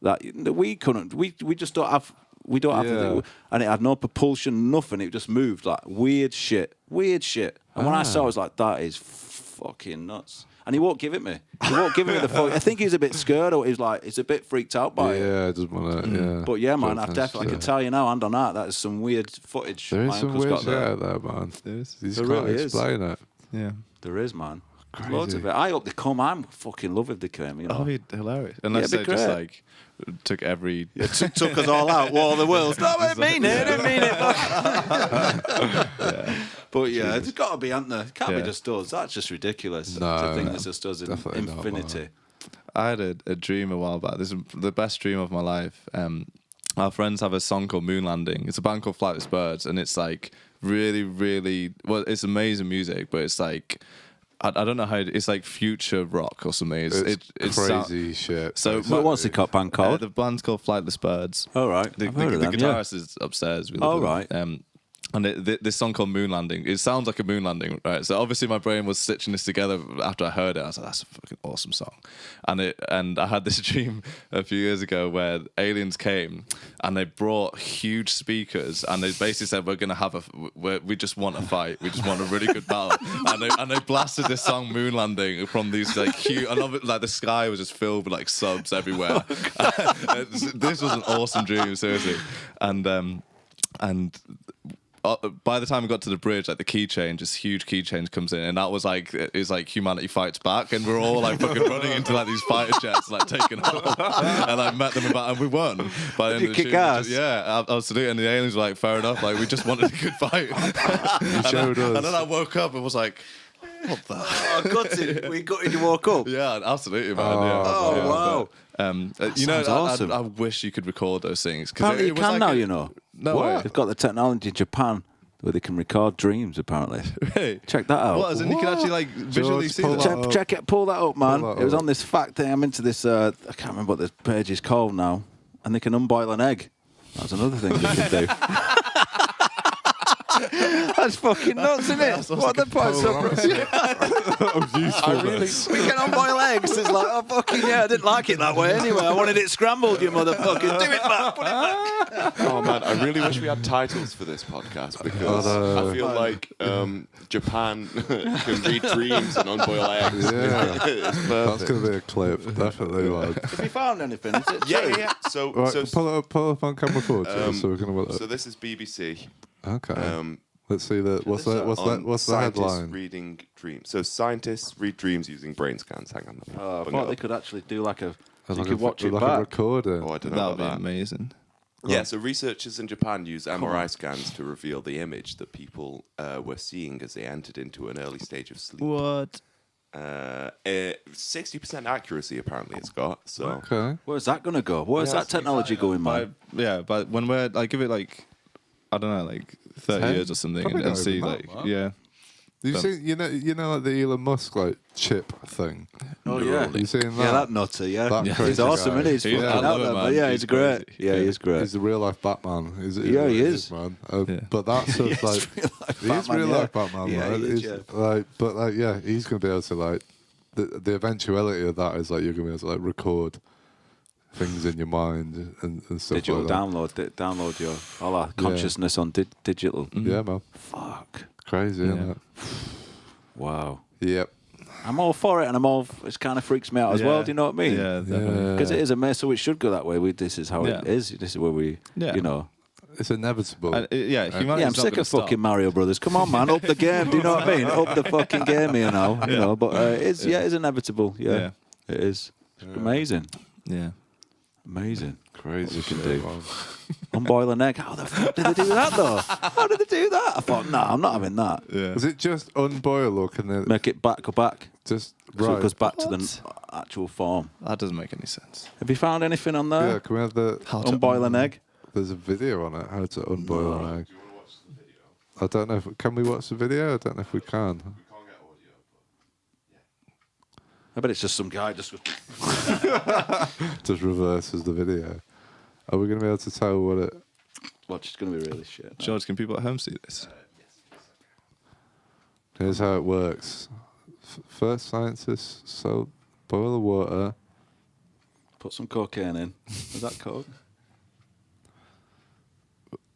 That we couldn't. We just don't have. We don't have. And it had no propulsion, nothing. It just moved like weird shit. And when I saw it, I was like, that is fucking nuts. And he won't give it me. He won't give me the phone. I think he's a bit scared or he's a bit freaked out by it. Yeah, I just want to, yeah. But yeah, man, I can tell you now, hand on heart, that is some weird footage. There is my some uncle's weird got shit there. out there, man. You just There can't really explain it. Yeah. There is, man. Crazy. Loads of it. I hope they come. I'm fucking love if they come, you know. Oh, it'd be hilarious. Unless it'd be they just great. like took every. Took us all out. War of the Worlds. No, I didn't mean it. But yeah, it's got to be, hasn't there? It can't be just us. That's just ridiculous. No, to think it's just us in definitely not, infinity. I had a dream a while back. This is the best dream of my life. Our friends have a song called Moon Landing. It's a band called Flightless Birds, and it's like really, really well. It's amazing music, but it's like I don't know how it's like future rock or something. It's crazy shit. So What's the band called? the band's called Flightless Birds. Oh, right. The I've heard of them, guitarist is upstairs. With Oh, them. right. And this song called Moon Landing, it sounds like a moon landing, right? So obviously my brain was stitching this together after I heard it. I was like, that's a fucking awesome song. And I had this dream a few years ago where aliens came and they brought huge speakers and they basically said, we're going to have we just want a fight. We just want a really good battle. And they blasted this song Moon Landing from these like huge, I love it, like the sky was just filled with like subs everywhere. This was an awesome dream, seriously. And by the time we got to the bridge, like the key change, this huge key change comes in, and that was like it's like humanity fights back, and we're all like fucking running into like these fighter jets, like taking off, and I met them about, and we won. By the end of the kick tune, ass? Yeah, absolutely. And the aliens were like, fair enough, like we just wanted a good fight. showed us. And then I woke up and was like, what the? Oh, gutted. We gutted you woke up. Yeah, absolutely, man. Oh, yeah. wow. You know, sounds awesome. I wish you could record those things. Apparently you can now, you know. No way. They've got the technology in Japan where they can record dreams, apparently. Really? Check that out. What, as in you can actually like visually see pull that? that up. Check it, pull that up, man. Pull that It was up. on this fact thing. I'm into this, I can't remember what the page is called now. And they can unboil an egg. That's another thing they can do. That's fucking nuts, isn't it? What the point? We can unboil eggs. It's like, oh, fucking yeah, I didn't like it that way anyway. I wanted it scrambled, you motherfucker. Do it back, put it back. Oh man, I really wish we had titles for this podcast because I feel like Japan can read dreams and unboil eggs. Yeah. It's perfect. That's going to be a clip, definitely. Like. Have you found anything? Is it Yeah, true? yeah, yeah. So, Right, pull it up on camera forward, so we're going to. so this is BBC. Okay. Let's see the what's On the scientists headline? reading dreams. So scientists read dreams using brain scans. Hang on. I thought they could actually do like a. You Like could watch it like back. a recorder. Oh, I don't know That would about be that. amazing. Yeah, so researchers in Japan use MRI scans to reveal the image that people were seeing as they entered into an early stage of sleep. What? 60% accuracy apparently it's got. So Okay. Where's that going to go? Where's that technology going, man? But when we're like, give it like, I don't know, like 30 10? years or something, Probably and not see even like, that, man. yeah. You see, you know, like the Elon Musk like chip thing. Oh, yeah. You seen that? Yeah, that nutter, yeah. That He's crazy awesome, guy. isn't he? He's He's- fucking I love out him, there, man. but yeah, He's he's great. crazy. Yeah, he's great. He's the real life Batman. Yeah, he is. man. Yeah. But that's just like he is real life Batman. Yeah, right? he is, He's, yeah. like, but like, yeah, he's gonna be able to like the eventuality of that is like you're gonna be able to like record things in your mind and stuff Digital like that. download your all our consciousness on digital. Yeah, man. Fuck. Crazy, isn't it? Wow. Yep. I'm all for it, and it kind of freaks me out as well. Do you know what I mean? Yeah, definitely. Because it is a mess, so it should go that way. This is how Yeah. it is. This is where we, Yeah. you know. It's inevitable. Humanity's Yeah, I'm not sick gonna of stop. fucking Mario Brothers. Come on, man, up the game. Do you know what I mean? Up the fucking game here now. You know, but it's inevitable. Yeah, Yeah. it is. It's amazing, Yeah. amazing. Crazy we can shit, do. man. Unboil an egg. How the fuck did they do that though? How did they do that? I thought, no, I'm not having that. Yeah. Is it just unboil or can they Make it back. just So right? it goes back to the actual form. That doesn't make any sense. Have you found anything on there? Yeah, can we have the? Unboil an egg. There's a video on it. How to unboil an egg. I don't know. Can we watch the video? I don't know if we can. I bet it's just some guy just. Just reverses the video. Are we going to be able to tell what it? Watch, it's going to be really shit. George, can people at home see this? Here's how it works. First, scientists boil the water. Put some cocaine in. Is that coke?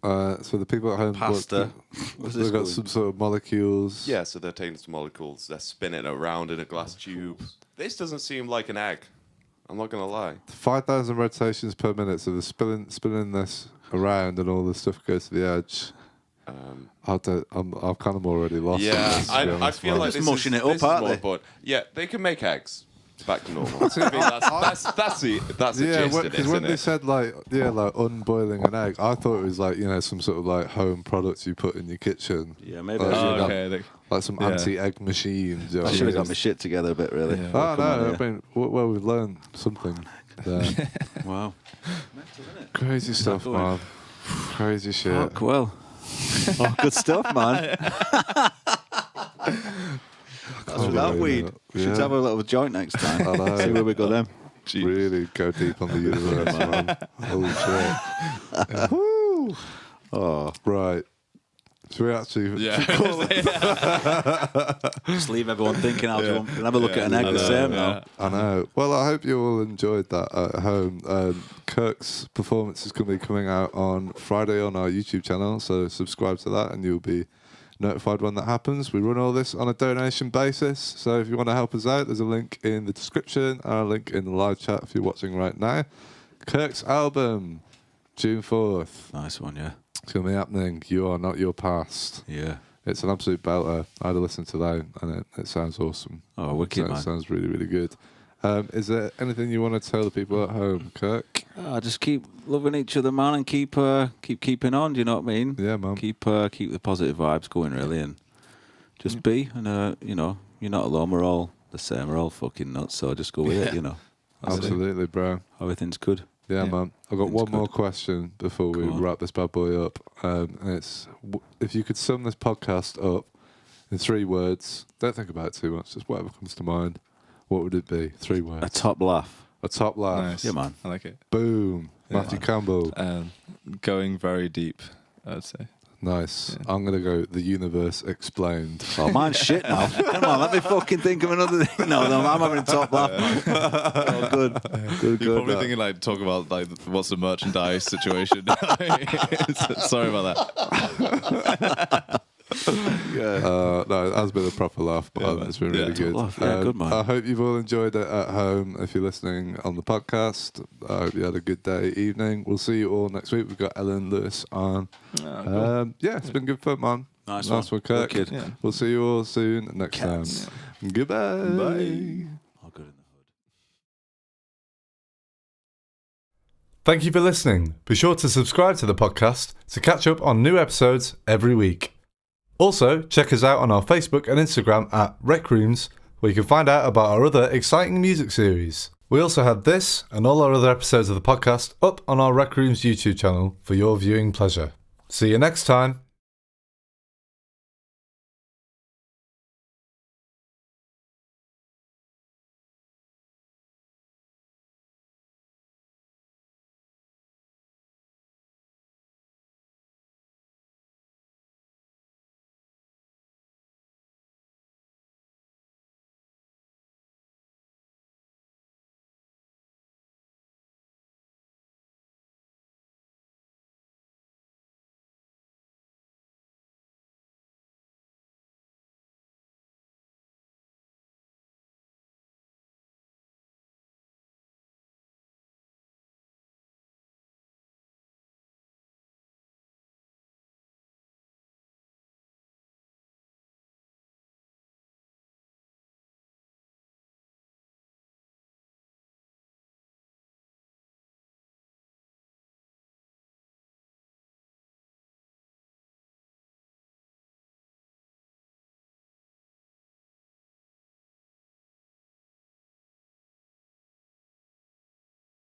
So the people at home, Pasta. They've got some sort of molecules. Yeah, so they're taking some molecules, they're spinning it around in a glass tube. This doesn't seem like an egg. I'm not going to lie. 5,000 rotations per minute. So they're spinning this around, and all the stuff goes to the edge. I'm kind of already lost. Yeah, on this, to be I honest, feel man. like Just this mushing is, it up, this is aren't more they? important. Yeah, they can make eggs back to normal. I think that's the gist of because this, when isn't they it? said like unboiling an egg, I thought it was like some sort of like home products you put in your kitchen. Yeah, maybe Like, I should have got, Okay. like some anti-egg machines. You know I what should have mean? got my shit together a bit, really. Yeah. Oh Come on, no! yeah. I mean, well, we've learned something. There. Wow. Crazy stuff, going? man. Crazy shit. Fuck, well. Oh, good stuff, man. That's without weed. We should Yeah. have a little joint next time. I know. See where we go then. Really go deep on the universe, man. Holy shit. Woo. Oh, Right. Should we actually? Yeah. just leave everyone thinking how you can have a look at an egg I the know, same yeah. now. I know. Well, I hope you all enjoyed that at home. Kirk's performance is going to be coming out on Friday on our YouTube channel, so subscribe to that and you'll be notified when that happens. We run all this on a donation basis, so if you want to help us out, there's a link in the description and a link in the live chat if you're watching right now. Kirk's album, June 4th. Nice one, yeah. It's going to be happening. You Are Not Your Past. Yeah. It's an absolute belter. I had a listen to that and it sounds awesome. Oh, wicked, It man. sounds really, really good. Is there anything you want to tell the people at home, Kirk? Just keep loving each other, man, and keep keeping on. Do you know what I mean? Yeah, man. Keep the positive vibes going, really, and just be. And you're not alone. We're all the same. We're all fucking nuts. So just go with it. You know, Absolutely, bro. everything's good. Yeah, man. I've got It's one more good. question before we Go on. wrap this bad boy up. And it's if you could sum this podcast up in 3 words, don't think about it too much, just whatever comes to mind, what would it be? 3 words. A top laugh. A top laugh. Nice. Yeah, man. I like it. Boom. Yeah, Matthew man. Campbell. Going very deep, I would say. Nice. Yeah. I'm going to go The Universe Explained. Oh, mine's shit now. Come on, let me fucking think of another thing. No, I'm having a top laugh, man. Oh, good. Good, You're probably good. thinking like talk about like what's the merchandise situation. Sorry about that. No, it has been a proper laugh, but Yeah, man. it's been Yeah. really good. Laugh, yeah, good, man. I hope you've all enjoyed it at home. If you're listening on the podcast, I hope you had a good day, evening. We'll see you all next week. We've got Ellen Lewis on. Yeah, it's been good fun, man. Nice one, one. Kirk. Wicked. Yeah. We'll see you all soon next Cats. time. Goodbye. Bye. Oh, good in the hood. Thank you for listening. Be sure to subscribe to the podcast to catch up on new episodes every week. Also, check us out on our Facebook and Instagram at Rec Rooms, where you can find out about our other exciting music series. We also have this and all our other episodes of the podcast up on our Rec Rooms YouTube channel for your viewing pleasure. See you next time.